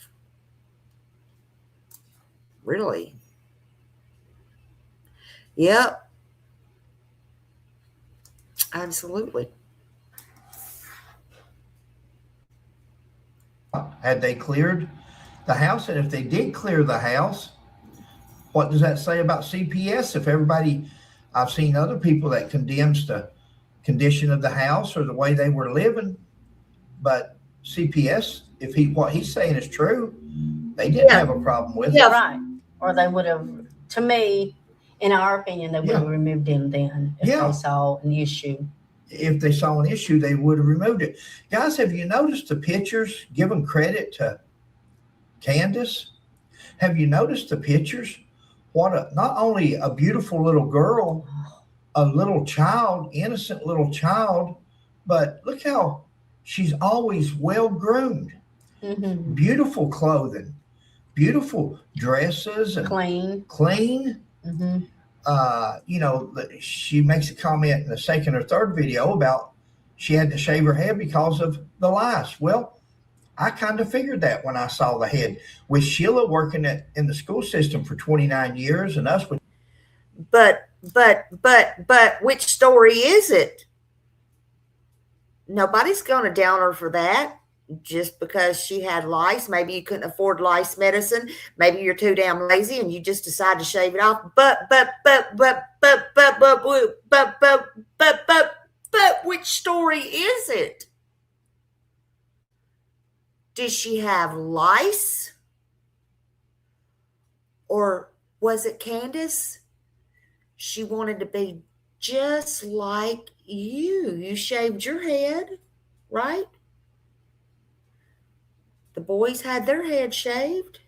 Really. Yep. Absolutely. Had they cleared the house? And if they did clear the house, what does that say about CPS? If everybody, I've seen other people that condemns the condition of the house or the way they were living, but CPS, if what he's saying is true, they didn't have a problem with Yeah, it. right. Or they would have, to me, in our opinion, they would have removed him then if they saw an issue. If they saw an issue, they would have removed it. Guys, have you noticed the pictures? Give them credit to Candus. Have you noticed the pictures? Not only a beautiful little girl, a little child, innocent little child, but look how she's always well groomed. Mm-hmm. Beautiful clothing, beautiful dresses, and clean. Mm-hmm. She makes a comment in the second or third video about she had to shave her head because of the lice. Well, I kind of figured that when I saw the head. With Sheila working in the school system for 29 years and us with. But which story is it? Nobody's going to down her for that just because she had lice. Maybe you couldn't afford lice medicine. Maybe you're too damn lazy and you just decide to shave it off. But which story is it? Did she have lice? Or was it Candus? She wanted to be just like you. You shaved your head, right? The boys had their head shaved.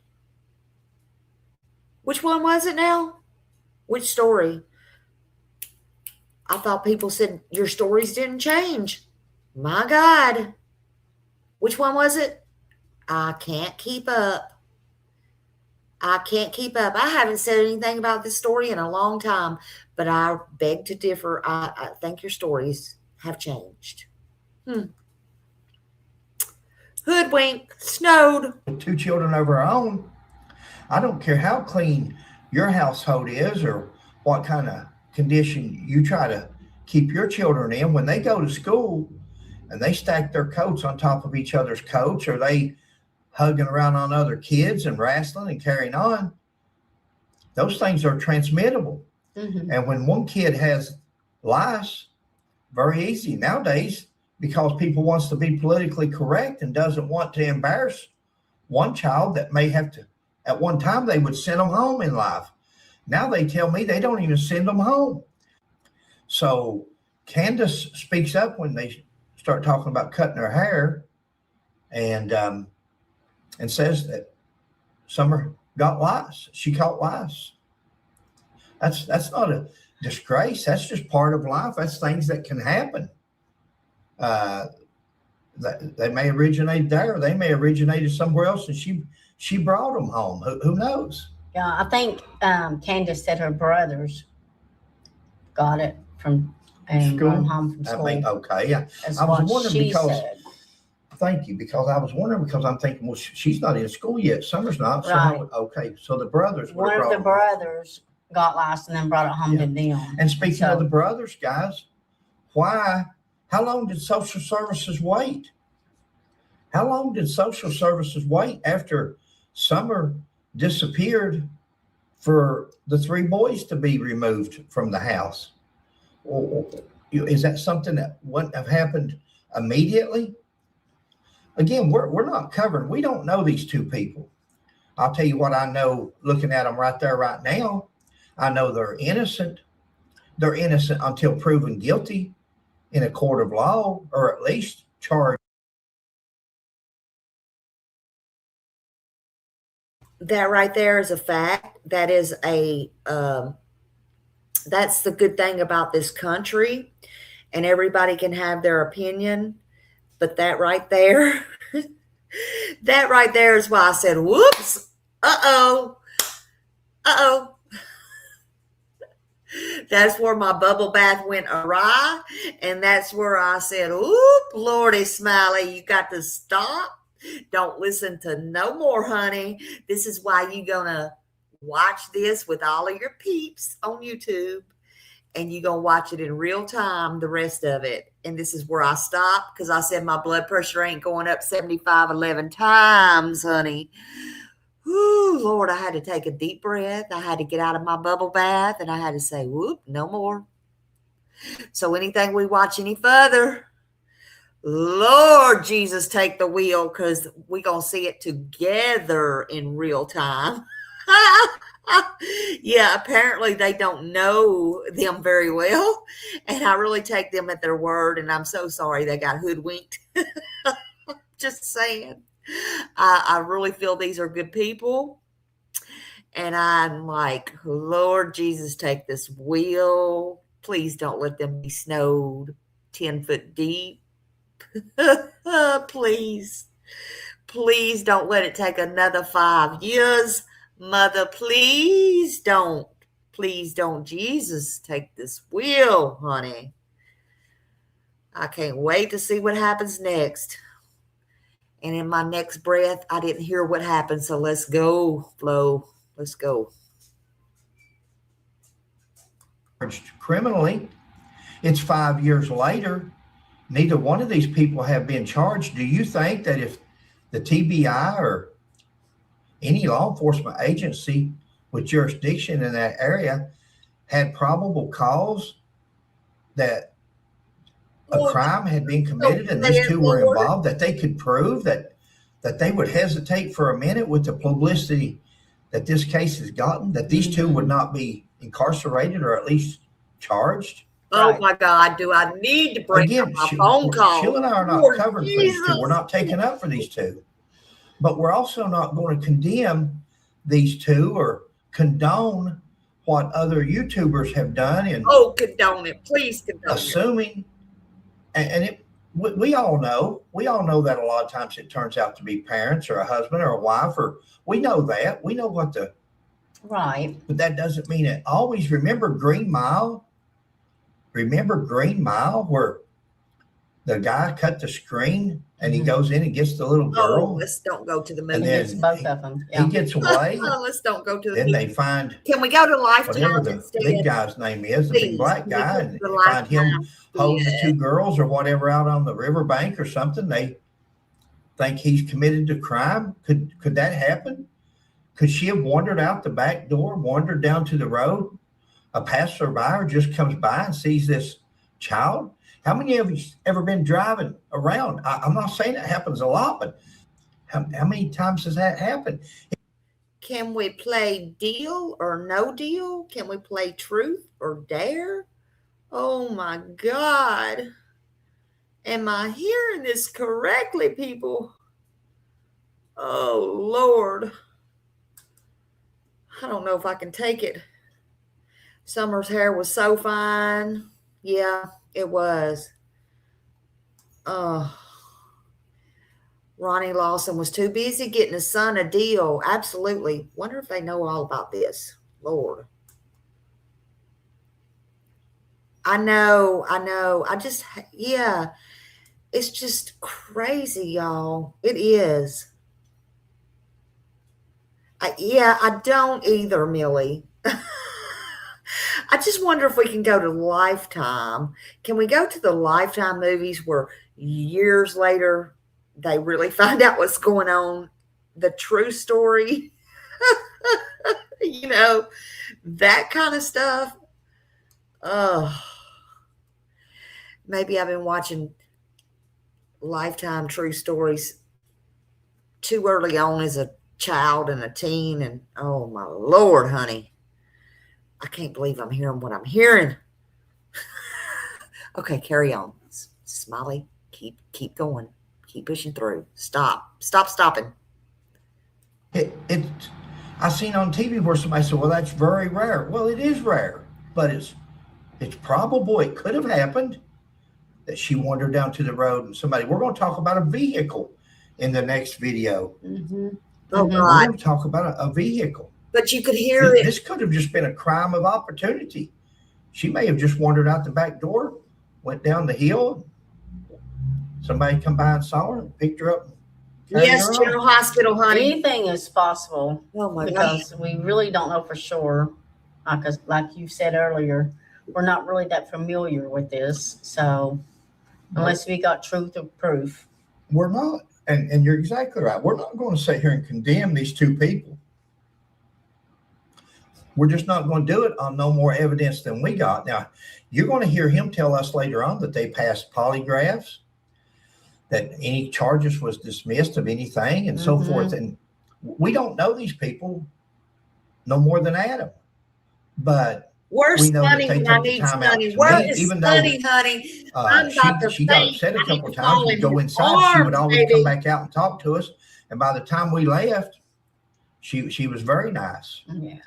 Which one was it now? Which story? I thought people said your stories didn't change. My God. Which one was it? I can't keep up. I haven't said anything about this story in a long time, but I beg to differ. I think your stories have changed. Hoodwink, snowed. 2 children of her own. I don't care how clean your household is or what kind of condition you try to keep your children in. When they go to school and they stack their coats on top of each other's coats, or they hugging around on other kids and wrestling and carrying on, those things are transmittable. Mm-hmm. And when one kid has lice, very easy nowadays, because people wants to be politically correct and doesn't want to embarrass one child that may have to. At one time, they would send them home in life. Now they tell me they don't even send them home. So Candus speaks up when they start talking about cutting her hair, and says that Summer got lice. She caught lice. That's not a disgrace. That's just part of life. That's things that can happen. They may originate there. They may originated somewhere else, and she brought them home. Who knows? Yeah, I think Candus said her brothers got it from going home from school. Okay, yeah. That's I was what wondering she because. said. Thank you, because I was wondering, because I'm thinking, well, she's not in school yet. Summer's not. So right. Okay, so the brothers. One of the brothers got lost and then brought it home to them. And speaking of the brothers, guys, how long did social services wait? How long did social services wait after Summer disappeared for the 3 boys to be removed from the house? Or is that something that wouldn't have happened immediately? Again, we're not covered. We don't know these 2 people. I'll tell you what I know looking at them right there right now. I know they're innocent. They're innocent until proven guilty in a court of law, or at least charged. That right there is a fact. That is that's the good thing about this country, and everybody can have their opinion. But that right there, that right there is why I said, whoops, uh-oh. That's where my bubble bath went awry. And that's where I said, oop, Lordy Smiley, you got to stop. Don't listen to no more, honey. This is why you're going to watch this with all of your peeps on YouTube and you're going to watch it in real time, the rest of it. And this is where I stop because I said my blood pressure ain't going up 75, 11 times, honey. Whoo, Lord, I had to take a deep breath. I had to get out of my bubble bath, and I had to say, whoop, no more. So anything we watch any further, Lord Jesus, take the wheel, because we're going to see it together in real time. Yeah, apparently they don't know them very well, and I really take them at their word, and I'm so sorry they got hoodwinked. Just saying. I really feel these are good people, and I'm like, Lord Jesus, take this wheel. Please don't let them be snowed 10 foot deep. Please don't let it take another 5 years. Mother, please don't. Jesus, take this wheel, honey. I can't wait to see what happens next. And in my next breath, I didn't hear what happened. So let's go, Flo. Let's go. Criminally, it's 5 years later. Neither one of these people have been charged. Do you think that if the TBI or any law enforcement agency with jurisdiction in that area had probable cause that a crime had been committed and these two were involved, that they could prove that they would hesitate for a minute with the publicity that this case has gotten, that these two would not be incarcerated or at least charged? Oh my God, do I need to break up my phone call? Sheila and I are not covered for these two. We're not taking up for these two. But we're also not going to condemn these two or condone what other YouTubers have done. And condone it. Please condone assuming, and we all know that a lot of times it turns out to be parents or a husband or a wife, or we know that. We know what the... Right. But that doesn't mean it. Always remember Green Mile? Remember Green Mile, where the guy cut the screen and he goes in and gets the little girl? Oh, let's don't go to the movie. And then both of them. Yeah. he gets away. Let's don't go to the Then movie. they find Can we go to whatever Lifetime the instead? big guy's name is, the big Please, black can we guy, go and to find him Lifetime? holding Yeah. two girls or whatever out on the riverbank or something. They think he's committed to crime. Could that happen? Could she have wandered out the back door, wandered down to the road? A passerby just comes by and sees this child. How many of you ever been driving around? I'm not saying it happens a lot, but how many times has that happened? Can we play deal or no deal? Can we play truth or dare? Oh my God. Am I hearing this correctly, people? Oh Lord. I don't know if I can take it. Summer's hair was so fine. Yeah, it was. Ronnie Lawson was too busy getting his son a deal. Absolutely. Wonder if they know all about this. Lord. I know. Yeah. It's just crazy, y'all. It is. I don't either, Millie. I just wonder if we can go to Lifetime. Can we go to the Lifetime movies where years later they really find out what's going on? The true story? You know, that kind of stuff. Maybe I've been watching Lifetime true stories too early on as a child and a teen, and oh my Lord, honey, I can't believe I'm hearing what I'm hearing. Okay, carry on. Smiley, keep going. Keep pushing through. Stopping. I seen on TV where somebody said, well, that's very rare. Well, it is rare, but it's probable it could have happened that she wandered down to the road and we're going to talk about a vehicle in the next video. Mm-hmm. Oh, We're God. going to talk about a vehicle. But you could hear it. This could have just been a crime of opportunity. She may have just wandered out the back door, went down the hill. Somebody come by and saw her and picked her up. Yes, General Hospital, honey. Anything is possible. Oh my God. Because we really don't know for sure. Like you said earlier, we're not really that familiar with this. So unless we got truth or proof. We're not. And you're exactly right. We're not going to sit here and condemn these two people. We're just not going to do it on no more evidence than we got. Now, you're going to hear him tell us later on that they passed polygraphs, that any charges was dismissed of anything and so forth. And we don't know these people no more than Adam. But where's we know that Sonny they when I took the need time out Sonny? to Where meet, is even though Sonny, honey? I'm about to she got faint. upset a I need couple to times. fall We'd in go his inside. She would arms, always baby. come back out and talk to us. And by the time we left, she was very nice. Yeah.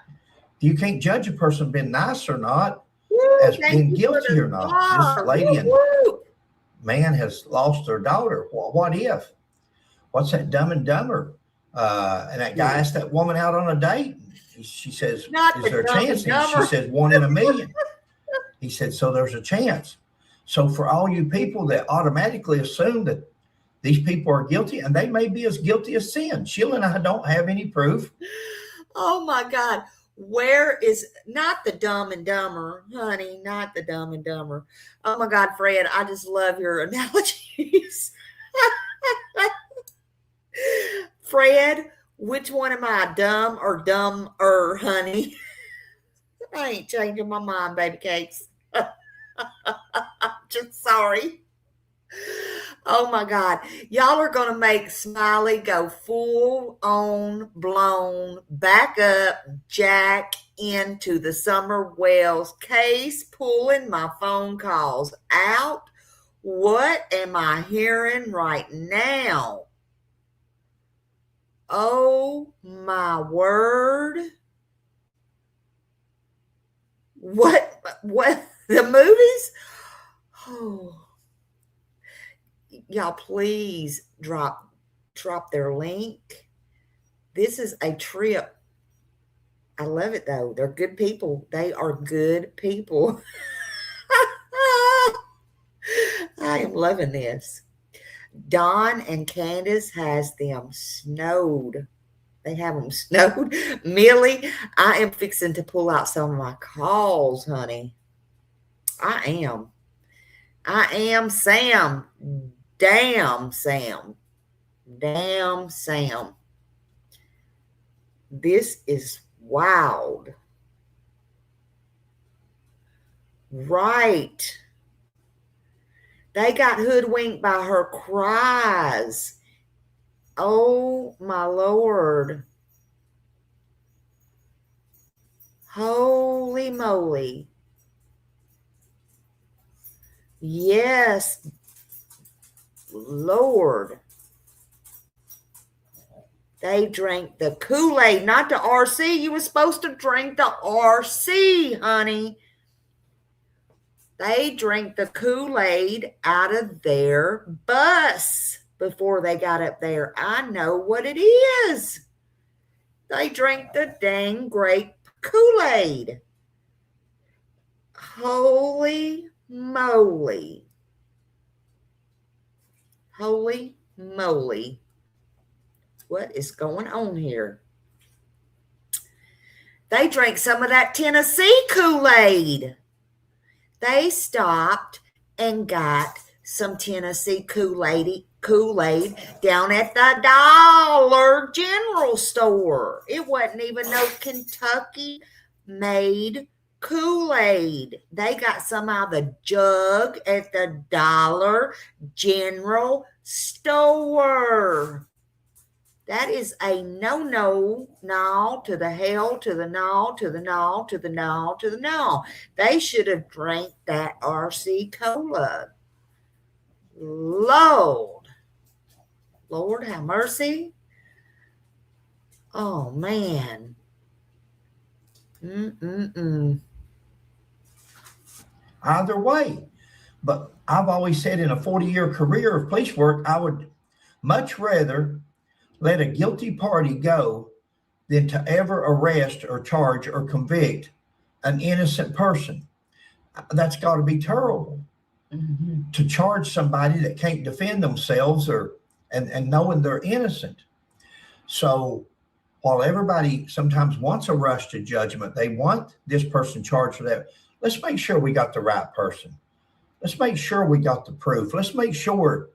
You can't judge a person being nice or not Woo, as thank being you for guilty the or not. star. This lady and Woo. man has lost their daughter. What if? What's that Dumb and Dumber? And that guy asked that woman out on a date. She says, Not is the there a Dumb and chance? And she Dumber. says, 1 in a million. He said, so there's a chance. So for all you people that automatically assume that these people are guilty, and they may be as guilty as sin. Sheila and I don't have any proof. Oh my God. Where is not the Dumb and Dumber, honey? Not the Dumb and Dumber. Oh my God, Fred, I just love your analogies. Fred, which one am I, dumb or dumber, honey? I ain't changing my mind, baby cakes. I'm just sorry. Oh my God. Y'all are going to make Smiley go full on blown back up, jack into the Summer Wells case, pulling my phone calls out. What am I hearing right now? Oh my word. What the movies? Oh. Y'all please drop their link. This is a trip. I love it though. They're good people. They are good people. I am loving this. Don and Candus has them snowed. They have them snowed. Millie, I am fixing to pull out some of my calls, honey. I am, Sam. Damn, Sam. Damn, Sam. This is wild. Right. They got hoodwinked by her cries. Oh, my Lord. Holy moly. Yes, Lord. They drank the Kool-Aid, not the RC. You were supposed to drink the RC, honey. They drank the Kool-Aid out of their bus before they got up there. I know what it is. They drank the dang grape Kool-Aid. Holy moly. Holy moly. What is going on here? They drank some of that Tennessee Kool-Aid. They stopped and got some Tennessee Kool-Aid down at the Dollar General store. It wasn't even no Kentucky made Kool-Aid. They got some out of the jug at the Dollar General store. That is a no to the hell, to the no, to the no, to the no, to the no. They should have drank that RC Cola. Lord have mercy. Oh, man. Either way. But I've always said in a 40-year career of police work, I would much rather let a guilty party go than to ever arrest or charge or convict an innocent person. That's got to be terrible. To charge somebody that can't defend themselves and knowing they're innocent. So while everybody sometimes wants a rush to judgment, they want this person charged for that. let's make sure we got the right person. Let's make sure we got the proof. Let's make sure.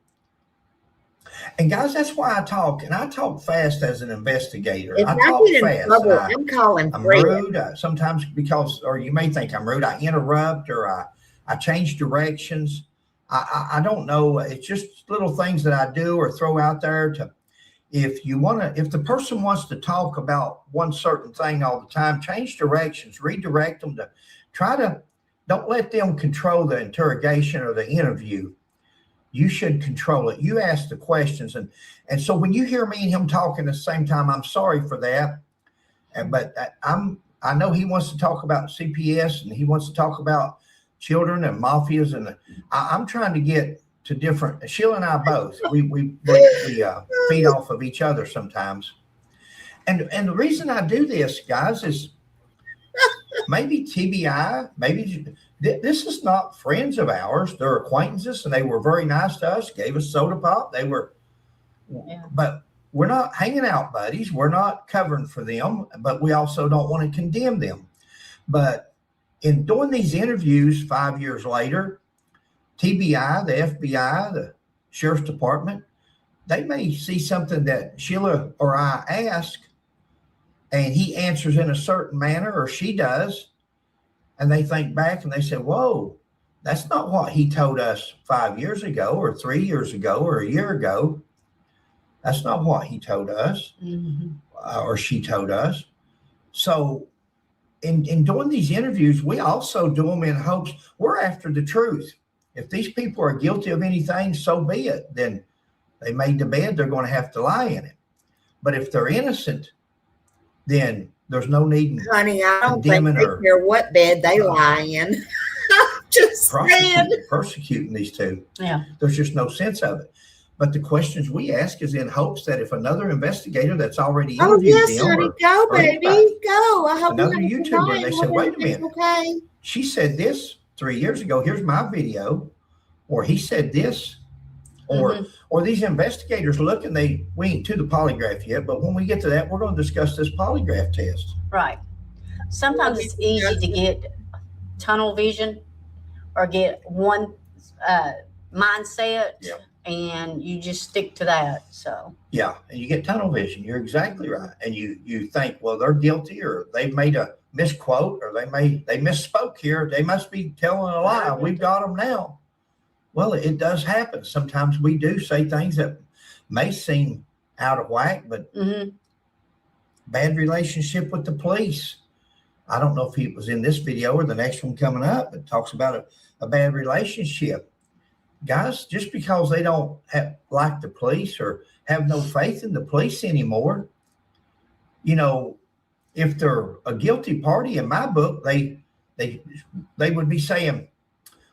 And guys, that's why I talk, and I talk fast as an investigator. If I I talk get in fast. trouble, I'm calling I'm Fred. rude sometimes because, or you may think I'm rude. I interrupt or I change directions. I don't know. It's just little things that I do or throw out there to, if the person wants to talk about one certain thing all the time, change directions, redirect them to don't let them control the interrogation or the interview. You should control it. You ask the questions. And so when you hear me and him talking at the same time, I'm sorry for that. But I know he wants to talk about CPS and he wants to talk about children and mafias. And I'm trying to get to different, Sheila and I both, we feed off of each other sometimes. And the reason I do this, guys, is maybe TBI, maybe this is not friends of ours. They're acquaintances, and they were very nice to us, gave us soda pop. But we're not hanging out buddies. We're not covering for them, but we also don't want to condemn them. But in doing these interviews 5 years later, TBI, the FBI, the Sheriff's Department, they may see something that Sheila or I ask, and he answers in a certain manner, or she does, and they think back and they say, whoa, that's not what he told us 5 years ago or 3 years ago or a year ago. That's not what he told us or she told us. So in doing these interviews, we also do them in hopes we're after the truth. If these people are guilty of anything, so be it. Then they made the bed, they're going to have to lie in it. But if they're innocent, then there's no need in Honey, I don't think they care what bed they lie in. Just persecuting these two. Yeah. There's just no sense of it. But the questions we ask is in hopes that if another investigator that's already interviewed them, honey, go, baby, go. I hope another YouTuber, they said, wait a minute. Okay. She said this 3 years ago. Here's my video. Or he said this. Or these investigators look and we ain't to the polygraph yet, but when we get to that, we're going to discuss this polygraph test. Right. Sometimes it's easy to get tunnel vision or get one mindset, and you just stick to that. So yeah, and you get tunnel vision. You're exactly right. And you think, well, they're guilty, or they've made a misquote, or they misspoke here. They must be telling a lie. We've got them now. Well, it does happen. Sometimes we do say things that may seem out of whack, but bad relationship with the police. I don't know if he was in this video or the next one coming up, but talks about a bad relationship. Guys, just because they don't like the police or have no faith in the police anymore, if they're a guilty party, in my book, they would be saying,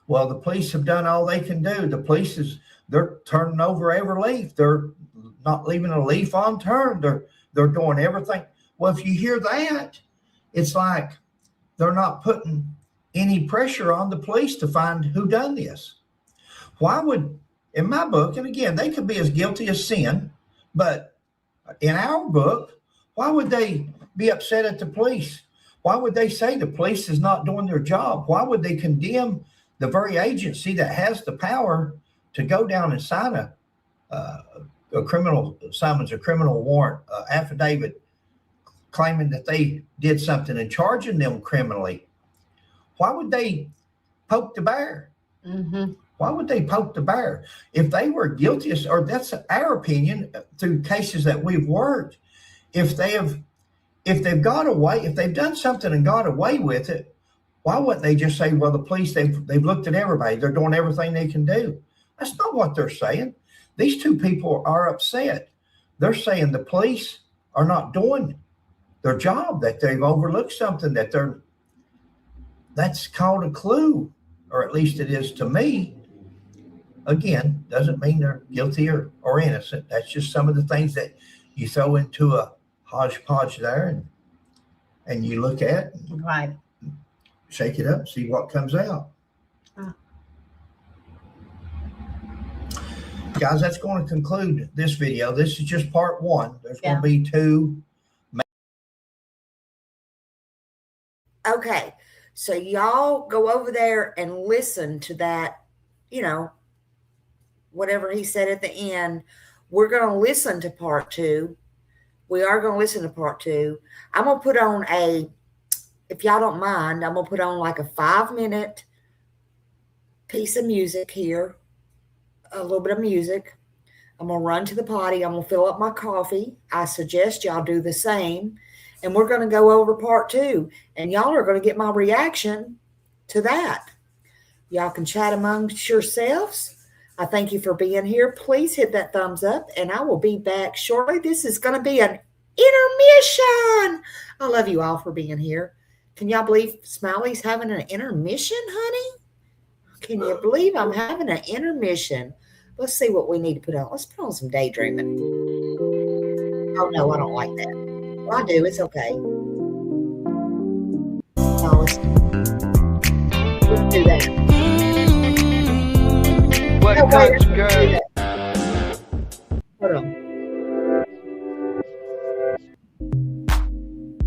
well, the police have done all they can do. The police they're turning over every leaf. They're not leaving a leaf unturned. They're doing everything. Well, if you hear that, it's like they're not putting any pressure on the police to find who done this. Why would, in my book, and again, they could be as guilty as sin, but in our book, why would they be upset at the police? Why would they say the police is not doing their job? Why would they condemn the very agency that has the power to go down and sign a criminal summons, a criminal warrant, affidavit claiming that they did something and charging them criminally? Why would they poke the bear? Why would they poke the bear? If they were guilty, or that's our opinion through cases that we've worked, if they've got away, if they've done something and got away with it, why wouldn't they just say, well, the police, they've looked at everybody. They're doing everything they can do. That's not what they're saying. These two people are upset. They're saying the police are not doing their job, that they've overlooked something, that's called a clue, or at least it is to me. Again, doesn't mean they're guilty or innocent. That's just some of the things that you throw into a hodgepodge there and you look at. Right. Shake it up, see what comes out. Guys, that's going to conclude this video. This is just part one. There's going to be two. Okay, So y'all go over there and listen to that, you know, whatever he said at the end. We're going to listen to part 2. We are going to listen to part 2. I'm going to put on if y'all don't mind, I'm going to put on like a 5-minute piece of music here, a little bit of music. I'm going to run to the potty. I'm going to fill up my coffee. I suggest y'all do the same. And we're going to go over part 2. And y'all are going to get my reaction to that. Y'all can chat amongst yourselves. I thank you for being here. Please hit that thumbs up, and I will be back shortly. This is going to be an intermission. I love you all for being here. Can y'all believe Smiley's having an intermission, honey? Can you believe I'm having an intermission? Let's see what we need to put on. Let's put on some daydreaming. Oh, no, I don't like that. Well, I do. It's okay. No, let's do that. What No, wait, comes good? hold on.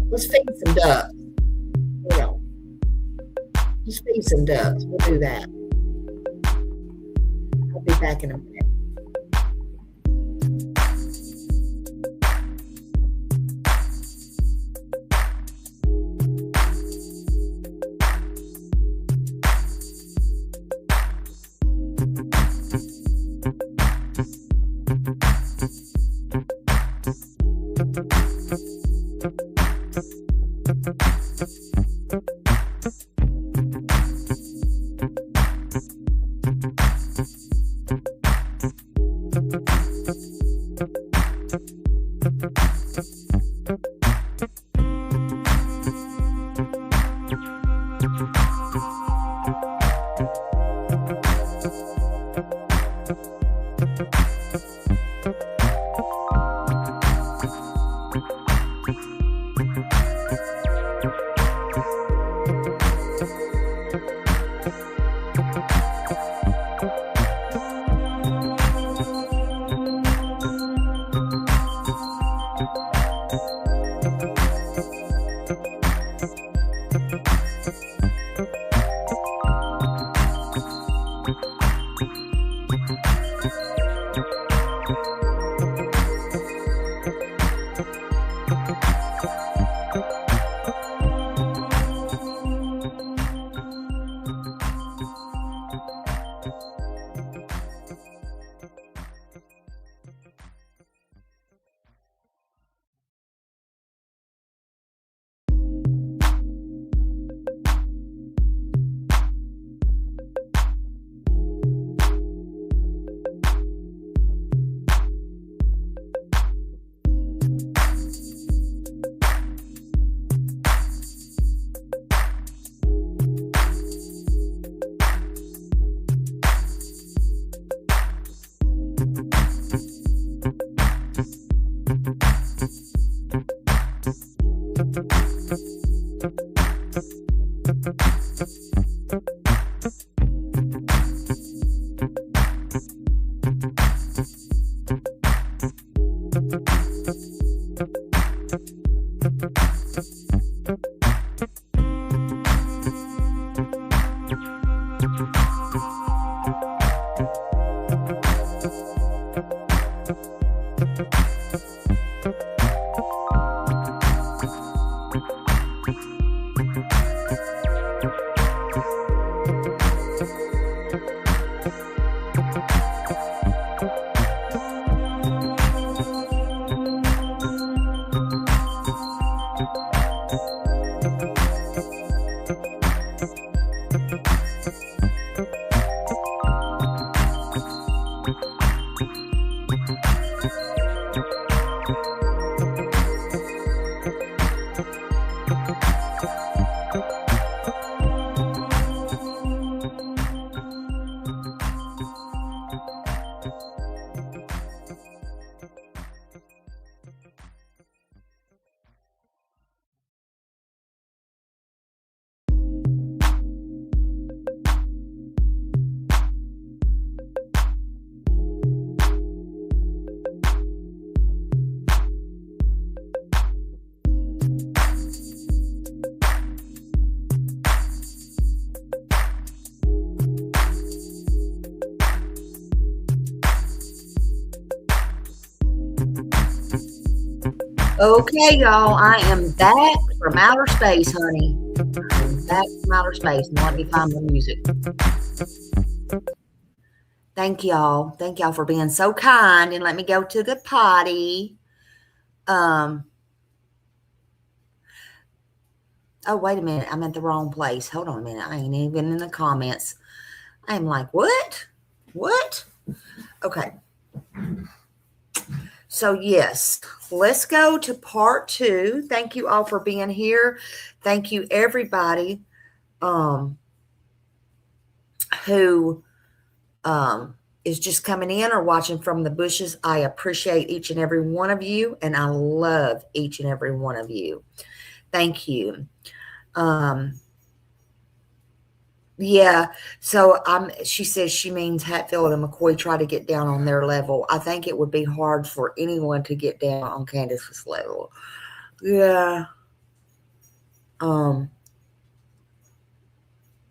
Let's feed some ducks. Hold on. Let's feed some ducks. We'll do that. I'll be back in a minute. Okay, y'all, I am back from outer space, honey. I'm back from outer space. Now let me find the music. Thank y'all. Thank y'all for being so kind and let me go to the potty. Oh, wait a minute. I'm at the wrong place. Hold on a minute. I ain't even in the comments. I'm like, what? What? Okay. So yes, let's go to part 2. Thank you all for being here. Thank you everybody who is just coming in or watching from the bushes. I appreciate each and every one of you, and I love each and every one of you. Thank you. Yeah, so she says she means Hatfield and McCoy try to get down on their level. I think it would be hard for anyone to get down on Candus's level. Yeah.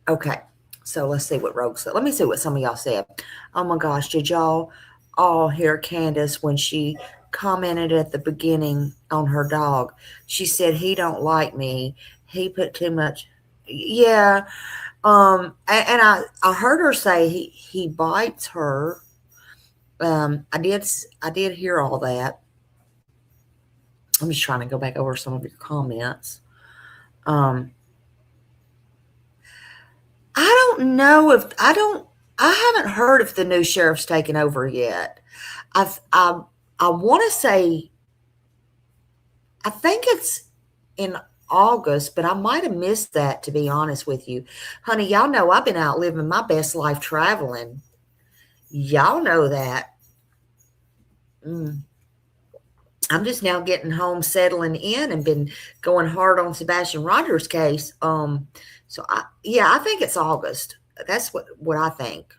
Okay. So let's see what Rogue said. Let me see what some of y'all said. Oh my gosh, did y'all all hear Candus when she commented at the beginning on her dog? She said he don't like me. He put too much. Yeah. And I heard her say he bites her. I did hear all that. I'm just trying to go back over some of your comments. I don't know if I haven't heard if the new sheriff's taken over yet. I want to say I think it's in August, but I might have missed that, to be honest with you. Honey, y'all know I've been out living my best life traveling. Y'all know that. I'm just now getting home, settling in, and been going hard on Sebastian Rogers' case. So I think it's August. That's what I think.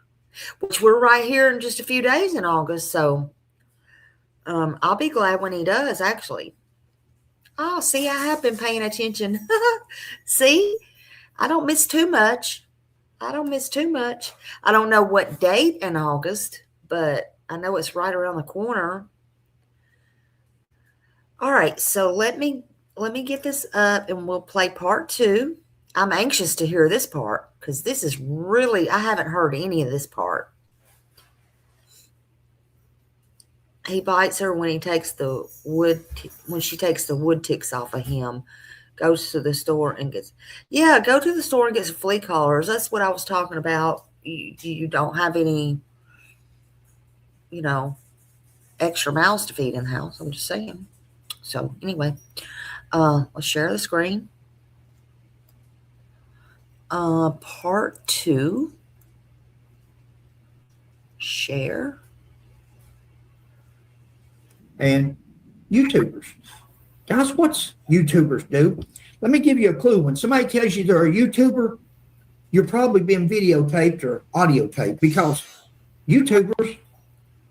Which we're right here in just a few days in August. So I'll be glad when he does, actually. Oh, see, I have been paying attention. See, I don't miss too much. I don't know what date in August, but I know it's right around the corner. All right, so let me get this up and we'll play part 2. I'm anxious to hear this part because this is really, I haven't heard any of this part. He bites her when he takes the wood, when she takes the wood ticks off of him, goes to the store and gets, go to the store and get some flea collars. That's what I was talking about. You don't have any, extra mouths to feed in the house. I'm just saying. So anyway, let's share the screen. Part 2. Share. And YouTubers. Guys, what's YouTubers do? Let me give you a clue. When somebody tells you they're a YouTuber, you're probably being videotaped or audio taped because YouTubers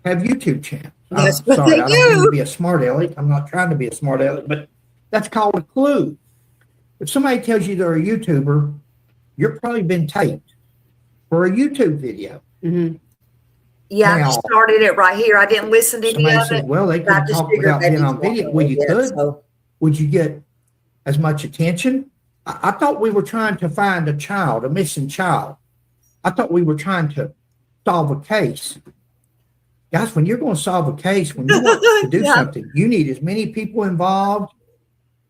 have YouTube channels. That's what sorry, they I don't mean do. to be a smart aleck. I'm not trying to be a smart aleck, but that's called a clue. If somebody tells you they're a YouTuber, you're probably been taped for a YouTube video. Mm-hmm. Yeah, now, I started it right here. I didn't listen to any of said, it. well, they could talk without being on video. Well, you could. So. Would you get as much attention? I thought we were trying to find a child, a missing child. I thought we were trying to solve a case. Guys, when you're going to solve a case, when you want to do something, you need as many people involved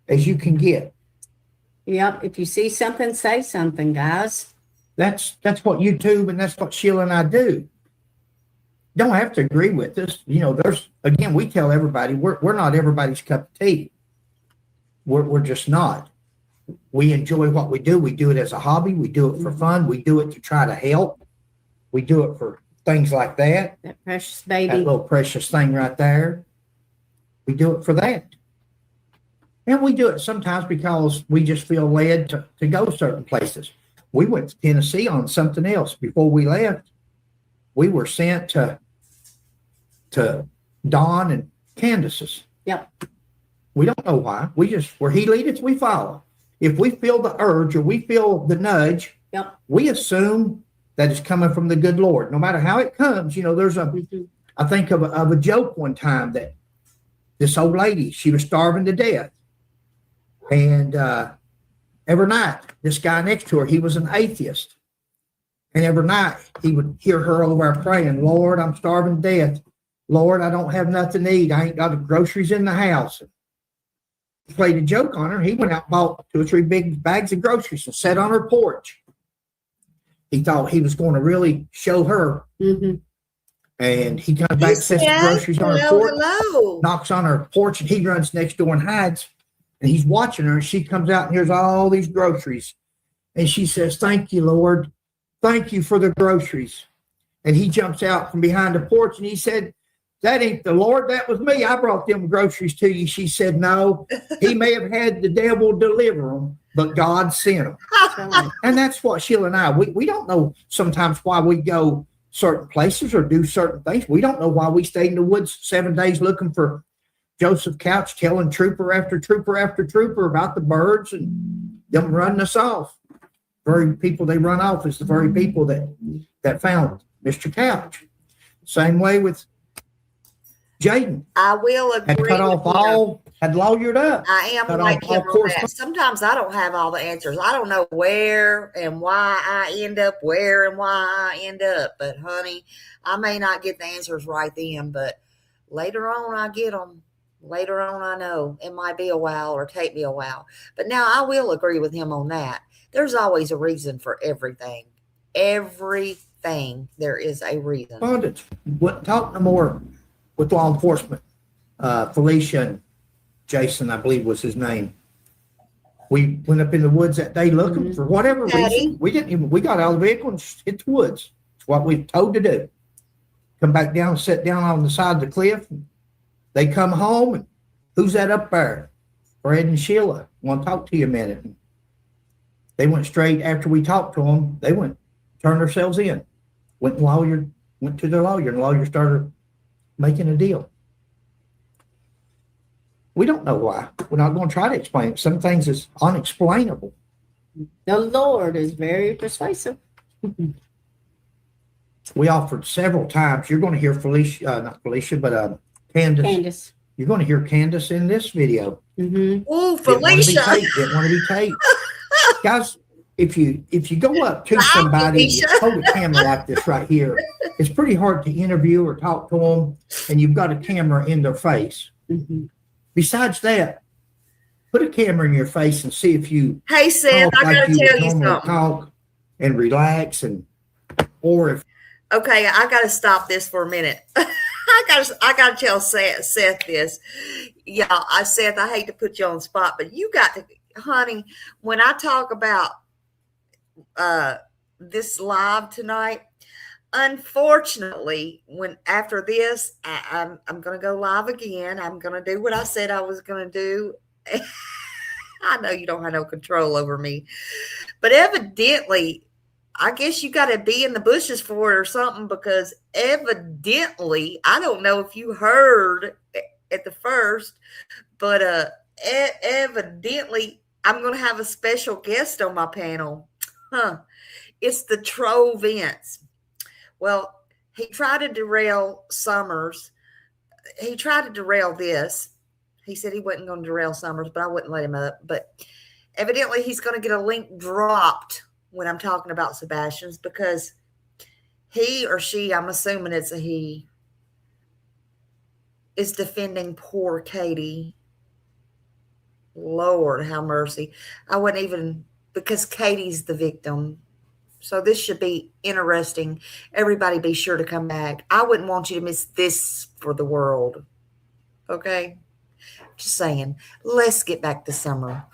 as you can get. Yep. If you see something, say something, guys. That's what YouTube and that's what Sheila and I do. Don't have to agree with us. There's, again, we tell everybody we're not everybody's cup of tea. We're just not. We enjoy what we do. We do it as a hobby. We do it for fun. We do it to try to help. We do it for things like that. That precious baby. That little precious thing right there. We do it for that. And we do it sometimes because we just feel led to go certain places. We went to Tennessee on something else. Before we left, we were sent to Don and Candus's. Yep. We don't know why. We just, where he leads us, we follow. If we feel the urge or we feel the nudge, we assume that it's coming from the good Lord. No matter how it comes, there's I think of a joke one time that this old lady, she was starving to death. And every night, this guy next to her, he was an atheist. And every night he would hear her over there praying, Lord, I'm starving to death. Lord, I don't have nothing to eat. I ain't got the groceries in the house. He played a joke on her. He went out and bought 2 or 3 big bags of groceries and sat on her porch. He thought he was going to really show her. Mm-hmm. And he comes back, sets the groceries on her porch, knocks on her porch, and he runs next door and hides. And he's watching her, and she comes out and here's all these groceries. And she says, thank you, Lord. Thank you for the groceries. And he jumps out from behind the porch, and he said, that ain't the Lord, that was me. I brought them groceries to you. She said, no, he may have had the devil deliver them, but God sent them. And that's what Sheila and I, we don't know sometimes why we go certain places or do certain things. We don't know why we stayed in the woods 7 days looking for Joseph Couch, telling trooper after trooper after trooper about the birds and them running us off. Very people they run off is the very people that found Mr. Couch. Same way with Jaden. I will agree. Had cut off all, had lawyered up. I am like him on that. Sometimes I don't have all the answers. I don't know where and why I end up where and why I end up. But honey, I may not get the answers right then, but later on I get them. Later on I know. It might be a while or take me a while. But now I will agree with him on that. There's always a reason for everything. Everything there is a reason. Wouldn't talk no more with law enforcement. Felicia and Jason, I believe was his name. We went up in the woods that day looking for whatever reason. We got out of the vehicle and hit the woods. It's what we were told to do. Come back down, sit down on the side of the cliff. They come home, and who's that up there? Fred and Sheila. Want to talk to you a minute. They went straight after we talked to them. They turned themselves in, went to the lawyer, and the lawyer started making a deal. We don't know why. We're not going to try to explain it. Some things is unexplainable. The Lord is very persuasive. We offered several times. You're going to hear not Felicia, but Candus. You're going to hear Candus in this video. Mm-hmm. Oh, Felicia. Didn't want to be taped. Guys, if you go up to somebody and you hold a camera like this right here, it's pretty hard to interview or talk to them, and you've got a camera in their face. Mm-hmm. Besides that, put a camera in your face and see if you Hey, Seth, I got to tell you something. Talk and relax, or if okay, I got to stop this for a minute. I got to tell Seth this. Yeah, Seth, I hate to put you on the spot, but you got to, honey, when I talk about this live tonight, unfortunately, after this, I'm going to go live again. I'm going to do what I said I was going to do. I know you don't have no control over me, but evidently, I guess you got to be in the bushes for it or something, because evidently, I don't know if you heard at the first, but evidently, I'm going to have a special guest on my panel. It's the Troll Vince. Well, he tried to derail Summers. He tried to derail this. He said he wasn't going to derail Summers, but I wouldn't let him up. But evidently, he's going to get a link dropped when I'm talking about Sebastian's, because he or she, I'm assuming it's a he, is defending poor Katie. Lord have mercy. I wouldn't even, because Katie's the victim. So this should be interesting. Everybody be sure to come back. I wouldn't want you to miss this for the world. Okay? Just saying. Let's get back to summer.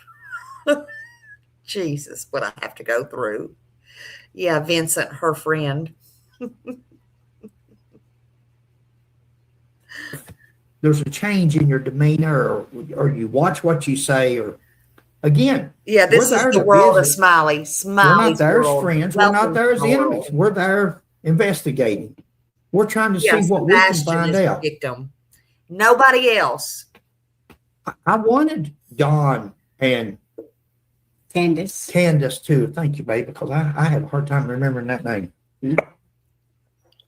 Jesus, what I have to go through. Yeah, Vincent, her friend. There's a change in your demeanor, or you watch what you say, or again. Yeah, this is the world of Smiley. Smiley's we're not there world. as friends. We're not there as enemies. We're there investigating. We're trying to see what we can find out. Victim. Nobody else. I wanted Dawn and Candus too. Thank you, babe, because I have a hard time remembering that name.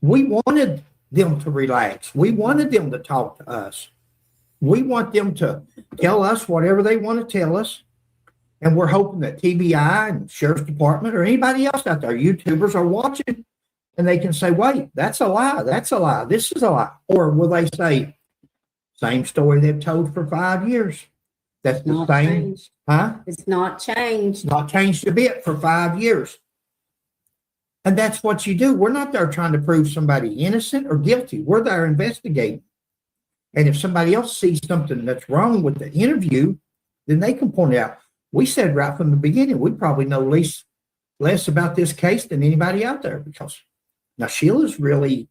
We wanted them to relax. We wanted them to talk to us. We want them to tell us whatever they want to tell us. And we're hoping that TBI and Sheriff's Department or anybody else out there, YouTubers, are watching and they can say, wait, that's a lie. That's a lie. This is a lie. Or will they say, same story they've told for 5 years? That's the same. Changed. Huh? It's not changed. Not changed a bit for 5 years. And that's what you do. We're not there trying to prove somebody innocent or guilty. We're there investigating. And if somebody else sees something that's wrong with the interview, then they can point it out. We said right from the beginning, we probably know less about this case than anybody out there, because now Sheila's really,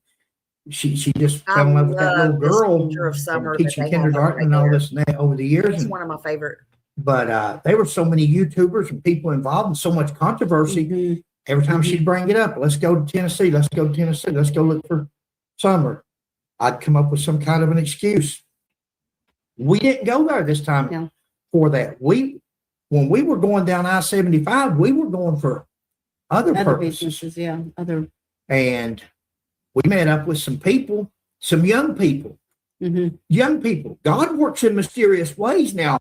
she just fell in love with that little girl of summer teaching kindergarten and all this and that over the years. It's And, one of my favorite. but there were so many YouTubers and people involved and so much controversy. Mhm. Every time she'd bring it up, let's go to Tennessee, let's go to Tennessee, let's go look for Summer, I'd come up with some kind of an excuse. We didn't go there this time No. for that. When we were going down I-75, we were going for other purposes. businesses, yeah, other. And we met up with some people, some young people. Mhm. Young people. God works in mysterious ways. Now,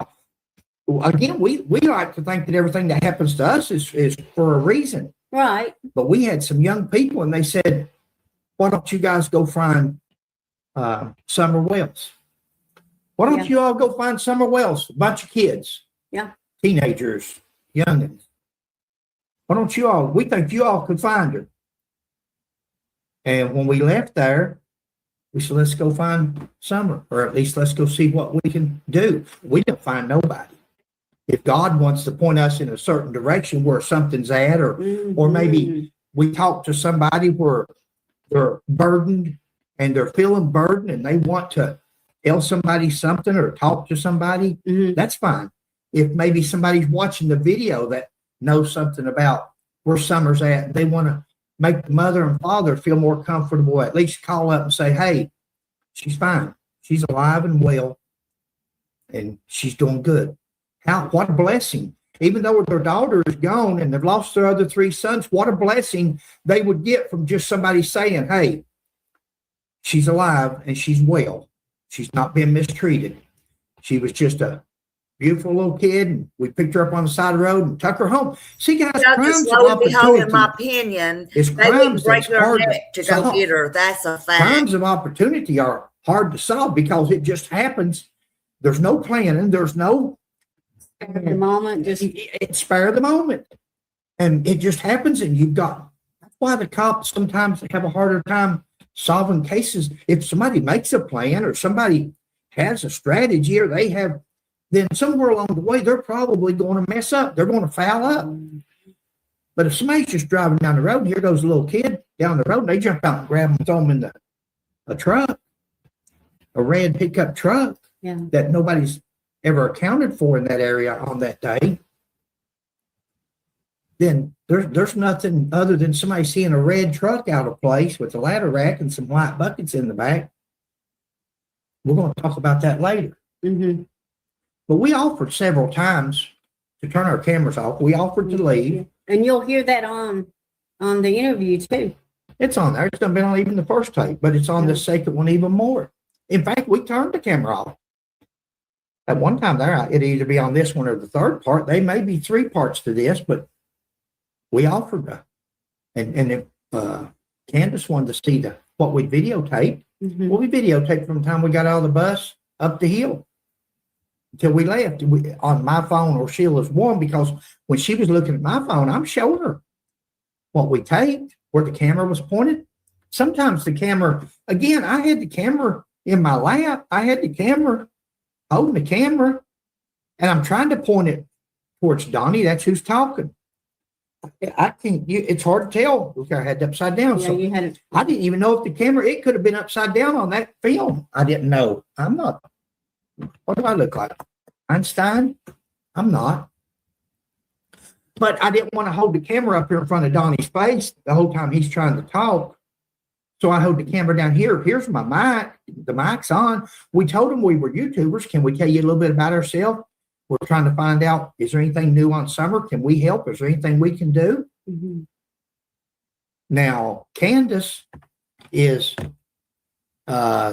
again, we like to think that everything that happens to us is for a reason. Right. But we had some young people, and they said, why don't you guys go find Summer Wells? Why don't you all go find Summer Wells? A bunch of kids. Yeah. Teenagers, youngins. Why don't you all, we think you all could find her. And when we left there, we said, let's go find Summer, or at least let's go see what we can do. We didn't find nobody. If God wants to point us in a certain direction where something's at, or maybe we talk to somebody where they're burdened and they're feeling burdened and they want to tell somebody something or talk to somebody, that's fine. If maybe somebody's watching the video that knows something about where Summer's at, and they want to make the mother and father feel more comfortable, at least call up and say, hey, she's fine. She's alive and well, and she's doing good. What a blessing. Even though their daughter is gone and they've lost their other 3 sons, what a blessing they would get from just somebody saying, hey, she's alive and she's well. She's not been mistreated. She was just a beautiful little kid, and we picked her up on the side of the road and took her home. See, guys, crimes of opportunity. In my opinion, It's they wouldn't crimes break that's their hard neck to to go solve. get her. That's a fact. Crimes of opportunity are hard to solve because it just happens. There's no planning. There's no The moment, just it spare the moment, and it just happens. And that's why the cops sometimes have a harder time solving cases. If somebody makes a plan or somebody has a strategy, or they have, then somewhere along the way they're probably going to mess up. They're going to foul up. But if somebody's just driving down the road, and here goes a little kid down the road, and they jump out and grab them and throw them in a truck, a red pickup truck that nobody's ever accounted for in that area on that day, then there's nothing other than somebody seeing a red truck out of place with a ladder rack and some white buckets in the back. We're going to talk about that later. But we offered several times to turn our cameras off. We offered to leave. And you'll hear that on the interview too. It's on there. It's not been on even the first tape, but it's on the second one even more. In fact, we turned the camera off. At one time there, it'd either be on this one or the third part. They may be 3 parts to this, but we offered to. And if Candus wanted to see what we videotaped, well, we videotaped from the time we got out of the bus up the hill until we left on my phone or Sheila's one, because when she was looking at my phone, I'm showing her what we taped, where the camera was pointed. Sometimes the camera, again, I had the camera in my lap. I had the camera holding the camera, and I'm trying to point it towards Donnie. That's who's talking. I can't, it's hard to tell. Look, I had it upside down. So You had it. I didn't even know if the camera, it could have been upside down on that film. I didn't know. I'm not. What do I look like? Einstein? I'm not. But I didn't want to hold the camera up here in front of Donnie's face the whole time he's trying to talk. So I hold the camera down here. Here's my mic. The mic's on. We told him we were YouTubers. Can we tell you a little bit about ourselves? We're trying to find out, is there anything new on Summer? Can we help? Is there anything we can do? Now, Candus is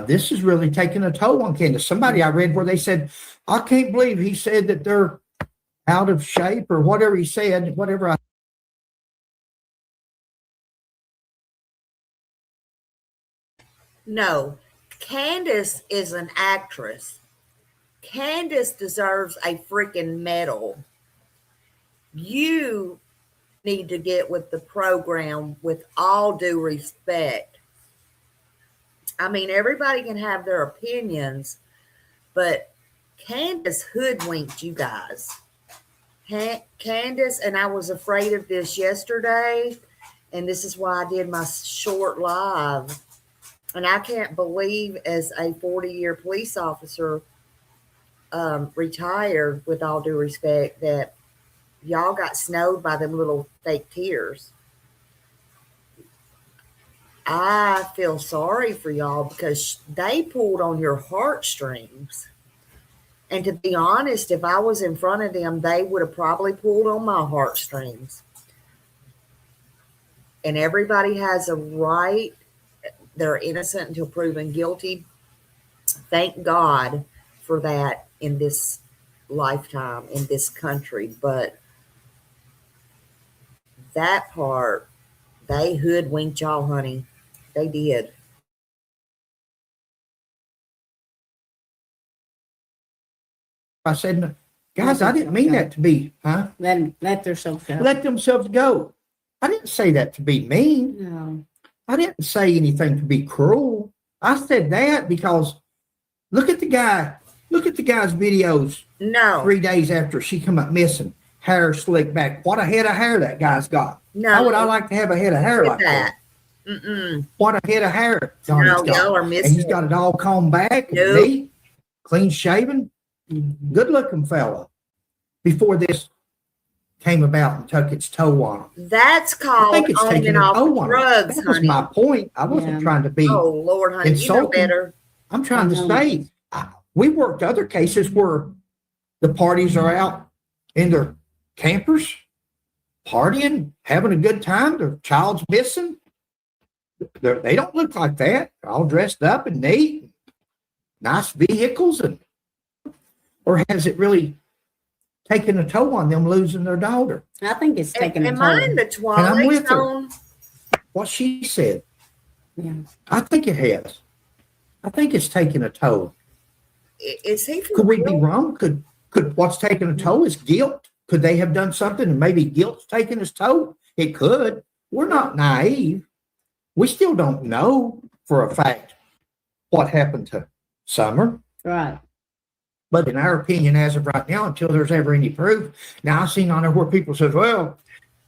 this is really taking a toll on Candus. Somebody I read where they said, I can't believe he said that they're out of shape or whatever he said, whatever. No, Candus is an actress. Candus deserves a freaking medal. You need to get with the program with all due respect. I mean, everybody can have their opinions, but Candus hoodwinked you guys. Candus, and I was afraid of this yesterday, and this is why I did my short live. And I can't believe, as a 40-year police officer, retired, with all due respect, that y'all got snowed by them little fake tears. I feel sorry for y'all because they pulled on your heartstrings. And to be honest, if I was in front of them, they would have probably pulled on my heartstrings. And everybody has a right. They're innocent until proven guilty. Thank God for that in this lifetime, in this country. But that part, they hoodwinked y'all, honey. They did. I said, guys, I didn't mean that to be, huh? Let themselves go. Let themselves go. I didn't say that to be mean. No. I didn't say anything to be cruel. I said that because look at the guy. Look at the guy's videos. No. 3 days after she come up missing, hair slicked back. What a head of hair that guy's got. No. How would I like to have a head of hair like that? What a head of hair Johnny's No, got. y'all are And missing he's got it all combed back, and Nope. neat, clean shaven, good looking fella. Before this came about and took its toll on him. That's I called think it's on taking and a off toll on him. drugs, That was honey. my point. I wasn't Yeah. trying to be Oh, Lord, honey, you know insulting. better. I'm trying to say, we worked other cases where the parties are out in their campers, partying, having a good time. Their child's missing. They don't look like that. They're all dressed up and neat, nice vehicles, or has it really taken a toll on them losing their daughter? I think it's taking a Am I in toll. the And I'm Twilight with her. Zone? What she said. Yeah. I think it has. I think it's taking a toll. Is he for Could we be real? wrong? Could what's taking a toll is guilt? Could they have done something and maybe guilt's taking its toll? It could. We're not naive. We still don't know for a fact what happened to Summer. Right. But in our opinion, as of right now, until there's ever any proof, now I've seen on there where people says, well,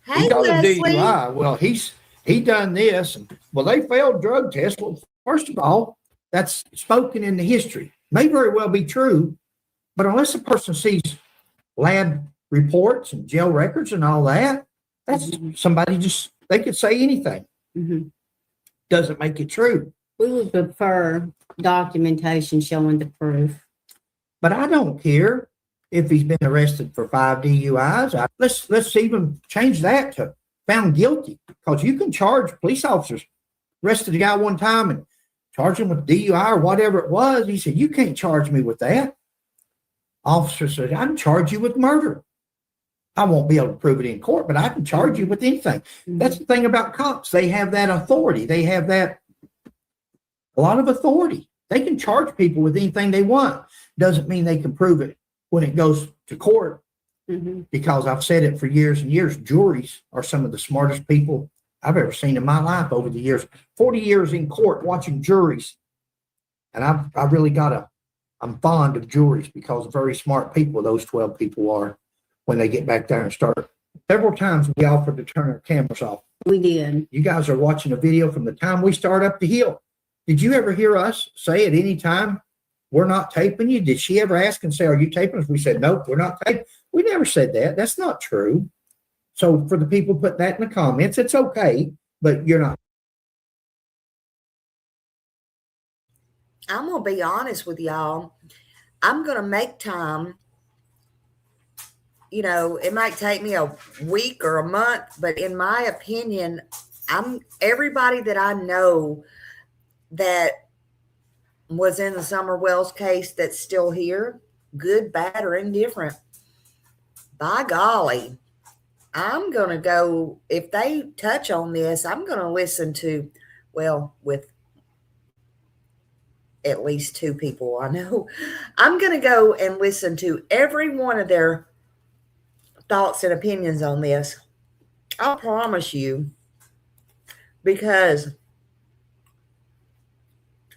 Hey, he got a Leslie. DUI. Well, he done this. And, well, they failed drug tests. Well, first of all, that's spoken in the history. May very well be true, but unless a person sees lab reports and jail records and all that, that's somebody just, they could say anything. Mhm. Doesn't make it true. We would prefer documentation showing the proof. But I don't care if he's been arrested for 5 DUIs. Let's even change that to found guilty, because you can charge police officers. Arrested a guy one time and charge him with DUI or whatever it was. He said, you can't charge me with that. Officer said, I can charge you with murder. I won't be able to prove it in court, but I can charge you with anything. That's the thing about cops. They have that authority. They have that, a lot of authority. They can charge people with anything they want. Doesn't mean they can prove it when it goes to court, because I've said it for years and years. Juries are some of the smartest people I've ever seen in my life over the years. 40 years in court watching juries. And I've really I'm fond of juries because very smart people those 12 people are when they get back there and start. Several times we offered to turn our cameras off. We did. You guys are watching a video from the time we start up the hill. Did you ever hear us say at any time, we're not taping you? Did she ever ask and say, are you taping us? We said, nope, we're not taping. We never said that. That's not true. So for the people putting that in the comments, it's okay, but you're not. I'm going to be honest with y'all. I'm going to make time. You know, it might take me a week or a month, but in my opinion, everybody that I know that was in the Summer Wells case that's still here, good, bad, or indifferent, by golly, I'm going to go, if they touch on this, I'm going to listen to, well, with at least 2 people I know, I'm going to go and listen to every one of their thoughts and opinions on this. I promise you, because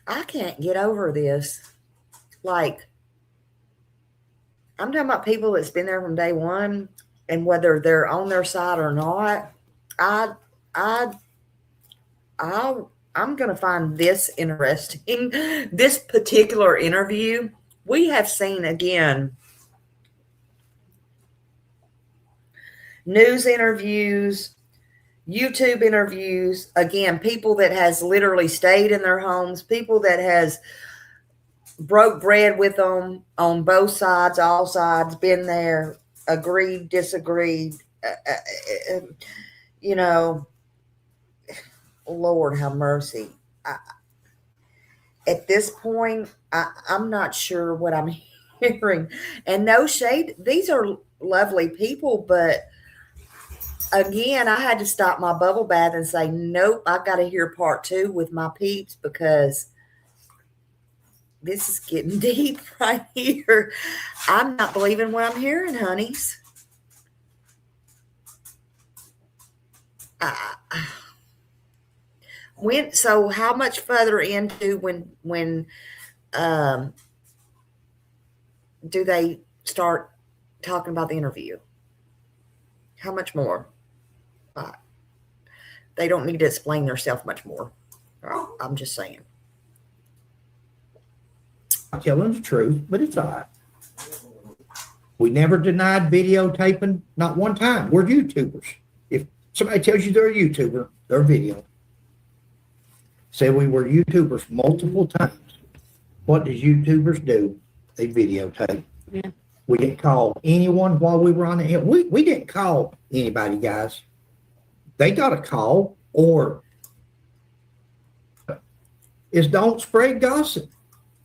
I can't get over this. Like, I'm talking about people that's been there from day one, and whether they're on their side or not, I'm going to find this interesting. This particular interview, we have seen again news interviews, YouTube interviews, again, people that has literally stayed in their homes, people that has broke bread with them on both sides, all sides, been there, agreed, disagreed, you know, Lord have mercy. At this point, I'm not sure what I'm hearing. And no shade, these are lovely people, but again, I had to stop my bubble bath and say, nope, I got to hear part 2 with my peeps, because this is getting deep right here. I'm not believing what I'm hearing, honeys. So how much further into when do they start talking about the interview? How much more? They don't need to explain themselves much more. I'm just saying. I'm telling the truth, but it's all right. We never denied videotaping, not one time. We're YouTubers. If somebody tells you they're a YouTuber, they're video. Say we were YouTubers multiple times. What does YouTubers do? They videotape. Yeah. We didn't call anyone while we were on the air. We didn't call anybody, guys. They got a call, or is don't spread gossip.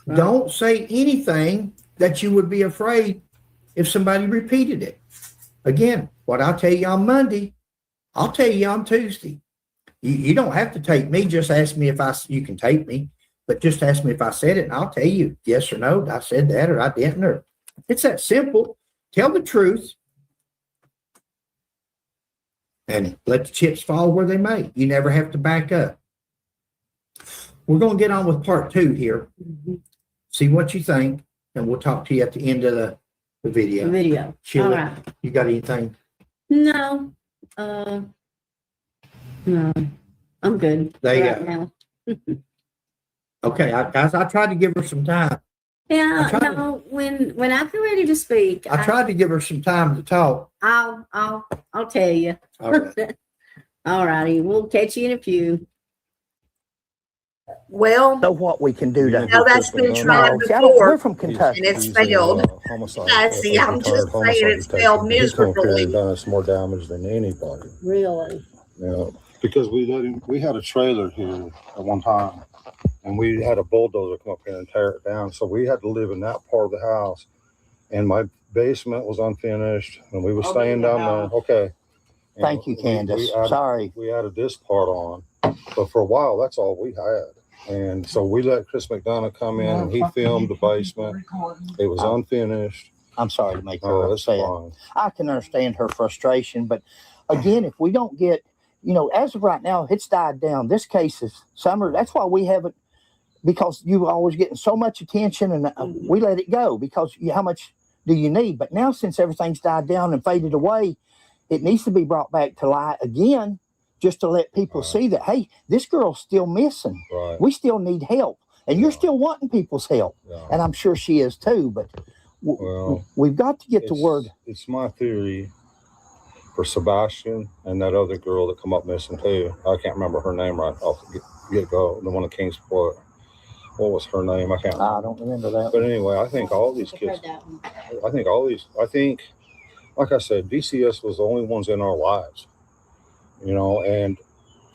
Right. Don't say anything that you would be afraid if somebody repeated it. Again, what I'll tell you on Monday, I'll tell you on Tuesday. You don't have to tape me. Just ask me if you can tape me, but just ask me if I said it, and I'll tell you yes or no. I said that, or I didn't. Or it's that simple. Tell the truth, and let the chips fall where they may. You never have to back up. We're going to get on with part 2 here. Mm-hmm. See what you think, and we'll talk to you at the end of the video. Sheila, all right. You got anything? No. No. I'm good. There you go. Now. Okay, guys, I tried to give her some time. Yeah, no, when I feel ready to speak, I tried to give her some time to talk. I'll tell you. All right. All righty. We'll catch you in a few. Well, know what we can do to. No, that's been tried before. We're from Kentucky, and it's failed. I see. I'm just saying it's failed miserably. He's done us more damage than anybody. Really? Yeah, because we had a trailer here at one time, and we had a bulldozer come up here and tear it down. So we had to live in that part of the house, and my basement was unfinished, and we were staying down there. Okay. Thank you, Candus. Sorry. We added this part on, but for a while, that's all we had. And so we let Chris McDonough come in, and he filmed the basement. It was unfinished. I'm sorry to make her upset. I can understand her frustration, but again, if we don't get, as of right now, it's died down. This case is summer. That's why we haven't, because you were always getting so much attention, and we let it go because how much do you need? But now, since everything's died down and faded away, it needs to be brought back to light again, just to let people see that, hey, this girl's still missing. Right. We still need help. And you're still wanting people's help. Yeah. And I'm sure she is too. But we've got to get the word. It's my theory for Sebastian and that other girl that come up missing too. I can't remember her name right off the get-go. The one that came sport. What was her name? I don't remember that. But anyway, I think all these kids, like I said, DCS was the only ones in our lives. And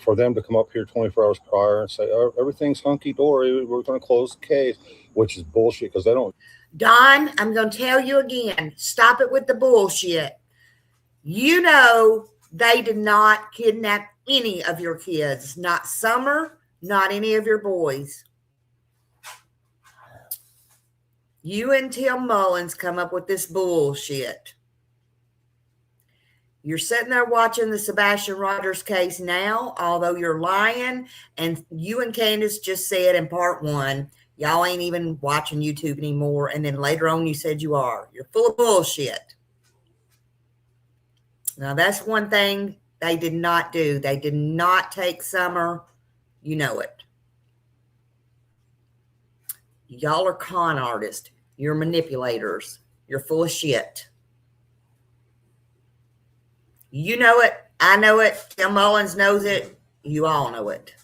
for them to come up here 24 hours prior and say, oh, everything's hunky-dory, we're going to close the case, which is bullshit because they don't. Don, I'm going to tell you again, stop it with the bullshit. You know they did not kidnap any of your kids, not Summer, not any of your boys. You and Tim Mullins come up with this bullshit. You're sitting there watching the Sebastian Rogers case now, although you're lying, and you and Candus just said in part 1, y'all ain't even watching YouTube anymore, and then later on you said you are. You're full of bullshit. Now, that's one thing they did not do. They did not take Summer. You know it. Y'all are con artists. You're manipulators. You're full of shit. You know it. I know it. Tim Mullins knows it. You all know it.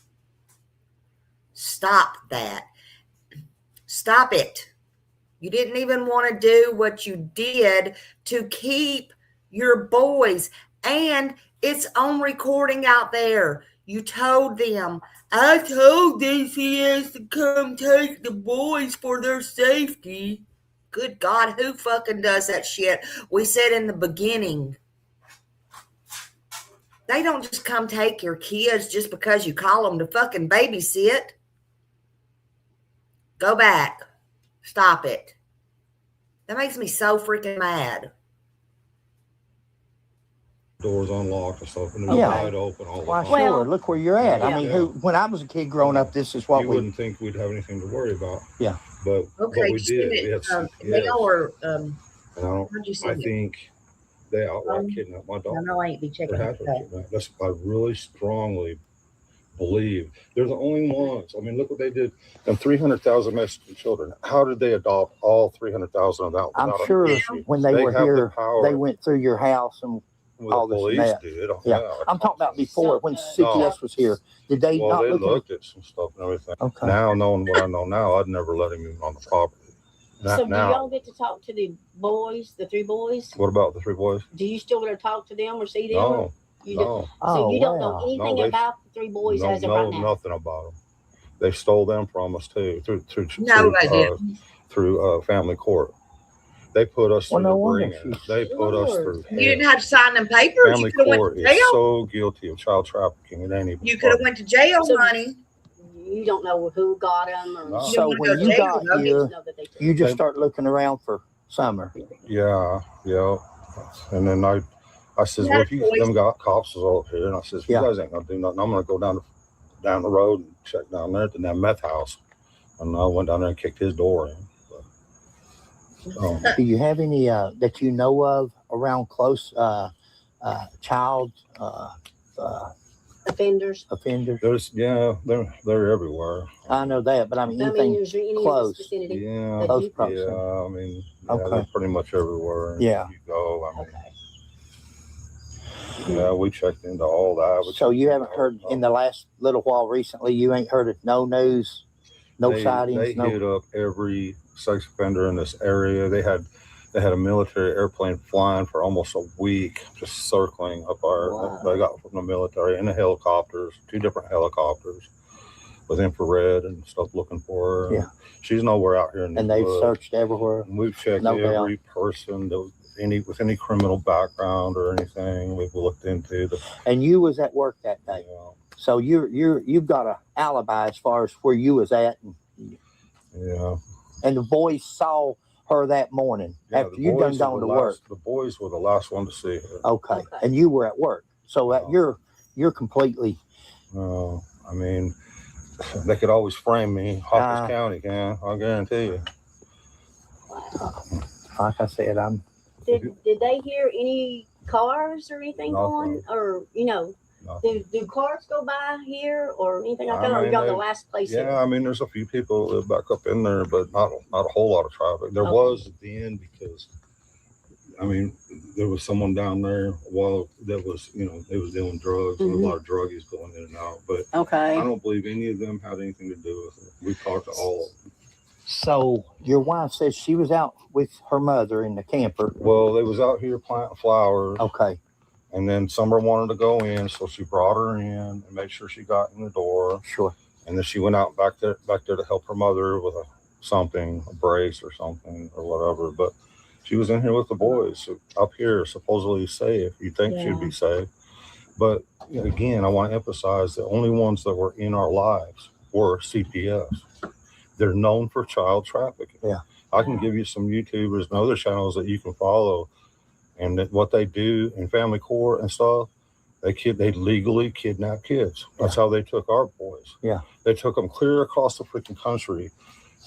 Stop that. Stop it. You didn't even want to do what you did to keep your boys. And it's on recording out there. You told them, I told DCS to come take the boys for their safety. Good God, who fucking does that shit? We said in the beginning. They don't just come take your kids just because you call them to fucking babysit. Go back. Stop it. That makes me so freaking mad. Doors unlocked and stuff, and Yeah. wide open all the Why, time. sure. Look where you're at. Yeah. I mean, Yeah. when I was a kid growing up, this is what You we. wouldn't think we'd have anything to worry about. Yeah. But Okay, we did. We had some, they all were, and I think they outright kidnapped my daughter. No, I ain't be checking that. That's, I really strongly believe they're the only ones. I mean, look what they did. And 300,000 Mexican children. How did they adopt all 300,000 of that? I'm sure when they were here, they went through your house and all this and that. Did. Yeah. I'm talking about before when CPS was here. Did they not they look looked at some stuff and everything. Okay. Now, knowing what I know now, I'd never let him in on the property. So do y'all get to talk to the boys, the 3 boys? What about the 3 boys? Do you still get to talk to them or see them? No. You no. So you don't know anything about the 3 boys as of right now? Nothing about them. They stole them from us too through family court. They put us through the ringer. They put us through hell. You didn't have to sign them papers. Family court is so guilty of child trafficking. It ain't even. You could have went to jail, honey. You don't know who got them. Or So when you got here, you just start looking around for Summer. Yeah. And then I says, well, if you them got cops is all up here, and I says, you guys ain't gonna do nothing. I'm gonna go down the road and check down there at the damn meth house. And I went down there and kicked his door in. Do you have any that you know of around close child offenders? There's they're everywhere. I know that, but I mean anything close. Yeah, close proximity. Yeah, I mean, they're pretty much everywhere. Yeah. You go. I mean, yeah, we checked into all that. So you haven't heard in the last little while recently? You ain't heard of no news, no sightings. They hit up every sex offender in this area. They had a military airplane flying for almost a week, just circling up our. Wow. They got from the military and the helicopters, 2 different helicopters with infrared and stuff looking for her. Yeah, she's nowhere out here in the and they've searched everywhere. And we've checked every person that was with any criminal background or anything. We've looked into the. And you was at work that day, so you've got an alibi as far as where you was at. Yeah. And the boys saw her that morning after you done gone to work. The boys were the last one to see her. Okay. And you were at work, so you're completely. I mean, they could always frame me. Hopkins County can. I guarantee you. Like I said, Did they hear any cars or anything going, or do cars go by here or anything like that? Or you got the last place? Yeah, I mean, there's a few people that live back up in there, but not a whole lot of traffic. There was at the end because, I mean, there was someone down there while that was, they was dealing drugs and a lot of druggies going in and out. But I don't believe any of them had anything to do with it. We talked to all of them. So your wife says she was out with her mother in the camper. Well, they was out here planting flowers. Okay. And then Summer wanted to go in, so she brought her in and made sure she got in the door. Sure. And then she went out back there to help her mother with a brace or something or whatever. But she was in here with the boys, so up here, supposedly safe. You think she'd be safe. But again, I want to emphasize the only ones that were in our lives were CPS. They're known for child trafficking. Yeah. I can give you some YouTubers and other channels that you can follow, and what they do in family court and stuff. They legally kidnap kids. That's how they took our boys. Yeah. They took them clear across the freaking country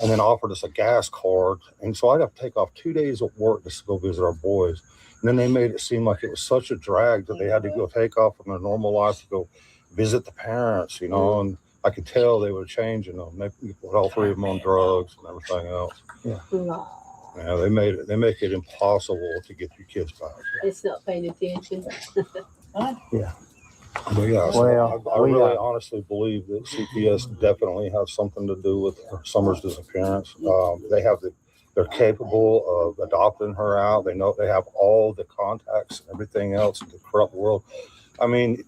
and then offered us a gas card. And so I'd have to take off 2 days of work just to go visit our boys. And then they made it seem like it was such a drag that they had to go take off from their normal life to go visit the parents, and I could tell they were changing them. They put all three of them on drugs and everything else. Yeah. Yeah, they make it impossible to get your kids back. It's not paying attention. Yeah. But yeah, Well, I really honestly believe that CPS definitely has something to do with Summer's disappearance. They're capable of adopting her out. They know they have all the contacts and everything else in the corrupt world. I mean,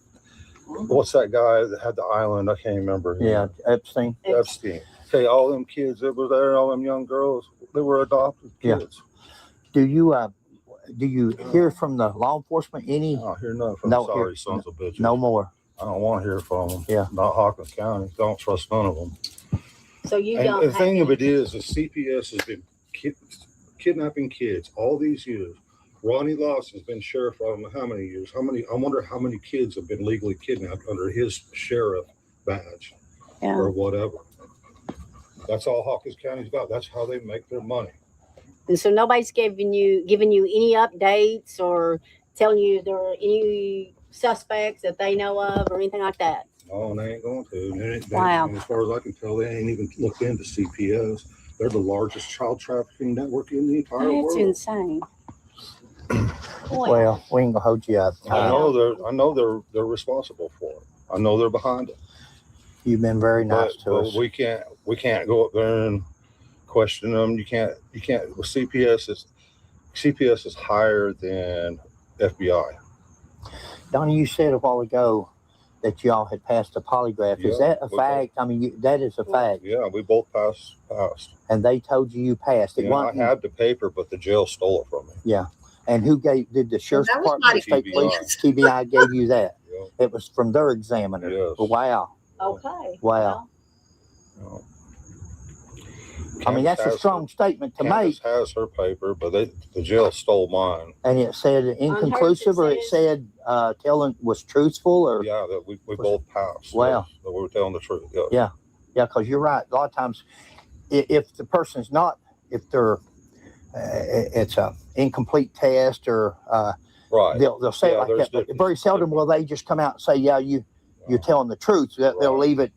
what's that guy that had the island? I can't remember. Yeah, Epstein. Okay, all them kids that were there, all them young girls, they were adopted kids. Do you hear from the law enforcement any? I don't hear nothing from sorry sons of bitches. No more. I don't want to hear from them. Yeah. Not Hawkins County. Don't trust none of them. So you And don't. the thing of it is, the CPS has been kidnapping kids all these years. Ronnie Lawson's been sheriff for I don't know how many years. I wonder how many kids have been legally kidnapped under his sheriff badge or whatever. That's all Hawkins County's about. That's how they make their money. And so nobody's giving you any updates or telling you there are any suspects that they know of or anything like that. No, they ain't going to. Wow. As far as I can tell, they ain't even looked into CPS. They're the largest child trafficking network in the entire world. That's insane. Well, we ain't gonna hold you up. I know they're responsible for it. I know they're behind it. You've been very nice to us. We can't go up there and question them. You can't. Well, CPS is higher than FBI. Donnie, you said a while ago that y'all had passed a polygraph. Is that a fact? I mean, that is a fact. Yeah, we both passed. And they told you passed it. I had the paper, but the jail stole it from me. Yeah. And who did the sheriff's department, state police, TBI gave you that? Yeah. It was from their examiner. Yes. Wow. Okay. Wow. Well, I mean, that's a strong statement to Candus make. has her paper, but the jail stole mine. And it said inconclusive, or it said telling was truthful, or Yeah, that we both passed. Wow. Yes, that we were telling the truth. Yeah. Yeah. Yeah, because you're right. A lot of times, if the person's not, if they're, it's a incomplete test, or Right. they'll say it like that. But different- very seldom will they just come out and say, "Yeah, you're telling the truth." They'll leave it.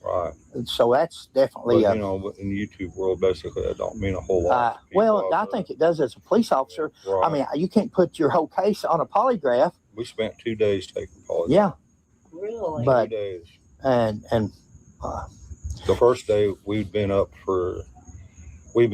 Right. So that's definitely. But, in the YouTube world, basically, that don't mean a whole lot. to Well, people I out think it does as a police officer. there. I mean, you can't put your whole case on a polygraph. We spent 2 days taking polygraph. Yeah, Really? but 2 days. and The first day we'd been up for 3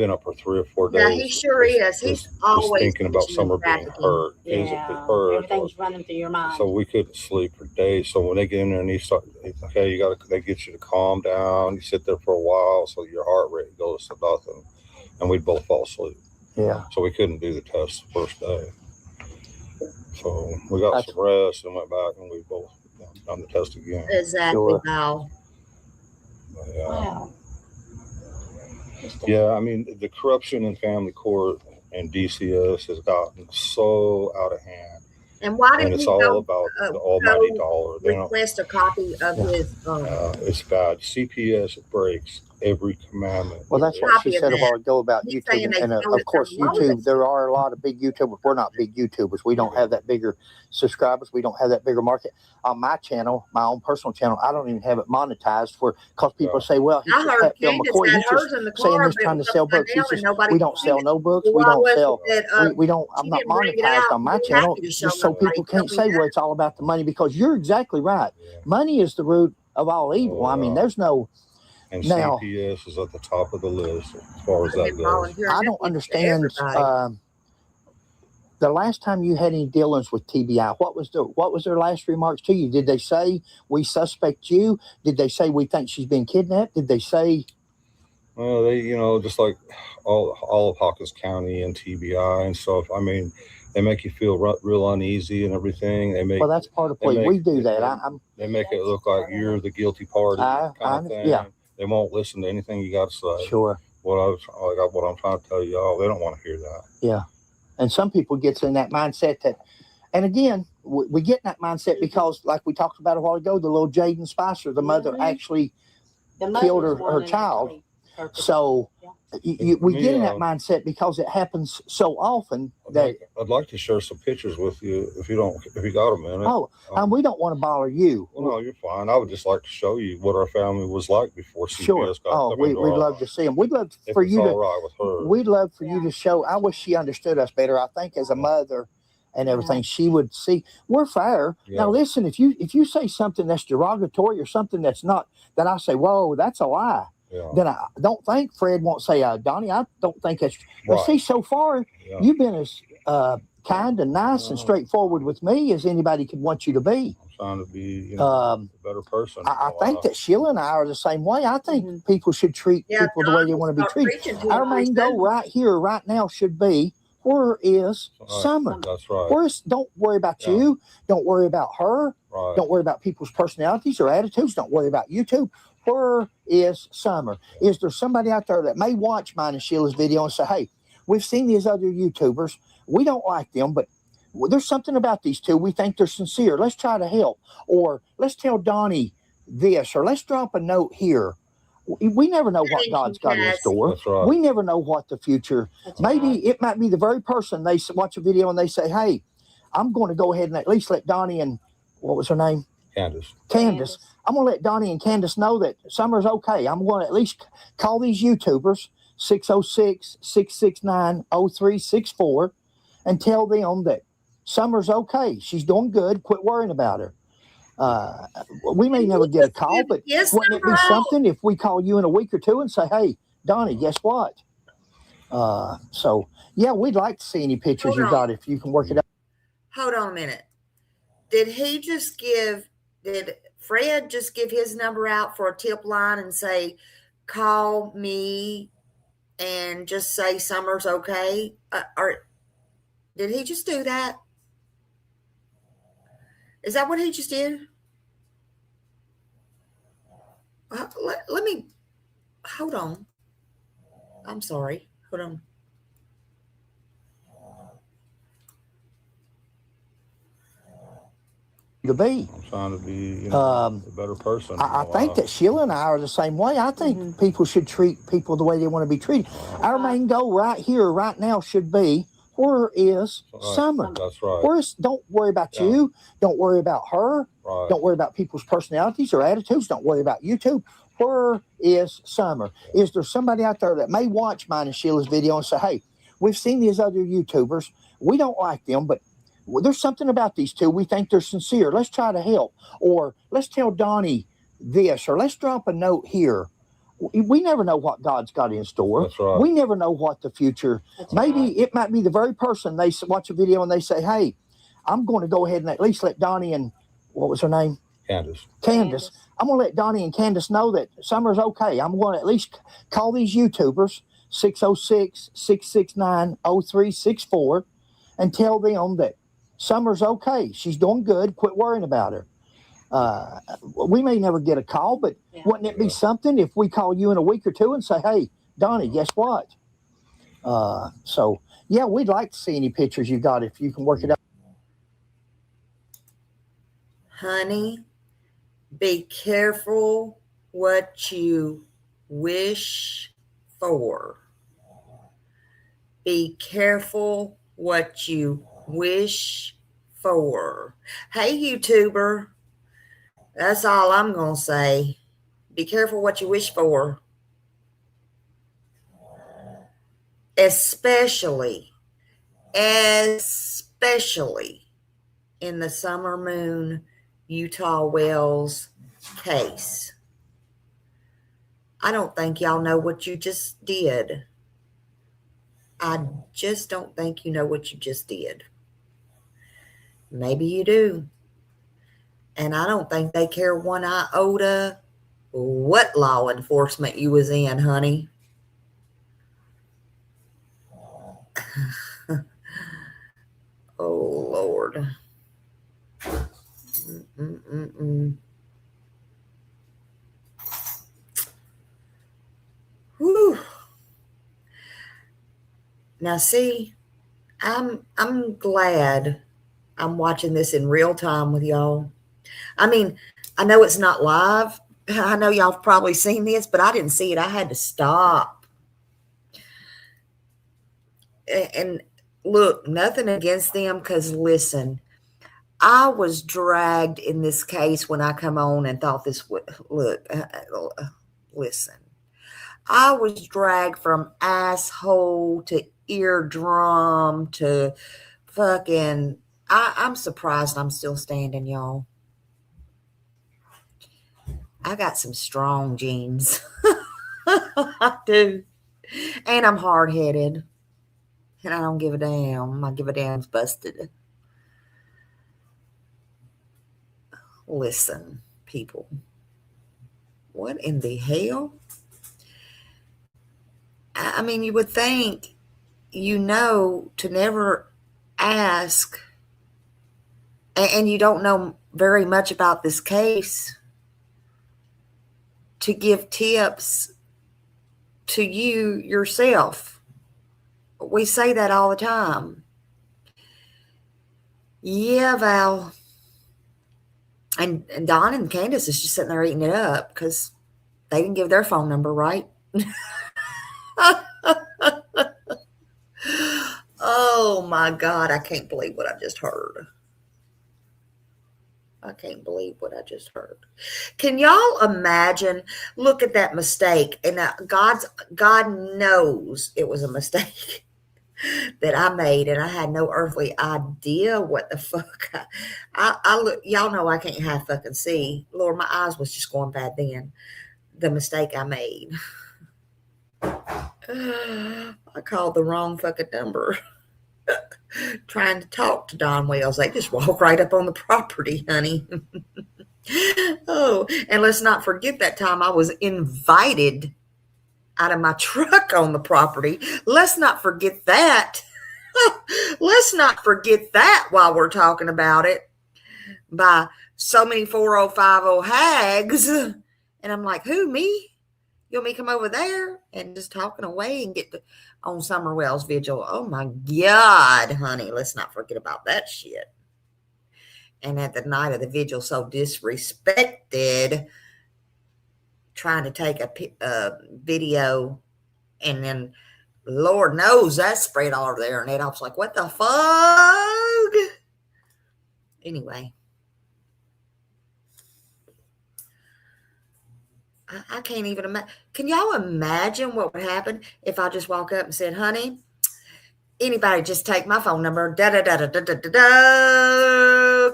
or 4 days. Yeah, he sure is. He's just always thinking about Summer being hurt, physically hurt. Everything's running through your mind. So we couldn't sleep for days. So when they get in there and they get you to calm down. You sit there for a while, so your heart rate goes to nothing, and we'd both fall asleep. yeah, So we couldn't do the test the first day. So we got some rest and went back, and we both done the test again. Exactly. Sure. Wow. But, Wow. yeah, I mean, the corruption in family court and DCS has gotten so out of hand. And why And did it's he all go about the almighty go dollar. They don't, request a copy of his? it's bad. CPS breaks every commandment. well, that's what she Copy of said a that. while ago about He's saying YouTube, they and stole of it course from YouTube. Moses. There are a lot of big YouTubers. We're not big YouTubers. We don't have that bigger subscribers. We don't have that bigger market. On my channel, my own personal channel, I don't even have it monetized because people say, "Well, he's I just heard Hatfield Candus McCoy. had He's hers just in the saying car, he's but it trying to was sell upside books. down He's and just nobody we don't could sell see it. no books. We Why don't was sell. it that, We don't. I'm she not didn't bring it monetized out? on my We're channel, happy to show just so nobody. people can't Tell say me where that. it's all about the money, because you're exactly right. Yeah. Money is the root of all evil. I mean, there's no. And Now- CPS is at the top of the list as far as that They've goes. volunteered I don't to understand. everybody. the last time you had any dealings with TBI, what was their last remarks to you? Did they say we suspect you? Did they say we think she's been kidnapped? Did they say? Well, they, just like all of Hawkins County and TBI and stuff. I mean, they make you feel real uneasy and everything. Well, that's part of play. We do that. They make it look like you're the guilty party kind of thing. Yeah. They won't listen to anything you got to say. Sure. What I'm trying to tell y'all, they don't want to hear that. Yeah. And some people get in that mindset that, and again, we get in that mindset because, like we talked about a while ago, the little Jaden Spicer, the mother actually killed her child. So we get in that mindset because it happens so often that I'd like to share some pictures with you if you got a minute. Oh, we don't want to bother you. Well, no, you're fine. I would just like to show you what our family was like before CPS Sure. got We'd love to see them. We'd love for you to. Right with her. We'd love for you to show. I wish she understood us better. I think as a mother and everything, she would see we're fair. Yeah. Now listen, if you say something that's derogatory or something that's not, that I say, whoa, that's a lie. Yeah. Then I don't think Fred won't say, Donnie, I don't think that's. But Right. see, so far you've been as kind and nice and Yeah. straightforward with me as anybody could want you to be. I'm trying to be a better person. I think that Sheila and I are the same way. I think people should treat people the way they want to be treated. Our main goal right here, right now, should be, where is Summer? That's right. Don't worry about you. Don't worry about her. Right. Don't worry about people's personalities or attitudes. Don't worry about you two. Where is Summer? Is there somebody out there that may watch mine and Sheila's video and say, hey, we've seen these other YouTubers. We don't like them, but there's something about these two. We think they're sincere. Let's try to help. Or let's tell Donnie this, or let's drop a note here. We never know what God's got in store. That's right. We never know what the future. Maybe it might be the very person they watch a video and they say, hey, I'm going to go ahead and at least let Donnie and, what was her name? Candus. I'm going to let Donnie and Candus know that Summer's okay. I'm going to at least call these YouTubers, 606-669-0364, and tell them that Summer's okay. She's doing good. Quit worrying about her. We may never get a call, but wouldn't it be something if we call you in a week or two and say, hey, Donnie, guess what? So, yeah, we'd like to see any pictures you got if you can work it out. Hold on a minute. Did Fred just give his number out for a tip line and say, call me and just say Summer's okay? Or did he just do that? Is that what he just did? Let me, hold on. I'm sorry. Hold on. To be. I'm trying to be a better person. I think that Sheila and I are the same way. I think people should treat people the way they want to be treated. Our main goal right here, right now, should be, where is Summer? That's right. Don't worry about you. Don't worry about her. Right. Don't worry about people's personalities or attitudes. Don't worry about you two. Where is Summer? Is there somebody out there that may watch mine and Sheila's video and say, hey, we've seen these other YouTubers. We don't like them, but there's something about these two. We think they're sincere. Let's try to help. Or let's tell Donnie this, or let's drop a note here. We never know what God's got in store. That's right. We never know what the future. Maybe it might be the very person they watch a video and they say, hey, I'm going to go ahead and at least let Donnie and, what was her name? Candus. I'm going to let Donnie and Candus know that Summer's okay. I'm going to at least call these YouTubers, 606-669-0364, and tell them that Summer's okay. She's doing good. Quit worrying about her. We may never get a call, but wouldn't it be something if we call you in a week or two and say, hey, Donnie, guess what? So, yeah, we'd like to see any pictures you got if you can work it out. Honey, be careful what you wish for. Be careful what you wish for. Hey, YouTuber, that's all I'm going to say. Be careful what you wish for. Especially in the Summer Moon Utah Wells case. I don't think y'all know what you just did. I just don't think you know what you just did. Maybe you do. And I don't think they care one iota what law enforcement you was in, honey. Oh, Lord. Whew. Now, see, I'm glad I'm watching this in real time with y'all. I mean, I know it's not live. I know y'all have probably seen this, but I didn't see it. I had to stop. And look, nothing against them, because listen, I was dragged in this case when I come on and thought this would look. Listen, I was dragged from asshole to eardrum to fucking. I'm surprised I'm still standing, y'all. I got some strong genes. I do. And I'm hard-headed. And I don't give a damn. I give a damn's busted. Listen, people. What in the hell? I mean, you would think, to never ask, and you don't know very much about this case, to give tips to you yourself. We say that all the time. Yeah, Val. And Don and Candus is just sitting there eating it up because they didn't give their phone number, right? Oh my God, I can't believe what I just heard. I can't believe what I just heard. Can y'all imagine? Look at that mistake. And God knows it was a mistake that I made, and I had no earthly idea what the fuck. I look, y'all know I can't half fucking see. Lord, my eyes was just going bad then. The mistake I made. I called the wrong fucking number. Trying to talk to Don Wells. They just walk right up on the property, honey. Oh, and let's not forget that time I was invited out of my truck on the property. Let's not forget that. Let's not forget that while we're talking about it, by so many 4050 hags. And I'm like, who, me? You want me to come over there? And just talking away and get on Summer Wells vigil. Oh my God, honey. Let's not forget about that shit. And at the night of the vigil, so disrespected, trying to take a video, and then Lord knows that spread all over there. And I was like, what the fuck? Anyway. I can't even imagine. Can y'all imagine what would happen if I just walk up and said, honey, anybody just take my phone number,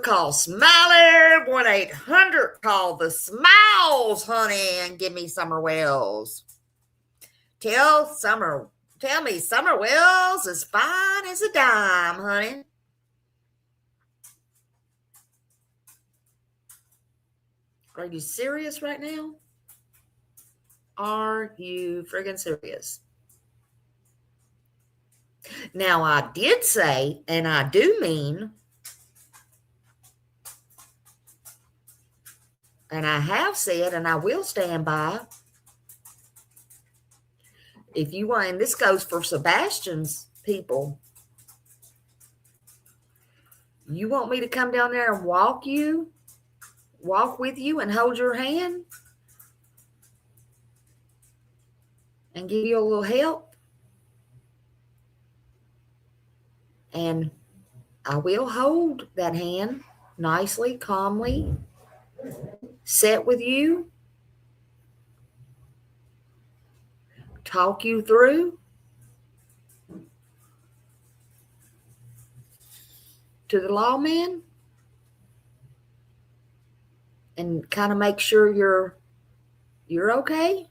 call Smiley, 1-800, call the Smiles, honey, and give me Summer Wells. Tell me Summer Wells is fine as a dime, honey. Are you serious right now? Are you friggin' serious? Now, I did say, and I do mean, and I have said, and I will stand by, if you want, and this goes for Sebastian's people, you want me to come down there and walk with you and hold your hand and give you a little help, and I will hold that hand nicely, calmly, sit with you, talk you through to the lawman, and kind of make sure you're okay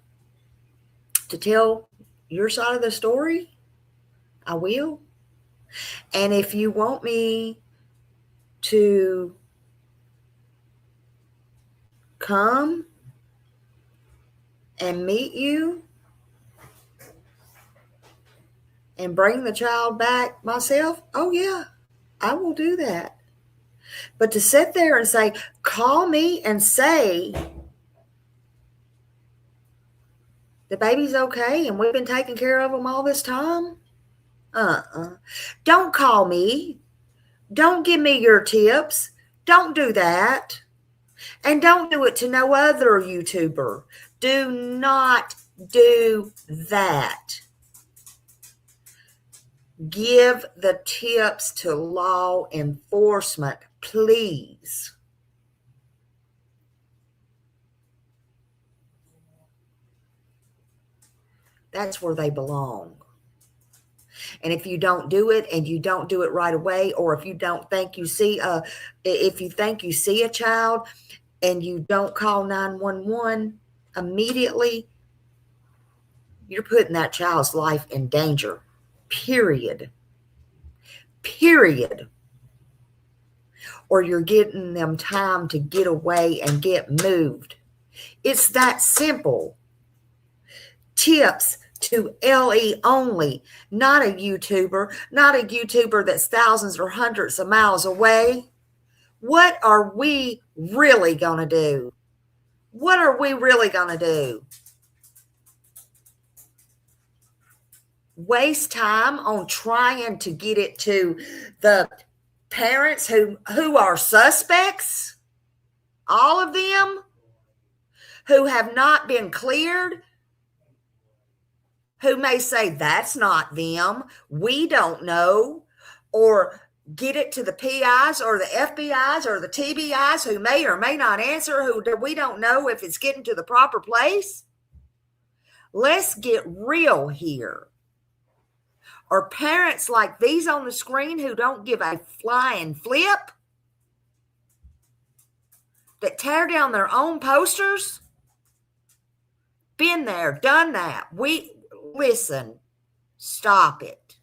to tell your side of the story. I will. And if you want me to come and meet you and bring the child back myself, oh yeah, I will do that. But to sit there and say, call me and say the baby's okay and we've been taking care of him all this time, don't call me. Don't give me your tips. Don't do that. And don't do it to no other YouTuber. Do not do that. Give the tips to law enforcement, please. That's where they belong. And if you don't do it and you don't do it right away, or if you don't think you see if you think you see a child and you don't call 911 immediately, you're putting that child's life in danger. Period. Period. Or you're getting them time to get away and get moved. It's that simple. Tips to LE only, not a YouTuber that's thousands or hundreds of miles away. What are we really going to do? What are we really going to do? Waste time on trying to get it to the parents who are suspects, all of them who have not been cleared, who may say that's not them, we don't know, or get it to the PIs or the FBIs or the TBIs who may or may not answer, who we don't know if it's getting to the proper place. Let's get real here. Or parents like these on the screen who don't give a flying flip, that tear down their own posters. Been there, done that. Listen, stop it.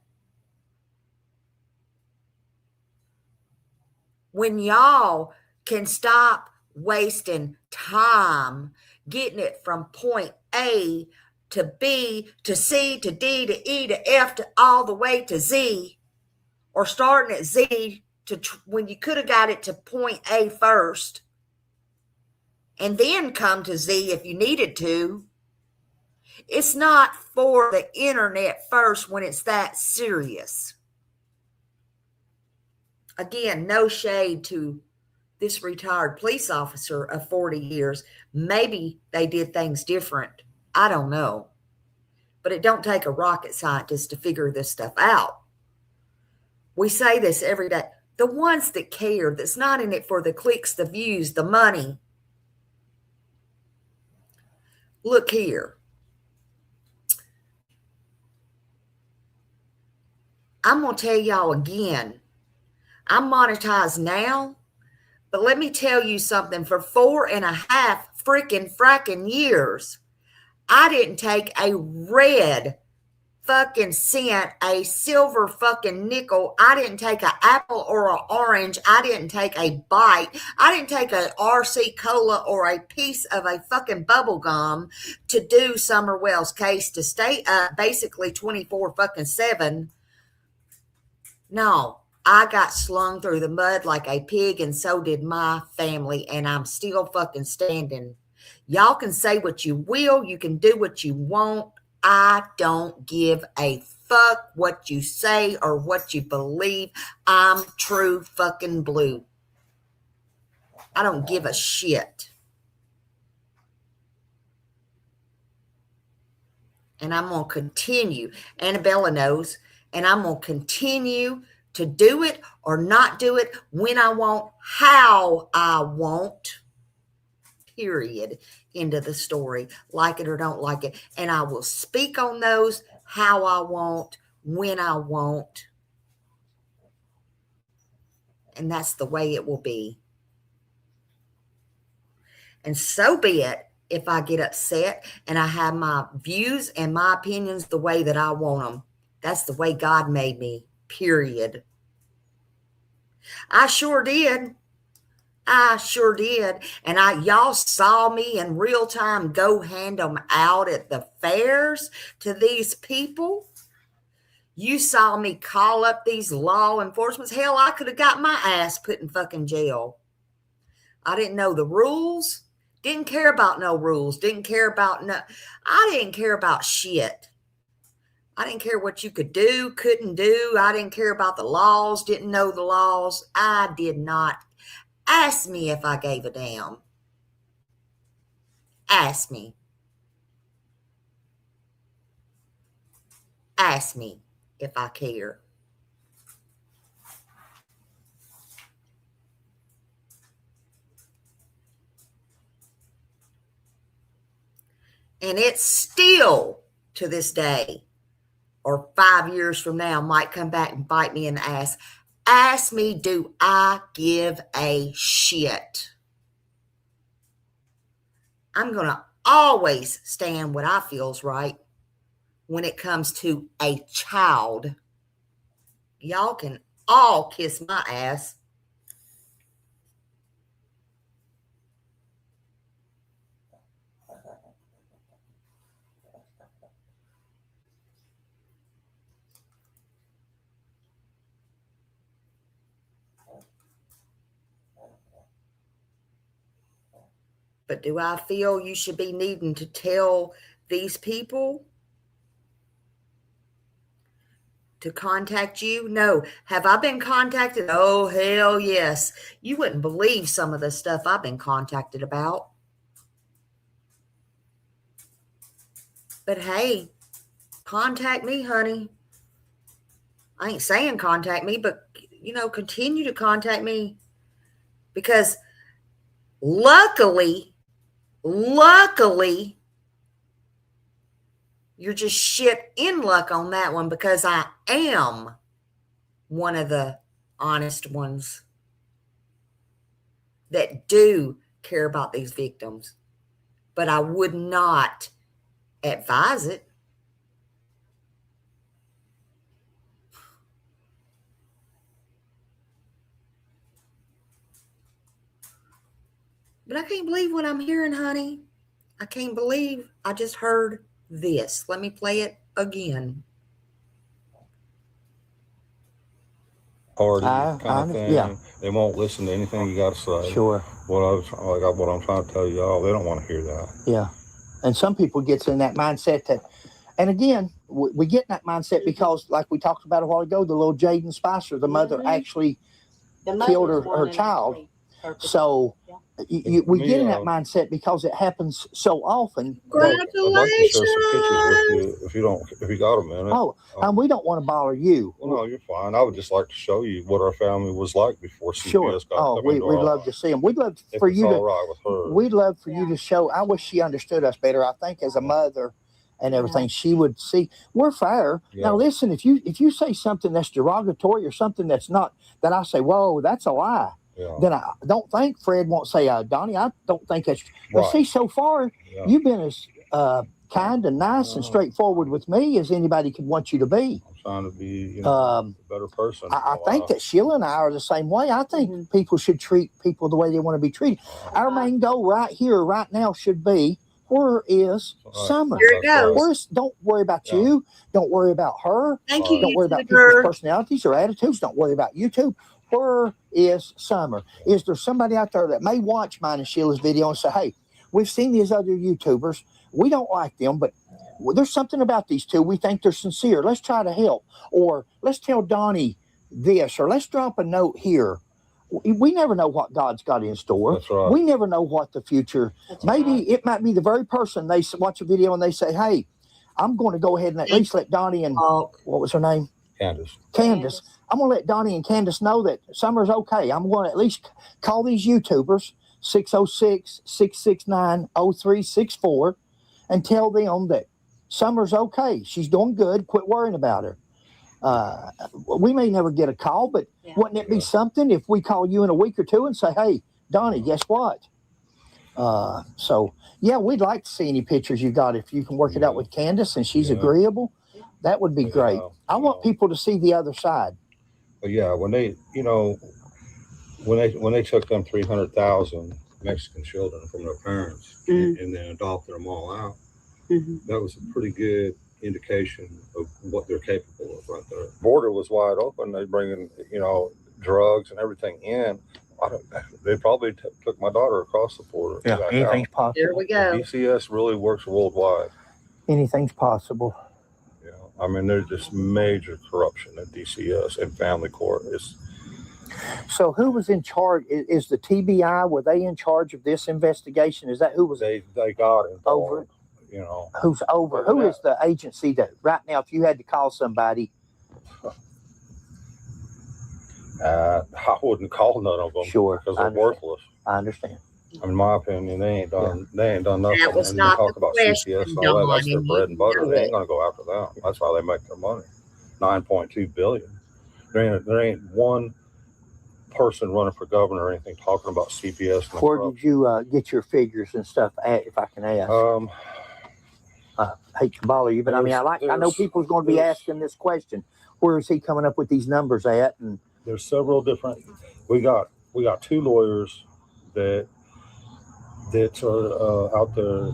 When y'all can stop wasting time getting it from point A to B to C to D to E to F to all the way to Z, or starting at Z to when you could have got it to point A first and then come to Z if you needed to. It's not for the internet first when it's that serious. Again, no shade to this retired police officer of 40 years. Maybe they did things different. I don't know. But it don't take a rocket scientist to figure this stuff out. We say this every day. The ones that care, that's not in it for the clicks, the views, the money. Look here. I'm going to tell y'all again. I'm monetized now, but let me tell you something. For 4.5 fracking years, I didn't take a red fucking cent, a silver fucking nickel. I didn't take an apple or an orange. I didn't take a bite. I didn't take a RC cola or a piece of a fucking bubble gum to do Summerwell's case, to stay up basically 24/7. No, I got slung through the mud like a pig, and so did my family, and I'm still fucking standing. Y'all can say what you will. You can do what you want. I don't give a fuck what you say or what you believe. I'm true fucking blue. I don't give a shit. And I'm going to continue. Annabella knows. And I'm going to continue to do it or not do it when I want, how I want. Period. End of the story. Like it or don't like it. And I will speak on those how I want, when I want. And that's the way it will be. And so be it if I get upset and I have my views and my opinions the way that I want them. That's the way God made me, period. I sure did. I sure did. And y'all saw me in real time go hand them out at the fairs to these people. You saw me call up these law enforcement. Hell, I could have got my ass put in fucking jail. I didn't know the rules. Didn't care about no rules. I didn't care about shit. I didn't care what you could do, couldn't do. I didn't care about the laws, didn't know the laws. I did not. Ask me if I gave a damn. Ask me. Ask me if I care. And it's still, to this day, or 5 years from now, might come back and bite me in the ass. Ask me, do I give a shit? I'm going to always stand what I feel's right when it comes to a child. Y'all can all kiss my ass. But do I feel you should be needing to tell these people to contact you? No. Have I been contacted? Oh, hell yes. You wouldn't believe some of the stuff I've been contacted about. But hey, contact me, honey. I ain't saying contact me, but, continue to contact me. Because luckily, you're just shit in luck on that one, because I am one of the honest ones that do care about these victims. But I would not advise it. But I can't believe what I'm hearing, honey. I can't believe I just heard this. Let me play it again. Party kind of thing. Yeah. They won't listen to anything you got to say. Sure. What I'm trying to tell y'all, they don't want to hear that. Yeah. And some people gets in that mindset that, and again, we get in that mindset because, like we talked about a while ago, the little Jaden Spicer, the mother actually killed her child. So we get in that mindset because it happens so often. Congratulations! I'd like to share some pictures with you if you got a minute. Oh, and we don't want to bother you. Well, no, you're fine. I would just like to show you what our family was like before CPS Sure. got We'd love to see them. We'd love for you to. Right with her. We'd love for you to show. I wish she understood us better. I think as a mother and everything, she would see we're fair. Yeah. Now listen, if you say something that's derogatory or something that's not, that I say, whoa, that's a lie. Yeah. Then I don't think Fred won't say, Donnie, I don't think that's. But see, so far you've been as kind and nice and straightforward with me as anybody could want you to be. I'm trying to be, a better person. I think that Sheila and I are the same way. I think people should treat people the way they want to be treated. Our main goal right here, right now, should be, where is Summer? Here it goes. Don't worry about you. Don't worry about her. Thank you. Don't worry about people's personalities or attitudes. Don't worry about you two. Where is Summer? Is there somebody out there that may watch mine and Sheila's video and say, hey, we've seen these other YouTubers. We don't like them, but there's something about these two. We think they're sincere. Let's try to help. Or let's tell Donnie this, or let's drop a note here. We never know what God's got in store. That's right. We never know what the future. Maybe it might be the very person they watch a video and they say, hey, I'm going to go ahead and at least let Donnie and what was her name? Candus. I'm going to let Donnie and Candus know that Summer's okay. I'm going to at least call these YouTubers, 606-669-0364, and tell them that Summer's okay. She's doing good. Quit worrying about her. We may never get a call, but wouldn't it be something if we call you in a week or two and say, hey, Donnie, guess what? So, yeah, we'd like to see any pictures you got if you can work it out with Candus and she's agreeable. That would be great. I want people to see the other side. But yeah, when they, when they took them 300,000 Mexican children from their parents and then adopted them all out, that was a pretty good indication of what they're capable of right there. Border was wide open. They bring in, drugs and everything in. They probably took my daughter across the border. Yeah, anything's possible. Here we go. DCS really works worldwide. Anything's possible. Yeah, I mean, there's just major corruption at DCS and family court. So who was in charge? Is the TBI, were they in charge of this investigation? Is that who was they got it over it? Who's over? Who is the agency that right now, if you had to call somebody? I wouldn't call none of them. Sure, because they're worthless. I understand. In my opinion, they ain't done nothing. That was and not you talk the about question, CCS and all that, that's their Dawn, bread and butter. you know They ain't it. gonna go after them. That's how they make their money. 9.2 billion. There ain't one person running for governor or anything talking about CPS. Where did you get your figures and stuff at, if I can ask? I hate to bother you, but I mean, I know people's going to be asking this question. Where is he coming up with these numbers at? And there's several different. We got two lawyers that are out there.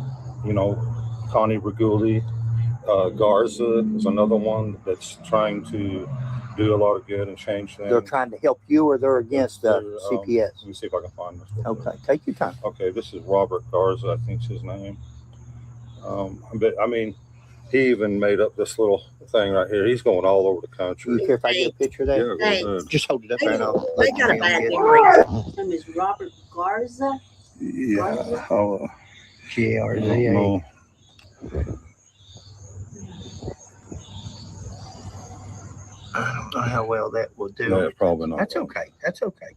Connie Reguli, Garza is another one that's trying to do a lot of good and change things. They're trying to help you, or they're against CPS? Let me see if I can find this. Okay, take your time. Okay, this is Robert Garza, I think's his name. But I mean, he even made up this little thing right here. He's going all over the country. You care if I get a picture of that? Yeah, go ahead. Just hold it up there. They got a bad one. His name is Robert Garza. Yeah. GRZA. No. I don't know how well that will do. No, probably not. That's okay. That's okay.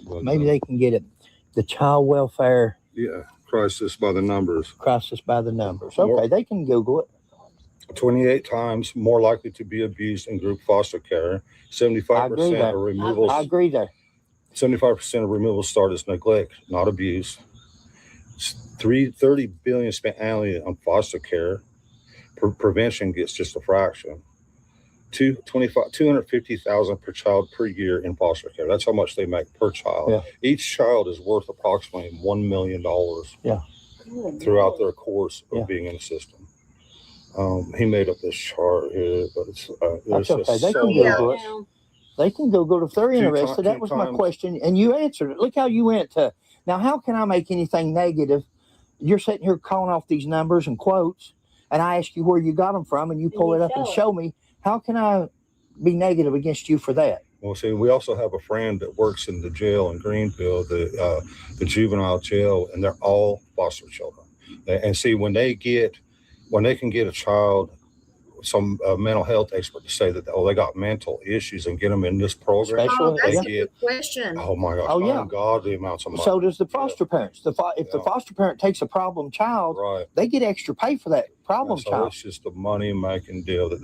But, Maybe they can get it. The child welfare crisis by the numbers. crisis by the numbers. Okay, they can Google it. 28 times more likely to be abused in group foster care. 75% of removals. I agree there. 75% of removals start as neglect, not abuse. 30 billion spent annually on foster care. Prevention gets just a fraction. 250,000 per child per year in foster care. That's how much they make per child. Yeah. Each child is worth approximately $1 million. Yeah. Throughout their course of being in the system. He made up this chart here, but it's That's okay. They can Google it. They can Google it if they're interested. That was my question, and you answered it. Look how you went to. Now, how can I make anything negative? You're sitting here calling off these numbers and quotes, and I ask you where you got them from, and you pull it up and show me. How can I be negative against you for that? Well, see, we also have a friend that works in the jail in Greenfield, the juvenile jail, and they're all foster children. And see, when they can get a child, some mental health expert to say that, they got mental issues and get them in this program. That's a good question. Oh my gosh, ungodly amounts of money. So does the foster parents. If the foster parent takes a problem child, they get extra pay for that problem child. It's just a money making deal that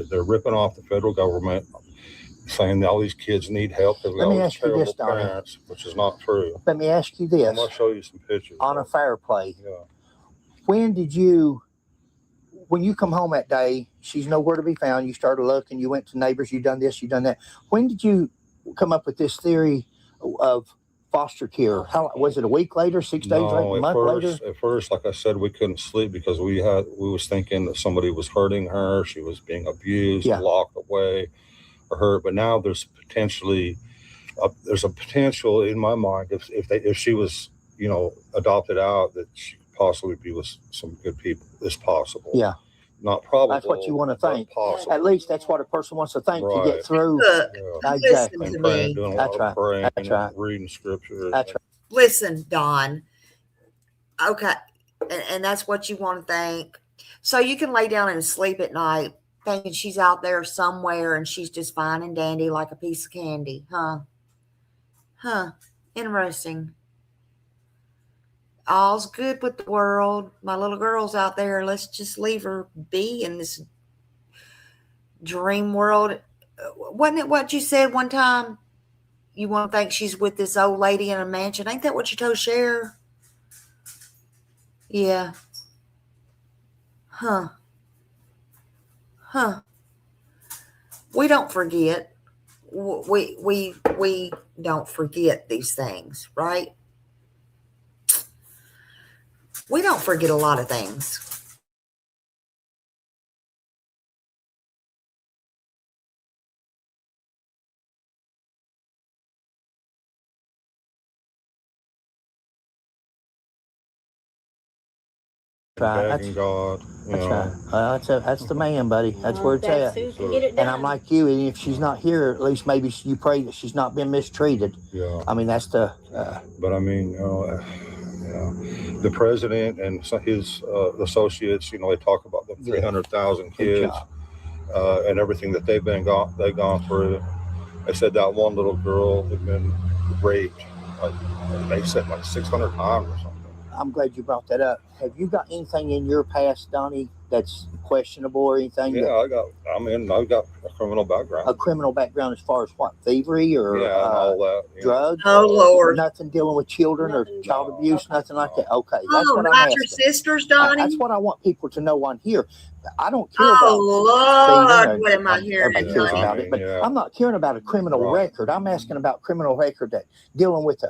they're ripping off the federal government, saying that all these kids need help because Let me ask you this, parents, which is not true. Let me ask you this. I'm gonna show you some pictures. On a fair play. Yeah. When you come home that day, she's nowhere to be found. You started looking, you went to neighbors, you done this, you done that. When did you come up with this theory of foster care? How was it? A week later, 6 days later, a month later? At first, like I said, we couldn't sleep because we was thinking that somebody was hurting her. She was being abused, locked away, or hurt. But now there's a potential in my mind if she was adopted out, that she could possibly be with some good people. It's possible. Yeah. Not probable. That's what you want to think. Possible. At least that's what a person wants to think to get through. Look, Exactly. listen to me. Doing a That's lot of praying, That's right. reading scripture. That's right. Listen, Dawn. Okay. And that's what you want to think. So you can lay down and sleep at night thinking she's out there somewhere and she's just fine and dandy like a piece of candy. Huh. Interesting. All's good with the world. My little girl's out there. Let's just leave her be in this dream world. Wasn't it what you said one time? You want to think she's with this old lady in a mansion. Ain't that what you told Cher? Yeah. Huh. we don't forget. We don't forget these things, right? We don't forget a lot of things. Begging God. That's right. That's the man, buddy. That's where it's at. And I'm like you. And if she's not here, at least maybe you pray that she's not been mistreated. Yeah. I mean, that's the. But I mean, the president and his associates, they talk about the 300,000 kids and everything that they've gone through. They said that one little girl had been raped. They said 600 times or something. I'm glad you brought that up. Have you got anything in your past, Donnie, that's questionable or anything? Yeah, I've got a criminal background. A criminal background as far as what? Thievery or and all that. Drugs? Oh, Lord. Nothing dealing with children or child abuse, nothing like that? Okay. That's what I'm not asking. your sisters, Donnie? That's what I want people to know on here. I don't care about Lord, what am I hearing? Everybody cares about it, but I'm not caring about a criminal record. I'm asking about criminal record that dealing with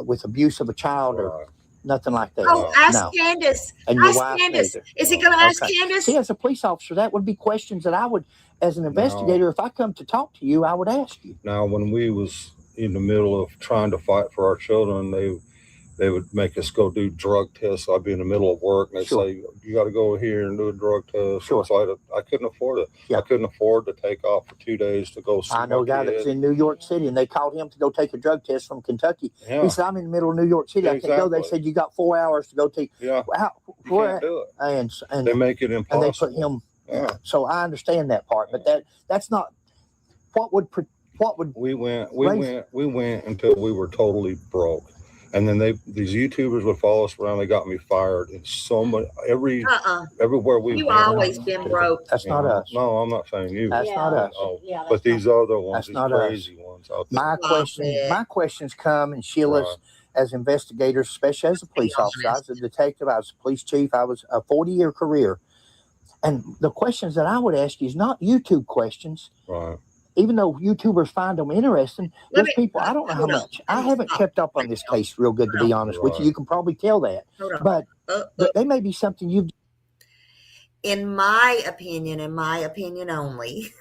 with abuse of a child or nothing like that. Oh, ask Candus. And your ask wife Candus. neither. Is he going to ask Okay. Candus? See, as a police officer, that would be questions that I would, as an investigator, if I come to talk to you, I would ask you. Now, when we was in the middle of trying to fight for our children, they would make us go do drug tests. I'd be in the middle of work, and they'd say, "You got to go here and do a drug test." Sure. So I couldn't afford it. Yeah. I couldn't afford to take off for 2 days to go see I know a guy that's in New York City, and they called him to go take a drug test from Kentucky. Yeah. He said, "I'm in the middle of New York City. I can't go." They said, "You got 4 hours to go take." Yeah. You can't do it. And they make it impossible. And they put him. Yeah. So I understand that part, but that's not what would we went until we were totally broke. And then these YouTubers would follow us around. They got me fired in so much everywhere we you went. always been broke. That's not us. No, I'm not saying you. That's not us. Oh, but these other ones, these crazy ones out there. My questions come, and Sheila's as investigators, especially as a police officer. I was a detective. I was a police chief. I was a 40-year career. And the questions that I would ask you is not YouTube questions. Right. Even though YouTubers find them interesting, there's people, I don't know how much. I haven't kept up on this case real good, to be honest with you. You can probably tell that. But they may be something you've. In my opinion only,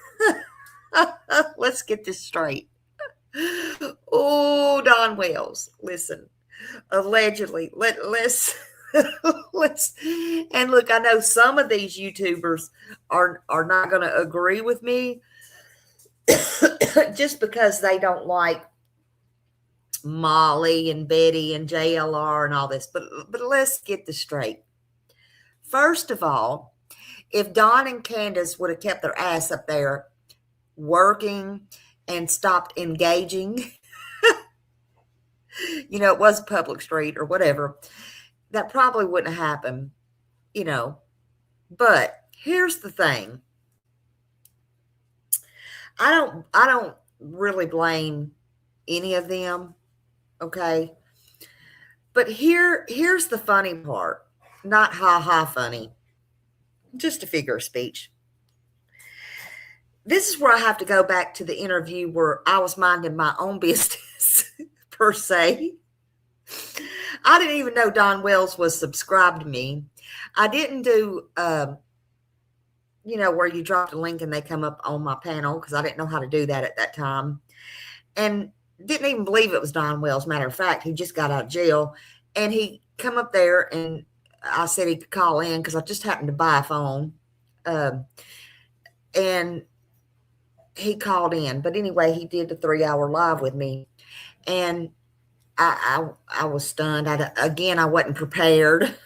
let's get this straight. Oh, Don Wells, listen, allegedly, let's, and look, I know some of these YouTubers are not going to agree with me, just because they don't like Molly and Betty and JLR and all this. But let's get this straight. First of all, if Don and Candus would have kept their ass up there working and stopped engaging, it was a public street or whatever, that probably wouldn't have happened, But here's the thing. I don't really blame any of them, okay? But here's the funny part. Not ha-ha funny. Just a figure of speech. This is where I have to go back to the interview where I was minding my own business, per se. I didn't even know Don Wells was subscribed to me. I didn't do where you drop the link and they come up on my panel, because I didn't know how to do that at that time. And didn't even believe it was Don Wells. Matter of fact, he just got out of jail, and he come up there, and I said he could call in because I just happened to buy a phone. And he called in. But anyway, he did the 3-hour live with me. And I was stunned. I wasn't prepared.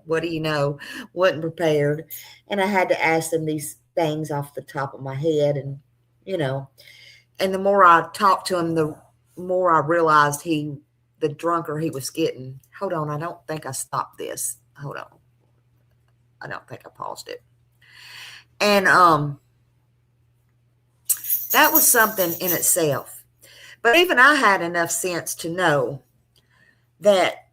What do you know? Wasn't prepared. And I had to ask them these things off the top of my head. And, and the more I talked to him, the more I realized the drunker he was getting. Hold on. I don't think I stopped this. Hold on. I don't think I paused it. And that was something in itself. But even I had enough sense to know that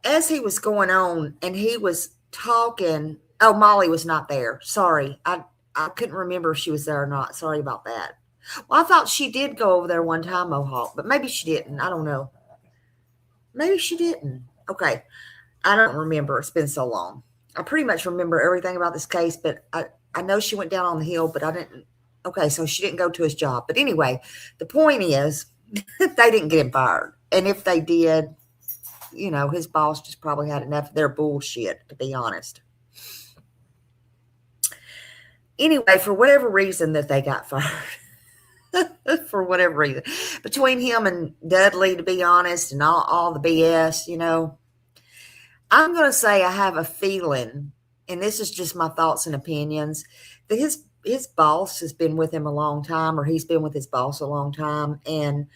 as he was going on and he was talking, Molly was not there. Sorry. I I couldn't remember if she was there or not. Sorry about that. Well, I thought she did go over there one time, Mohawk, but maybe she didn't. I don't know. Maybe she didn't. Okay. I don't remember. It's been so long. I pretty much remember everything about this case, but I know she went down on the hill, but I didn't. Okay, so she didn't go to his job. But anyway, the point is they didn't get him fired. And if they did, you know, his boss just probably had enough of their bullshit, to be honest. Anyway, for whatever reason that they got fired, for whatever reason, between him and Dudley, to be honest, and all the BS, you know, I'm going to say I have a feeling, and this is just my thoughts and opinions, that his boss has been with him a long time, or he's been with his boss a long time, and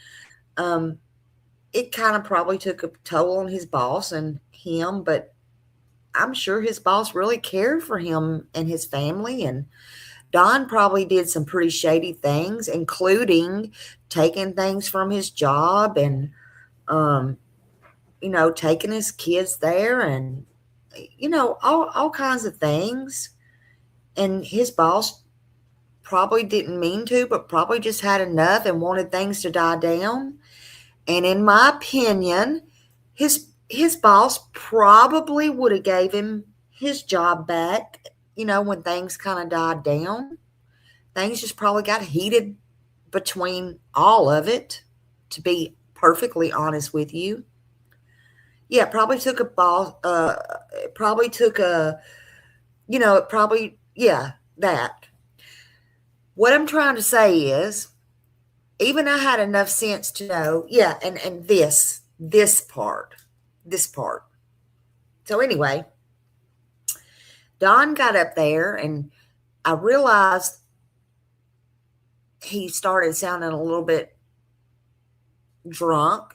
it kind of probably took a toll on his boss and him, but I'm sure his boss really cared for him and his family, and Don probably did some pretty shady things, including taking things from his job and, you know, taking his kids there and, you know, all kinds of things. And his boss probably didn't mean to, but probably just had enough and wanted things to die down. And in my opinion, his boss probably would have gave him his job back, you know, when things kind of died down. Things just probably got heated between all of it, to be perfectly honest with you. Yeah, it probably took a boss, it probably took a, you know, it probably, yeah, that. What I'm trying to say is, even I had enough sense to know, yeah, and this part. So anyway, Don got up there, and I realized he started sounding a little bit drunk,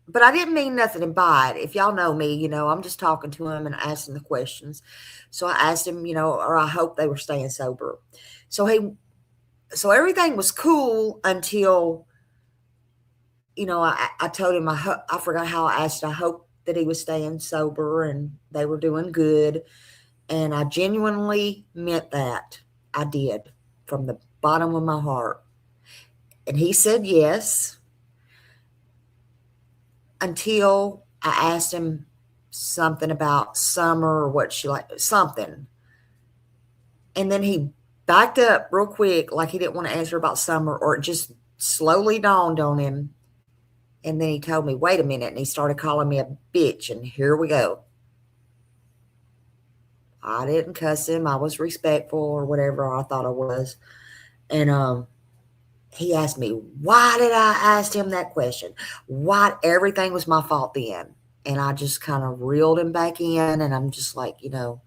but I didn't mean nothing by it. If y'all know me, you know, I'm just talking to him and asking the questions. So I asked him, you know, or I hope they were staying sober. So everything was cool until, you know, I told him, I forgot how I asked, I hope that he was staying sober and they were doing good. And I genuinely meant that. I did, from the bottom of my heart. And he said yes, until I asked him something about Summer or what she liked, something. And then he backed up real quick, like he didn't want to answer about Summer, or it just slowly dawned on him. And then he told me, wait a minute, and he started calling me a bitch, and here we go. I didn't cuss him. I was respectful, or whatever I thought I was. And he asked me, why did I ask him that question? Why? Everything was my fault then. And I just kind of reeled him back in, and I'm just like, you know,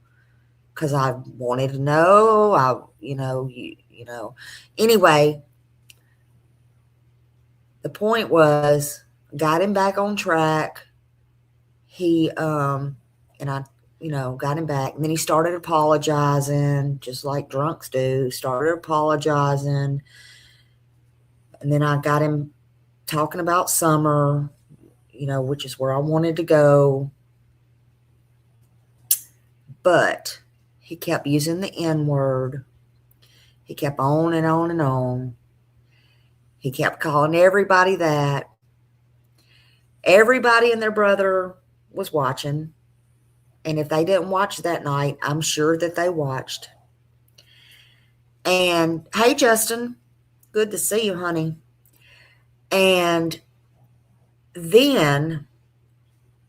because I wanted to know. You know. Anyway, the point was, got him back on track. He, and I, you know, got him back. And then he started apologizing, just like drunks do, started apologizing. And then I got him talking about Summer, you know, which is where I wanted to go. But he kept using the N-word. He kept on and on and on. He kept calling everybody that. Everybody and their brother was watching. And if they didn't watch that night, I'm sure that they watched. And, hey, Justin, good to see you, honey. And then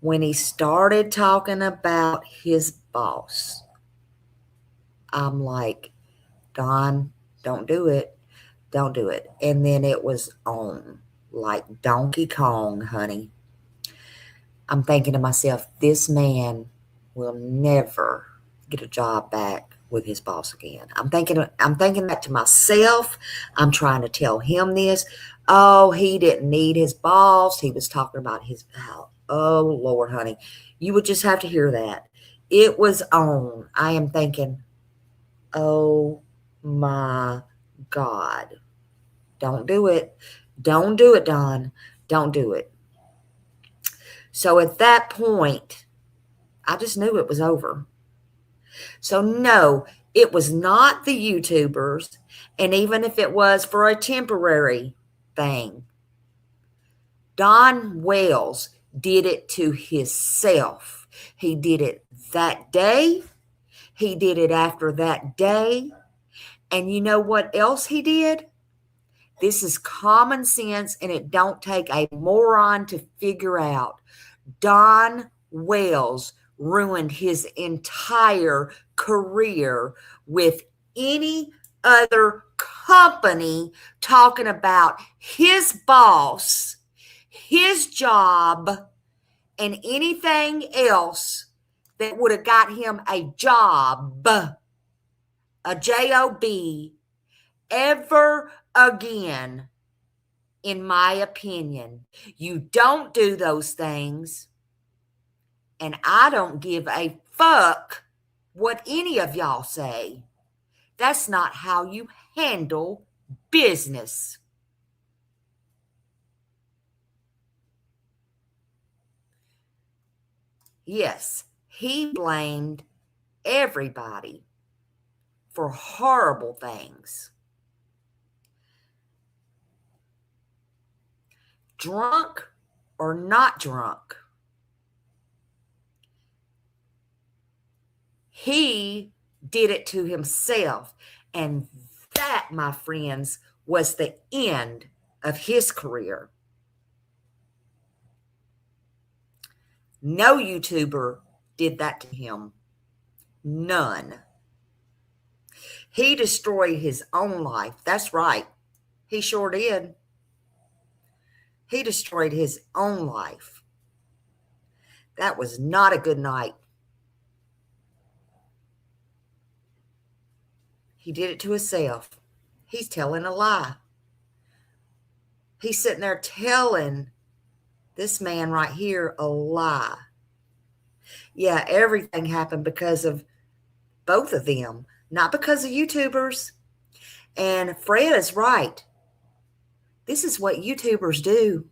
when he started talking about his boss, I'm like, Don, don't do it. Don't do it. And then it was on like Donkey Kong, honey. I'm thinking to myself, this man will never get a job back with his boss again. I'm thinking that to myself. I'm trying to tell him this. Oh, he didn't need his boss. He was talking about his, oh, Lord, honey. You would just have to hear that. It was on. I am thinking, oh, my God. Don't do it. Don't do it, Don. Don't do it. So at that point, I just knew it was over. So no, It was not the YouTubers, and even if it was for a temporary thing, Don Wells did it to himself. He did it that day. He did it after that day. And you know what else he did? This is common sense, and it don't take a moron to figure out. Don Wells ruined his entire career with any other company talking about his boss, his job, and anything else that would have got him a job, a job, ever again. In my opinion, you don't do those things, and I don't give a fuck what any of y'all say. That's not how you handle business. Yes, he blamed everybody for horrible things. Drunk or not drunk, he did it to himself. And that, my friends, was the end of his career. No YouTuber did that to him. None. He destroyed his own life. That's right. He sure did. He destroyed his own life. That was not a good night. He did it to himself. He's telling a lie. He's sitting there telling this man right here a lie. Yeah, everything happened because of both of them, not because of YouTubers. And Fred is right. This is what YouTubers do.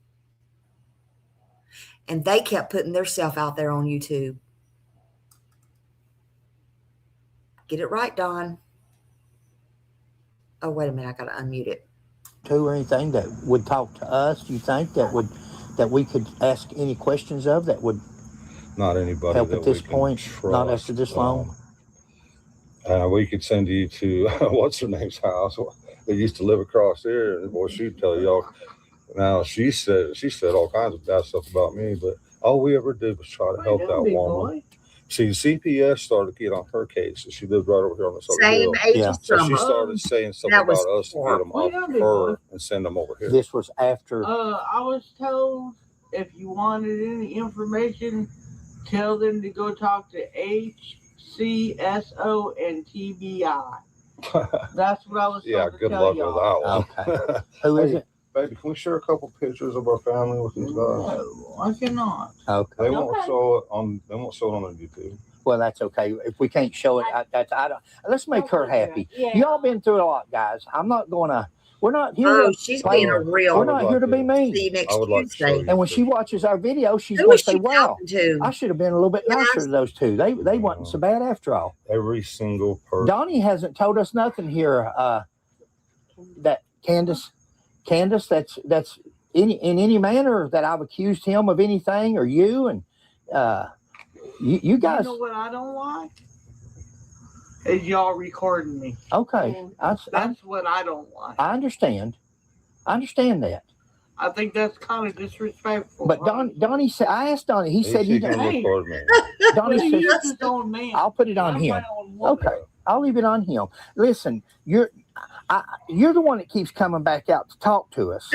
And they kept putting themselves out there on YouTube. Get it right, Don. Oh, wait a minute. I got to unmute it. Or anything that would talk to us, you think that we could ask any questions of that would Not anybody help that at this we can point, trust. not after this long? We could send you to what's her name's house. They used to live across here, and boy, she'd tell y'all. Now she said all kinds of bad stuff about me, but all we ever did was try to help that woman. Boy. See, CPS started to get on her case, and she lived right over here on this other Same hill. age Yeah. as So she Summer. started saying stuff That about was us to get them Well, off yeah, big her boy. and send them over here. This was after. I was told if you wanted any information, tell them to go talk to HCSO and TBI. That's what I was told Yeah, to good tell luck y'all. with that one. Okay. Who is Hey, it? baby, can we share a couple pictures of our family with these guys? No, I cannot. Okay. They won't Okay. show it on. They won't show it on YouTube. Well, that's okay. If we can't show it, I don't. Let's make her happy. Yeah. Y'all been through a lot, guys. I'm not going to. We're not here Oh, to. she's play- being a real. We're not here to be See mean. you next I would like to show Tuesday. you. And when she watches our video, she's Who going was to say, she "Wow, talking to? I should have been a little bit nicer to those two. They wasn't so bad after all." Every single person. Donnie hasn't told us nothing here. That Candus, that's in any manner that I've accused him of anything, or you, and you guys. You know what I don't like? Is y'all recording me. Okay, That's what I don't like. I understand. I understand that. I think that's kind of disrespectful. But Donnie said, I asked Donnie. He said he can didn't. record me. Donnie He said, is his own man. I'll put it on I'm him. my own woman. Okay, I'll leave it on him. Listen, you're the one that keeps coming back out to talk to us.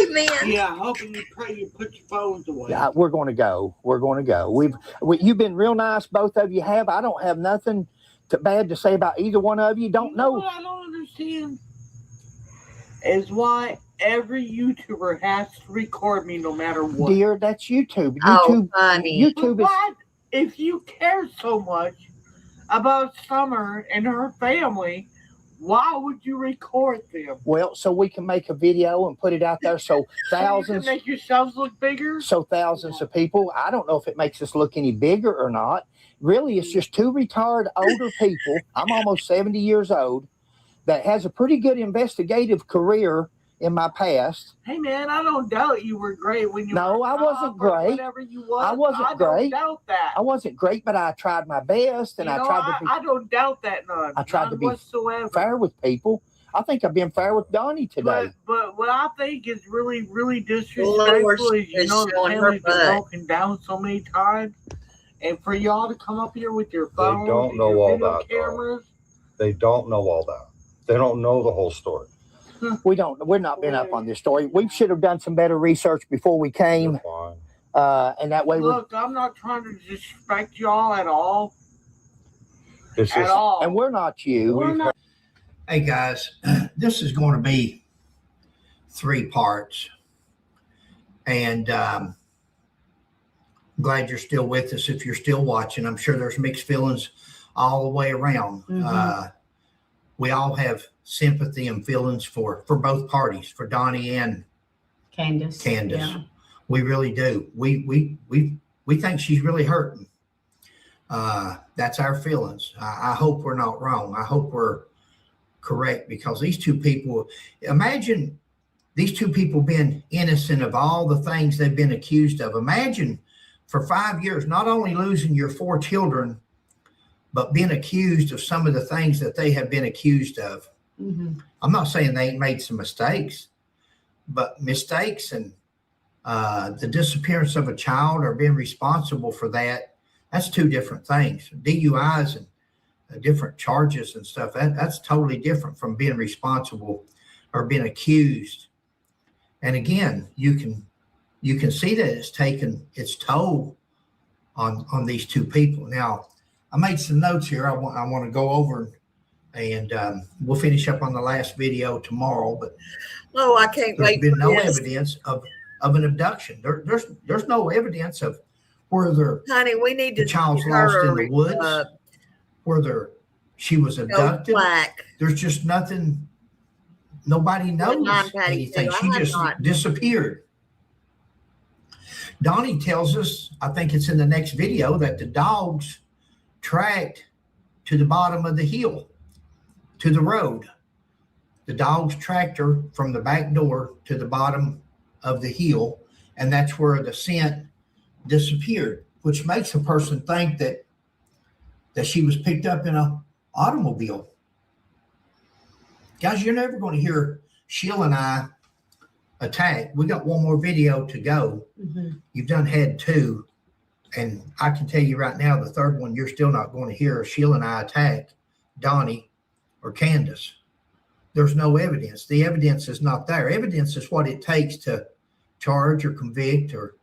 Amen. Yeah, hoping you pray you put your phones away. We're going to go. We're going to go. You've been real nice. Both of you have. I don't have nothing bad to say about either one of you. Don't You know know. what I don't understand is why every YouTuber has to record me no matter what. Dear, that's YouTube. Oh, honey. YouTube is. But if you care so much about Summer and her family, Why would you record them? Well, so we can make a video and put it out there so thousands. So you can make yourselves look bigger? So thousands of people. I don't know if it makes us look any bigger or not. Really, it's just two retired older people. I'm almost 70 years old that has a pretty good investigative career in my past. Hey man, I don't doubt you were great when you No, were I wasn't great. Whatever you was. I wasn't great. I don't doubt that. I wasn't great, but I tried my best, and I tried to be. I don't doubt that none. I tried to be whatsoever. fair with people. I think I've been fair with Donnie today. But what I think is really, really disrespectful is, you know, the family's been broken down so many times, and for y'all to come up here with your phones, they don't know all that. Cameras. They don't know all that. They don't know the whole story. We don't. We're not been up on this story. We should have done some better research before we came. And that way, look, I'm not trying to disrespect y'all at all. It's just, all. And we're not you. We're not. Hey guys, this is going to be 3 parts, and I'm glad you're still with us. If you're still watching, I'm sure there's mixed feelings all the way around. We all have sympathy and feelings for both parties, for Donnie and Candus. Yeah. We really do. We think she's really hurting. That's our feelings. I hope we're not wrong. I hope we're correct, because these two people, imagine these two people being innocent of all the things they've been accused of. Imagine for 5 years, not only losing your 4 children, but being accused of some of the things that they have been accused of. I'm not saying they ain't made some mistakes, but mistakes and the disappearance of a child or being responsible for that, that's 2 different things. DUIs and different charges and stuff, that's totally different from being responsible or being accused. And again, you can see that it's taken its toll on these 2 people. Now, I made some notes here I want to go over, and we'll finish up on the last video tomorrow. But I can't wait. There's been no evidence of an abduction. There's no evidence of where we need the child's lost in the woods, where she was abducted. There's just nothing. Nobody knows anything. She just disappeared. Donnie tells us, I think it's in the next video, that the dogs tracked to the bottom of the hill, to the road. The dogs tracked her from the back door to the bottom of the hill, and that's where the scent disappeared, which makes a person think that she was picked up in an automobile. Guys, you're never going to hear Sheila and I attack. We got 1 more video to go. You've done had 2. And I can tell you right now, the 3rd one, you're still not going to hear Sheila and I attack Donnie or Candus. There's no evidence. The evidence is not there. Evidence is what it takes to charge or convict or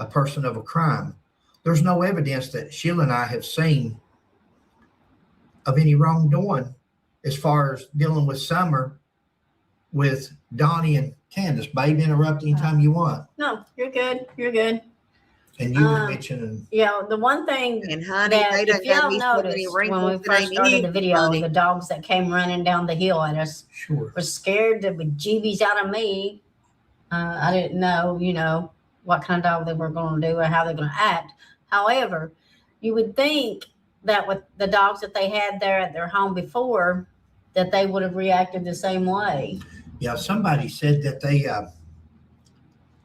a person of a crime. There's no evidence that Sheila and I have seen of any wrongdoing as far as dealing with Summer with Donnie and Candus. Babe, interrupt anytime you want. No, you're good. You're good. And you were mentioning, the one thing and honey, that they if y'all noticed when we first started the video, the dogs that came running down the hill at us were scared the bejeebies out of me. I didn't know, what kind of dog they were going to do or how they're going to act. However, you would think that with the dogs that they had there at their home before, that they would have reacted the same way. Yeah, somebody said that they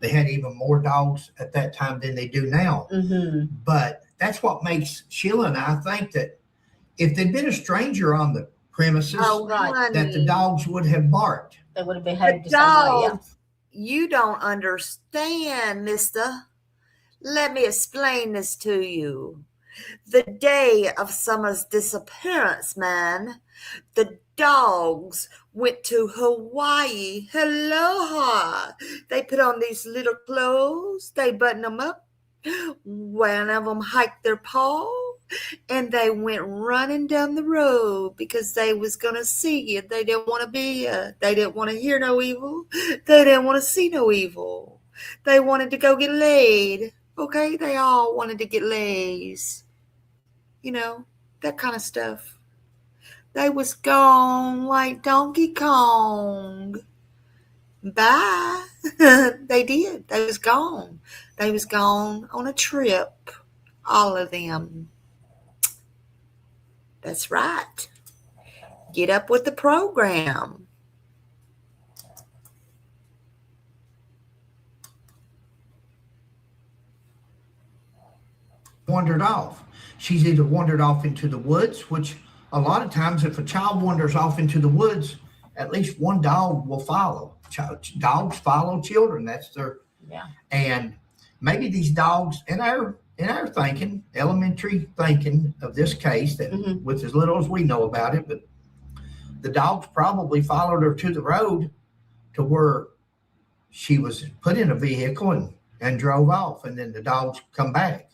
had even more dogs at that time than they do now. But that's what makes Sheila and I think that if there'd been a stranger on the premises, that the dogs would have barked. They would have behaved the same way. You don't understand, mister. Let me explain this to you. The day of Summer's disappearance, man, the dogs went to Hawaii. Aloha. They put on these little clothes. They button them up. One of them hiked their paw, and they went running down the road because they was going to see you. They didn't want to be you. They didn't want to hear no evil. They didn't want to see no evil. They wanted to go get laid. Okay? They all wanted to get lays. That kind of stuff. They was gone like Donkey Kong. Bye. They did. They was gone. They was gone on a trip. All of them. That's right. Get up with the program. Wandered off. She's either wandered off into the woods, which a lot of times if a child wanders off into the woods, at least one dog will follow. Dogs follow children. That's their, and maybe these dogs in our thinking, elementary thinking of this case, that with as little as we know about it, but the dogs probably followed her to the road to where she was put in a vehicle and drove off, and then the dogs come back.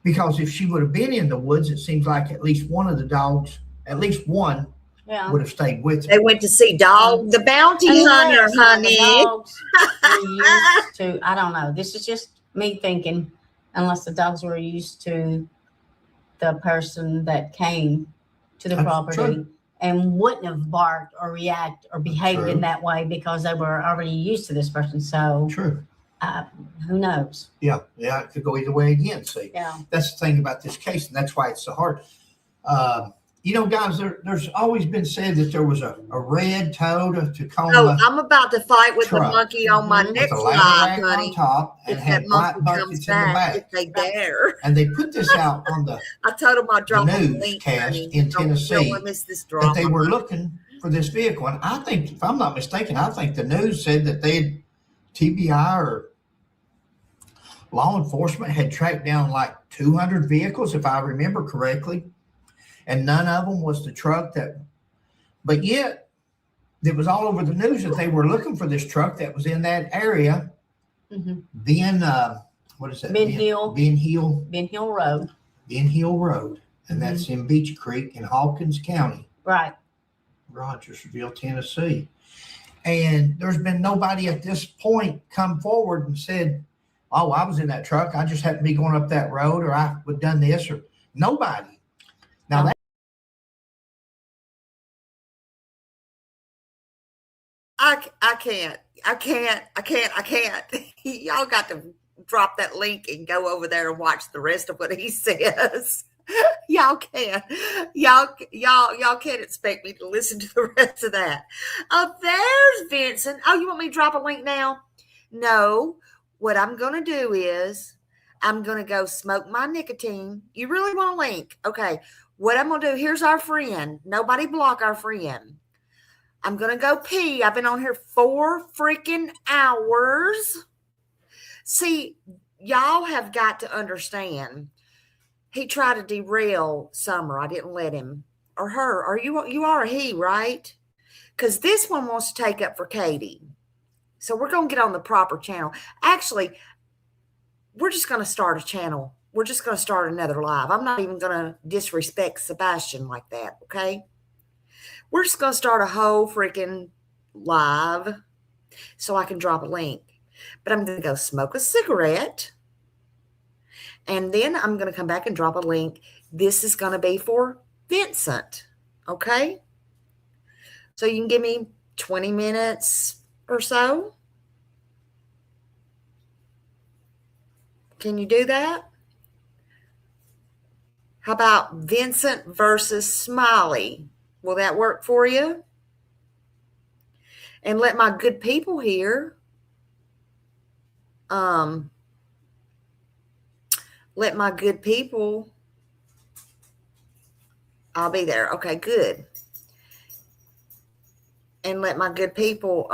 Because if she would have been in the woods, it seems like at least one of the dogs, at least one, would have stayed with her. They went to see Dog the Bounty Hunter, honey. The dogs were used to, I don't know. This is just me thinking, unless the dogs were used to the person that came to the property true. And wouldn't have barked or react or behaved in that way because they were already used to this person. So True. Who knows? Yeah, it could go either way again. See, that's the thing about this case, and that's why it's so hard. You know, guys, there's always been said that there was a red toad Tacoma. Oh, I'm about to fight with the monkey on my next live, honey. On top and if had that black monkey buckets comes in the back, back. if they dare. And they put this out on the I told them I'd drop a link, newscast honey. in Tennessee Don't miss this that drama. they were looking for this vehicle. And I think, if I'm not mistaken, I think the news said that they had TBI or law enforcement had tracked down like 200 vehicles, if I remember correctly. And none of them was the truck but yet it was all over the news that they were looking for this truck that was in that area. What is that? Ben Hill Road. Ben Hill Road. And that's in Beach Creek in Hawkins County. Right. Rogersville, Tennessee. And there's been nobody at this point come forward and said, oh, I was in that truck. I just happened to be going up that road, or I would have done this, or nobody. Now that I can't. Y'all got to drop that link and go over there and watch the rest of what he says. Y'all can't. Y'all can't expect me to listen to the rest of that. Oh, there's Vincent. Oh, you want me to drop a link now? No. What I'm going to do is I'm going to go smoke my nicotine. You really want a link? Okay. What I'm going to do, here's our friend. Nobody block our friend. I'm going to go pee. I've been on here 4 freaking hours. See, y'all have got to understand. He tried to derail Summer. I didn't let him. Or her. Or you are a he, right? Because this one wants to take up for Katie. So we're going to get on the proper channel. Actually, we're just going to start a channel. We're just going to start another live. I'm not even going to disrespect Sebastian like that, okay? We're just going to start a whole freaking live so I can drop a link. But I'm going to go smoke a cigarette. And then I'm going to come back and drop a link. This is going to be for Vincent, okay? So you can give me 20 minutes or so. Can you do that? How about Vincent versus Smiley? Will that work for you? And let my good people here, let my good people, I'll be there. Okay, good. And let my good people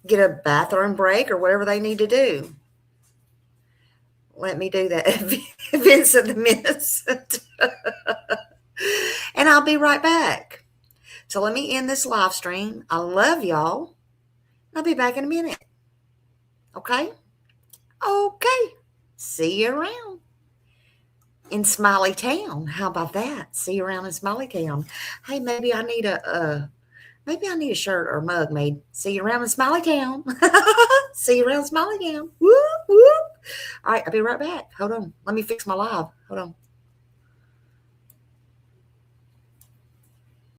get a bathroom break or whatever they need to do. Let me do that. Vincent the Innocent. And I'll be right back. So let me end this live stream. I love y'all. I'll be back in a minute. Okay? Okay. See you around in Smiley Town. How about that? See you around in Smiley Town. Hey, maybe I need a shirt or mug made. See you around in Smiley Town. See you around Smiley Town. Whoop, whoop. All right, I'll be right back. Hold on. Let me fix my live. Hold on.